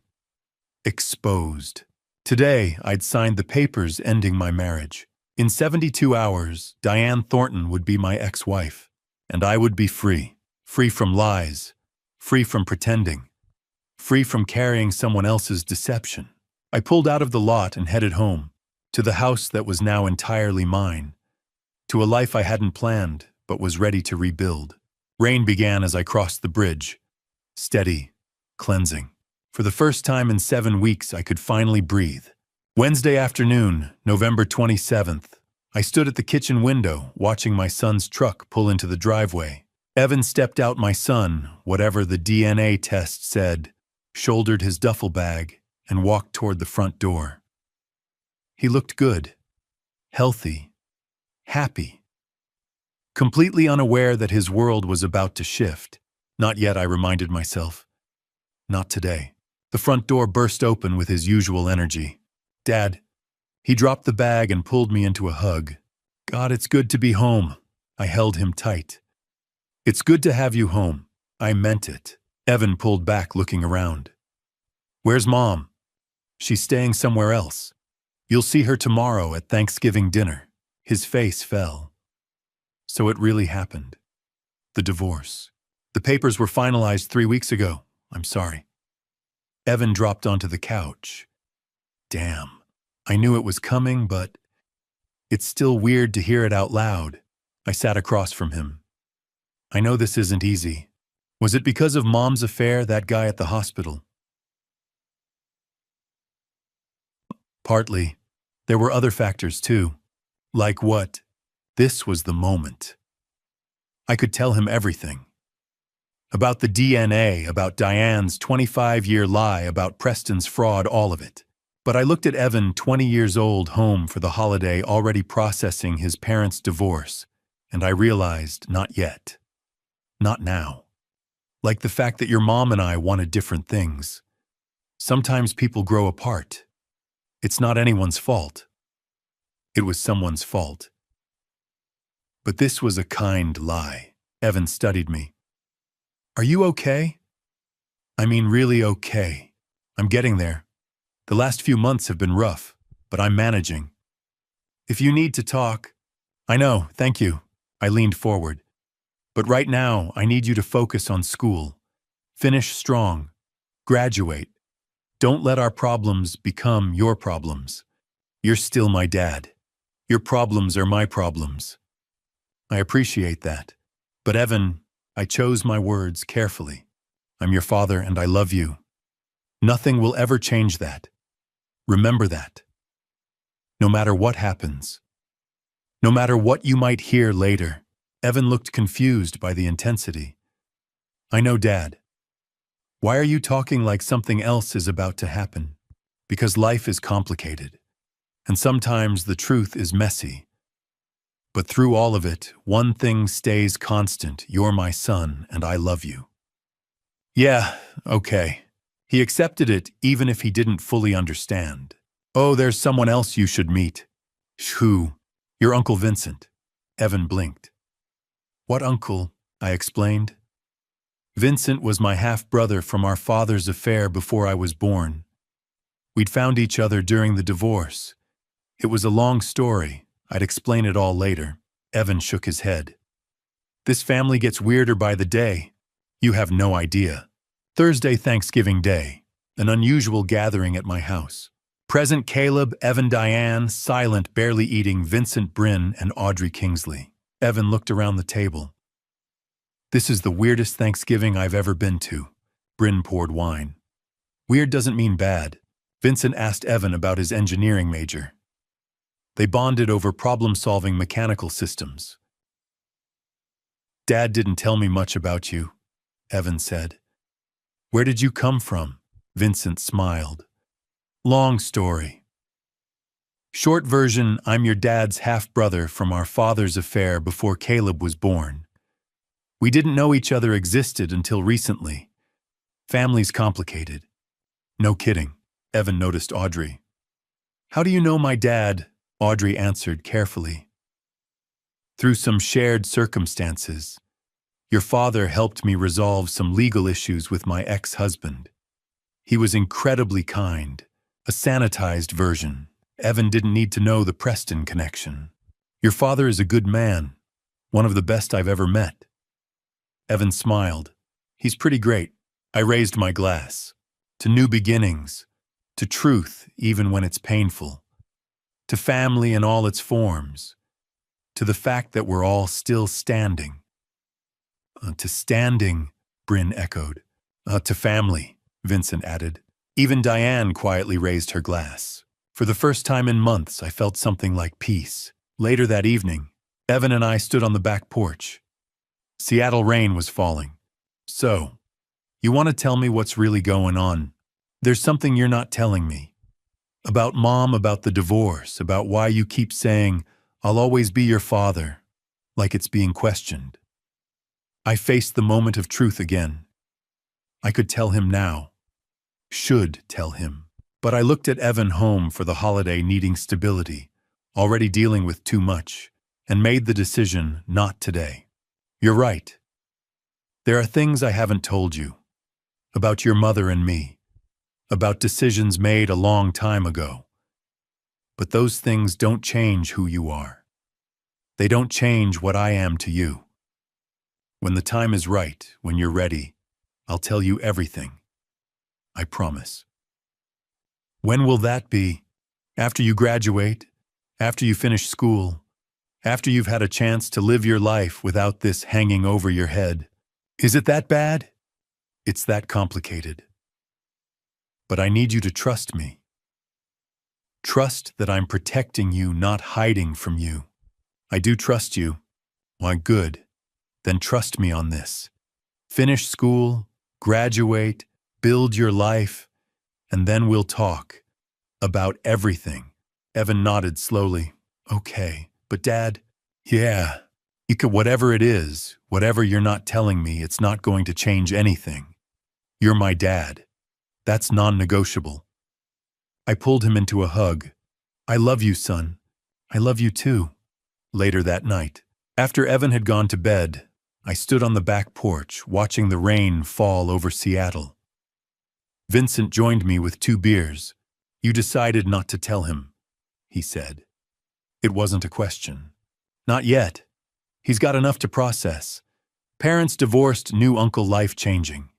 Exposed. Today, I'd signed the papers ending my marriage. In 72 hours, Diane Thornton would be my ex-wife, and I would be free. Free from lies, free from pretending, free from carrying someone else's deception. I pulled out of the lot and headed home, to the house that was now entirely mine, to a life I hadn't planned but was ready to rebuild. Rain began as I crossed the bridge. Steady, cleansing. For the first time in 7 weeks, I could finally breathe. Wednesday afternoon, November 27th, I stood at the kitchen window, watching my son's truck pull into the driveway. Evan stepped out. My son, whatever the DNA test said, shouldered his duffel bag and walked toward the front door. He looked good, healthy, happy, completely unaware that his world was about to shift. Not yet, I reminded myself. Not today. The front door burst open with his usual energy. Dad. He dropped the bag and pulled me into a hug. God, it's good to be home. I held him tight. It's good to have you home. I meant it. Evan pulled back, looking around. Where's Mom? She's staying somewhere else. You'll see her tomorrow at Thanksgiving dinner. His face fell. So it really happened. The divorce. The papers were finalized 3 weeks ago. I'm sorry. Evan dropped onto the couch. Damn. I knew it was coming, but it's still weird to hear it out loud. I sat across from him. I know this isn't easy. Was it because of Mom's affair, that guy at the hospital? Partly. There were other factors too. Like what? This was the moment. I could tell him everything. About the DNA, about Diane's 25-year lie, about Preston's fraud, all of it. But I looked at Evan, 20 years old, home for the holiday, already processing his parents' divorce, and I realized, not yet. Not now. Like the fact that your mom and I wanted different things. Sometimes people grow apart. It's not anyone's fault. It was someone's fault. But this was a kind lie. Evan studied me. Are you okay? I mean, really okay. I'm getting there. The last few months have been rough, but I'm managing. If you need to talk, I know, thank you. I leaned forward. But right now, I need you to focus on school. Finish strong. Graduate. Don't let our problems become your problems. You're still my dad. Your problems are my problems. I appreciate that. But Evan, I chose my words carefully. I'm your father and I love you. Nothing will ever change that. Remember that. No matter what happens. No matter what you might hear later. Evan looked confused by the intensity. I know, Dad. Why are you talking like something else is about to happen? because life is complicated, and sometimes the truth is messy. But through all of it, one thing stays constant: you're my son, and I love you. Yeah, okay. He accepted it even if he didn't fully understand. Oh, there's someone else you should meet. Who? Your Uncle Vincent. Evan blinked. What uncle? I explained. Vincent was my half-brother from our father's affair before I was born. We'd found each other during the divorce. It was a long story. I'd explain it all later. Evan shook his head. This family gets weirder by the day. You have no idea. Thursday, Thanksgiving Day. An unusual gathering at my house. Present Caleb, Evan, Diane, silent, barely eating, Vincent, Bryn, and Audrey Kingsley. Evan looked around the table. This is the weirdest Thanksgiving I've ever been to. Bryn poured wine. Weird doesn't mean bad. Vincent asked Evan about his engineering major. They bonded over problem-solving mechanical systems. Dad didn't tell me much about you, Evan said. Where did you come from? Vincent smiled. Long story. Short version, I'm your dad's half-brother from our father's affair before Caleb was born. We didn't know each other existed until recently. Family's complicated. No kidding, Evan noticed Audrey. How do you know my dad? Audrey answered carefully. Through some shared circumstances. Your father helped me resolve some legal issues with my ex-husband. He was incredibly kind, a sanitized version. Evan didn't need to know the Preston connection. Your father is a good man, one of the best I've ever met. Evan smiled. He's pretty great. I raised my glass. To new beginnings. To truth, even when it's painful. To family in all its forms. To the fact that we're all still standing. To standing, Bryn echoed. To family, Vincent added. Even Diane quietly raised her glass. For the first time in months, I felt something like peace. Later that evening, Evan and I stood on the back porch. Seattle rain was falling. So, you want to tell me what's really going on? There's something you're not telling me. About Mom, about the divorce, about why you keep saying, I'll always be your father, like it's being questioned. I faced the moment of truth again. I could tell him now. Should tell him. But I looked at Evan home for the holiday needing stability, already dealing with too much, and made the decision not today. You're right. There are things I haven't told you. About your mother and me. About decisions made a long time ago. But those things don't change who you are. They don't change what I am to you. When the time is right, when you're ready, I'll tell you everything. I promise. When will that be? After you graduate? After you finish school? After you've had a chance to live your life without this hanging over your head? Is it that bad? It's that complicated. But I need you to trust me. Trust that I'm protecting you, not hiding from you. I do trust you. Why, good. Then trust me on this. Finish school, graduate, build your life, and then we'll talk. About everything. Evan nodded slowly. Okay, but Dad, yeah, whatever it is, whatever you're not telling me, it's not going to change anything. You're my dad. That's non-negotiable. I pulled him into a hug. I love you, son. I love you too. Later that night, after Evan had gone to bed, I stood on the back porch, watching the rain fall over Seattle. Vincent joined me with 2 beers. You decided not to tell him, he said. It wasn't a question. Not yet. He's got enough to process. Parents divorced, new uncle life-changing.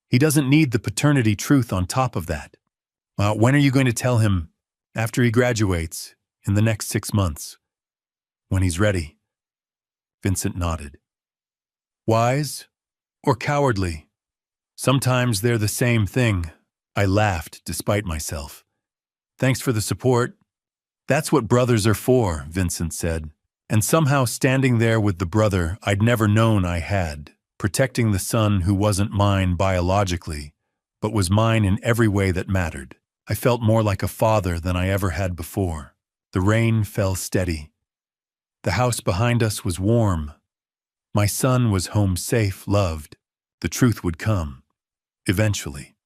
He doesn't need the paternity truth on top of that. When are you going to tell him? After he graduates, in the next 6 months. When he's ready. Vincent nodded. Wise or cowardly? Sometimes they're the same thing. I laughed despite myself. Thanks for the support. That's what brothers are for, Vincent said. And somehow standing there with the brother I'd never known I had, protecting the son who wasn't mine biologically, but was mine in every way that mattered. I felt more like a father than I ever had before. The rain fell steady. The house behind us was warm. My son was home safe, loved. The truth would come, eventually.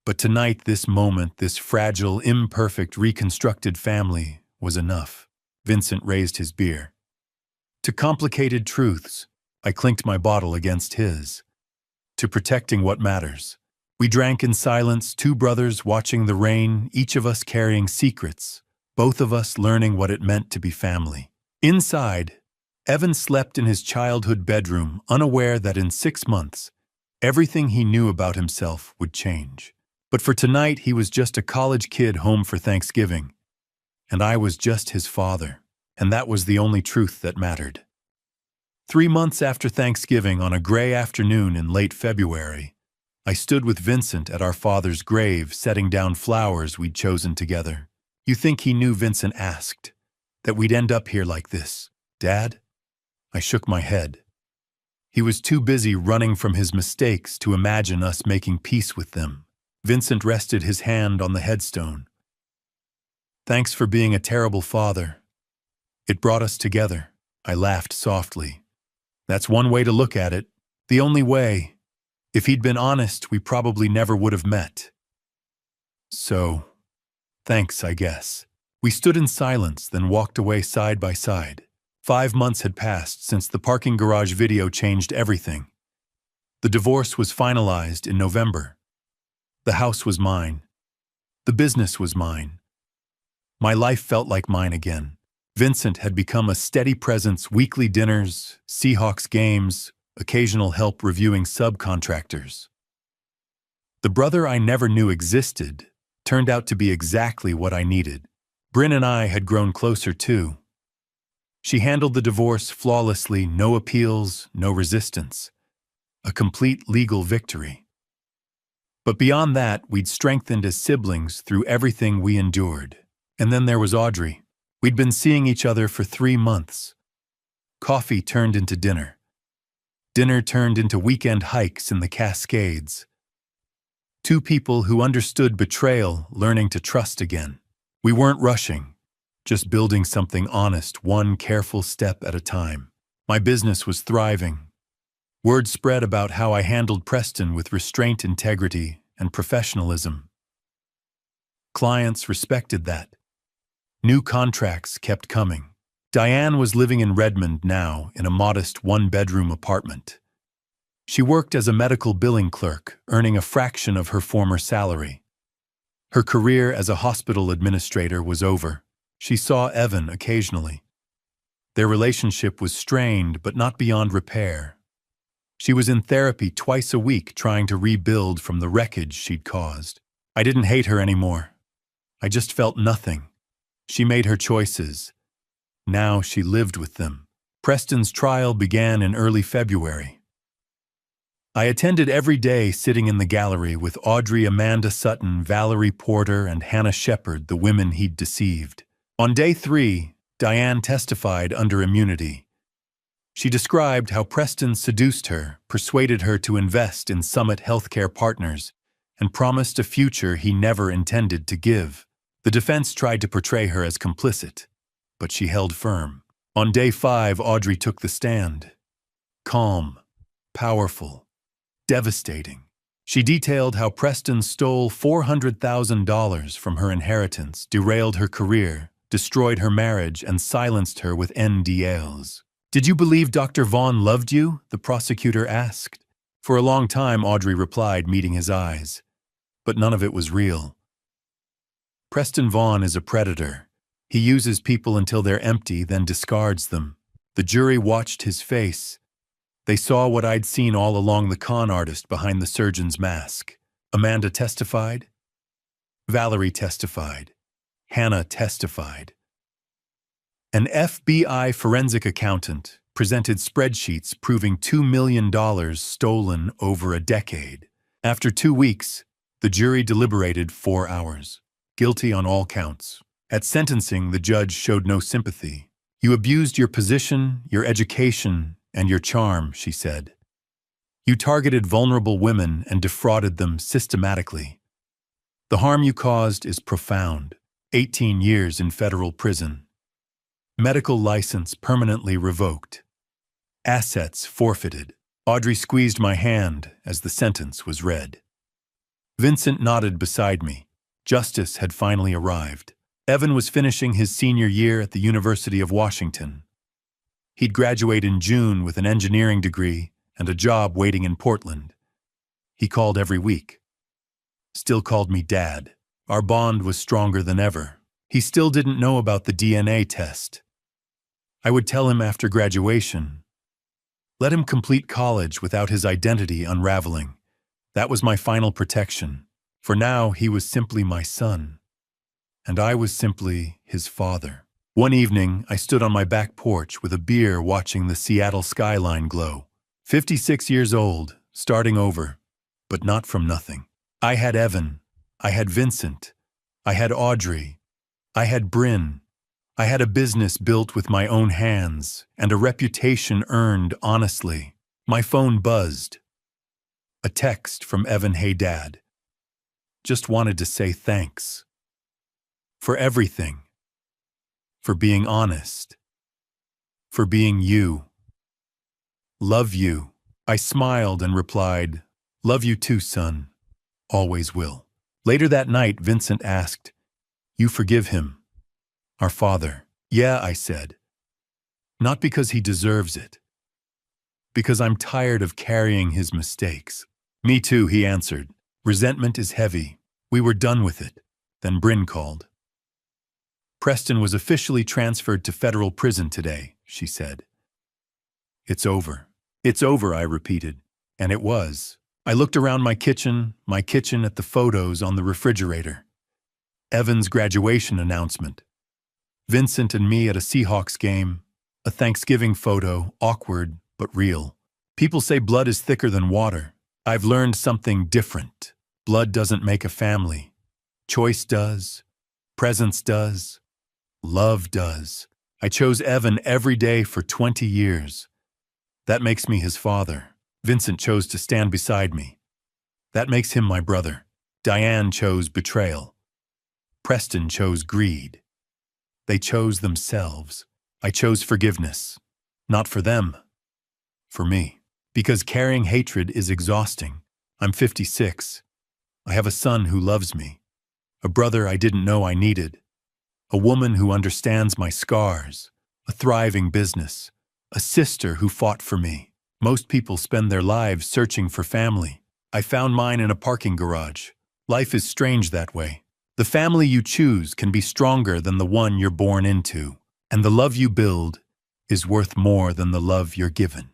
But tonight, this moment, this fragile, imperfect, reconstructed family was enough. Vincent raised his beer. To complicated truths, I clinked my bottle against his. To protecting what matters. We drank in silence, two brothers watching the rain, each of us carrying secrets, both of us learning what it meant to be family. Inside, Evan slept in his childhood bedroom, unaware that in 6 months, everything he knew about himself would change. But for tonight, he was just a college kid home for Thanksgiving, and I was just his father, and that was the only truth that mattered. 3 months after Thanksgiving, on a gray afternoon in late February, I stood with Vincent at our father's grave, setting down flowers we'd chosen together. "You think he knew," Vincent asked, "that we'd end up here like this, Dad?" I shook my head. He was too busy running from his mistakes to imagine us making peace with them. Vincent rested his hand on the headstone. "Thanks for being a terrible father. It brought us together." I laughed softly. "That's one way to look at it. The only way. If he'd been honest, we probably never would have met. So, thanks, I guess." We stood in silence, then walked away side by side. 5 months had passed since the parking garage video changed everything. The divorce was finalized in November. The house was mine. The business was mine. My life felt like mine again. Vincent had become a steady presence: weekly dinners, Seahawks games, occasional help reviewing subcontractors. The brother I never knew existed turned out to be exactly what I needed. Bryn and I had grown closer too. She handled the divorce flawlessly, no appeals, no resistance. A complete legal victory. But beyond that, we'd strengthened as siblings through everything we endured. And then there was Audrey. We'd been seeing each other for 3 months. Coffee turned into dinner. Dinner turned into weekend hikes in the Cascades. Two people who understood betrayal, learning to trust again. We weren't rushing, just building something honest, one careful step at a time. My business was thriving. Word spread about how I handled Preston with restraint, integrity, and professionalism. Clients respected that. New contracts kept coming. Diane was living in Redmond now, in a modest one-bedroom apartment. She worked as a medical billing clerk, earning a fraction of her former salary. Her career as a hospital administrator was over. She saw Evan occasionally. Their relationship was strained, but not beyond repair. She was in therapy twice a week, trying to rebuild from the wreckage she'd caused. I didn't hate her anymore. I just felt nothing. She made her choices. Now she lived with them. Preston's trial began in early February. I attended every day, sitting in the gallery with Audrey, Amanda Sutton, Valerie Porter, and Hannah Shepard, the women he'd deceived. On day 3, Diane testified under immunity. She described how Preston seduced her, persuaded her to invest in Summit Healthcare Partners, and promised a future he never intended to give. The defense tried to portray her as complicit, but she held firm. On day 5, Audrey took the stand. Calm, powerful, devastating. She detailed how Preston stole $400,000 from her inheritance, derailed her career, destroyed her marriage, and silenced her with NDAs. "Did you believe Dr. Vaughn loved you?" the prosecutor asked. For a long time, Audrey replied, meeting his eyes. But none of it was real. Preston Vaughn is a predator. He uses people until they're empty, then discards them. The jury watched his face. They saw what I'd seen all along: the con artist behind the surgeon's mask. Amanda testified. Valerie testified. Hannah testified. An FBI forensic accountant presented spreadsheets proving $2 million stolen over a decade. After 2 weeks, the jury deliberated 4 hours. Guilty on all counts. At sentencing, the judge showed no sympathy. "You abused your position, your education, and your charm," she said. "You targeted vulnerable women and defrauded them systematically. The harm you caused is profound. 18 years in federal prison. Medical license permanently revoked. Assets forfeited. Audrey squeezed my hand as the sentence was read. Vincent nodded beside me. Justice had finally arrived. Evan was finishing his senior year at the University of Washington. He'd graduate in June with an engineering degree and a job waiting in Portland. He called every week. Still called me Dad. Our bond was stronger than ever. He still didn't know about the DNA test. I would tell him after graduation. Let him complete college without his identity unraveling. That was my final protection. For now, he was simply my son. And I was simply his father. One evening, I stood on my back porch with a beer watching the Seattle skyline glow. 56 years old, starting over, but not from nothing. I had Evan. I had Vincent. I had Audrey. I had Bryn. I had a business built with my own hands and a reputation earned honestly. My phone buzzed. A text from Evan. Hey, Dad. Just wanted to say thanks. For everything. For being honest. For being you. Love you. I smiled and replied, love you too, son. Always will. Later that night, Vincent asked, you forgive him? Our father. Yeah, I said. Not because he deserves it. Because I'm tired of carrying his mistakes. Me too, he answered. Resentment is heavy. We were done with it. Then Bryn called. Preston was officially transferred to federal prison today, she said. It's over. It's over, I repeated. And it was. I looked around my kitchen at the photos on the refrigerator. Evan's graduation announcement. Vincent and me at a Seahawks game. A Thanksgiving photo, awkward but real. People say blood is thicker than water. I've learned something different. Blood doesn't make a family. Choice does. Presence does. Love does. I chose Evan every day for 20 years. That makes me his father. Vincent chose to stand beside me. That makes him my brother. Diane chose betrayal. Preston chose greed. They chose themselves. I chose forgiveness. Not for them. For me. Because carrying hatred is exhausting. I'm 56. I have a son who loves me. A brother I didn't know I needed. A woman who understands my scars. A thriving business. A sister who fought for me. Most people spend their lives searching for family. I found mine in a parking garage. Life is strange that way. The family you choose can be stronger than the one you're born into. And the love you build is worth more than the love you're given.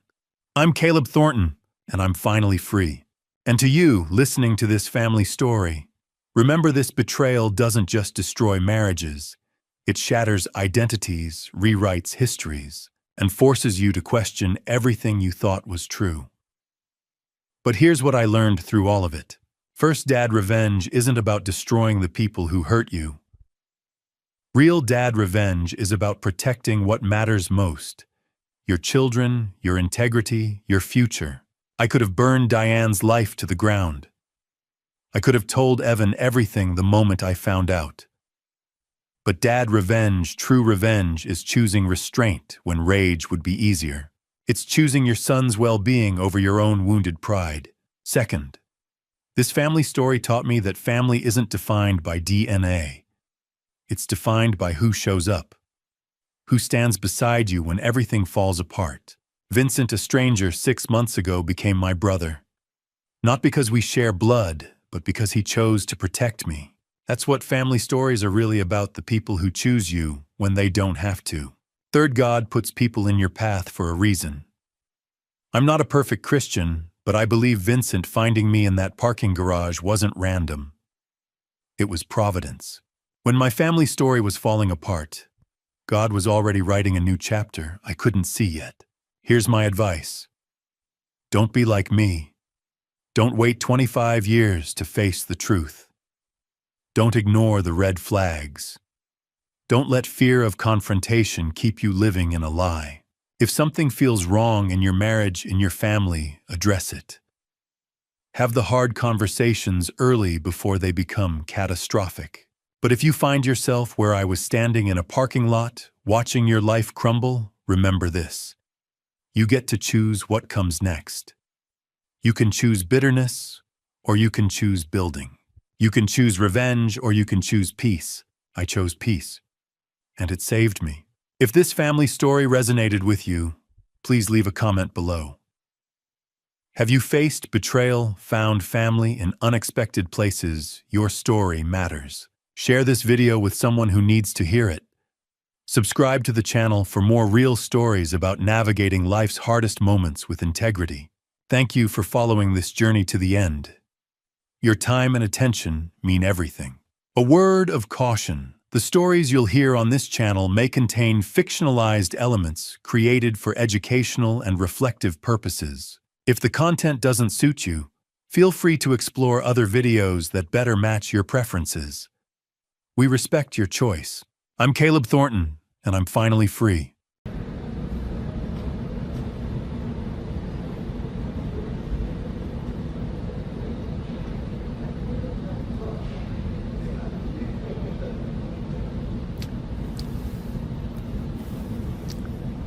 I'm Caleb Thornton, and I'm finally free. And to you, listening to this family story, remember this betrayal doesn't just destroy marriages. It shatters identities, rewrites histories, and forces you to question everything you thought was true. But here's what I learned through all of it. First, dad revenge isn't about destroying the people who hurt you. Real dad revenge is about protecting what matters most. Your children, your integrity, your future. I could have burned Diane's life to the ground. I could have told Evan everything the moment I found out. But dad revenge, true revenge, is choosing restraint when rage would be easier. It's choosing your son's well-being over your own wounded pride. Second, this family story taught me that family isn't defined by DNA. It's defined by who shows up. Who stands beside you when everything falls apart. Vincent, a stranger 6 months ago, became my brother. Not because we share blood, but because he chose to protect me. That's what family stories are really about, the people who choose you when they don't have to. Third, God puts people in your path for a reason. I'm not a perfect Christian, but I believe Vincent finding me in that parking garage wasn't random. It was providence. When my family story was falling apart, God was already writing a new chapter I couldn't see yet. Here's my advice. Don't be like me. Don't wait 25 years to face the truth. Don't ignore the red flags. Don't let fear of confrontation keep you living in a lie. If something feels wrong in your marriage, in your family, address it. Have the hard conversations early before they become catastrophic. But if you find yourself where I was standing in a parking lot, watching your life crumble, remember this. You get to choose what comes next. You can choose bitterness, or you can choose building. You can choose revenge, or you can choose peace. I chose peace, and it saved me. If this family story resonated with you, please leave a comment below. Have you faced betrayal, found family in unexpected places? Your story matters. Share this video with someone who needs to hear it. Subscribe to the channel for more real stories about navigating life's hardest moments with integrity. Thank you for following this journey to the end. Your time and attention mean everything. A word of caution. The stories you'll hear on this channel may contain fictionalized elements created for educational and reflective purposes. If the content doesn't suit you, feel free to explore other videos that better match your preferences. We respect your choice. I'm Caleb Thornton, and I'm finally free.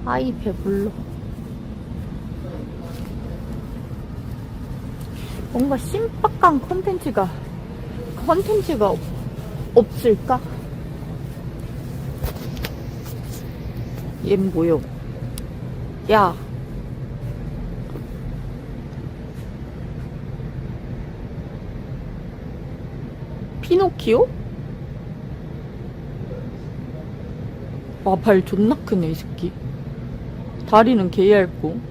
아이 배불러. 뭔가 신박한 컨텐츠가 없을까? 얜 뭐요? 야, 피노키오? 와, 발 존나 크네 이 새끼. 다리는 개 얇고.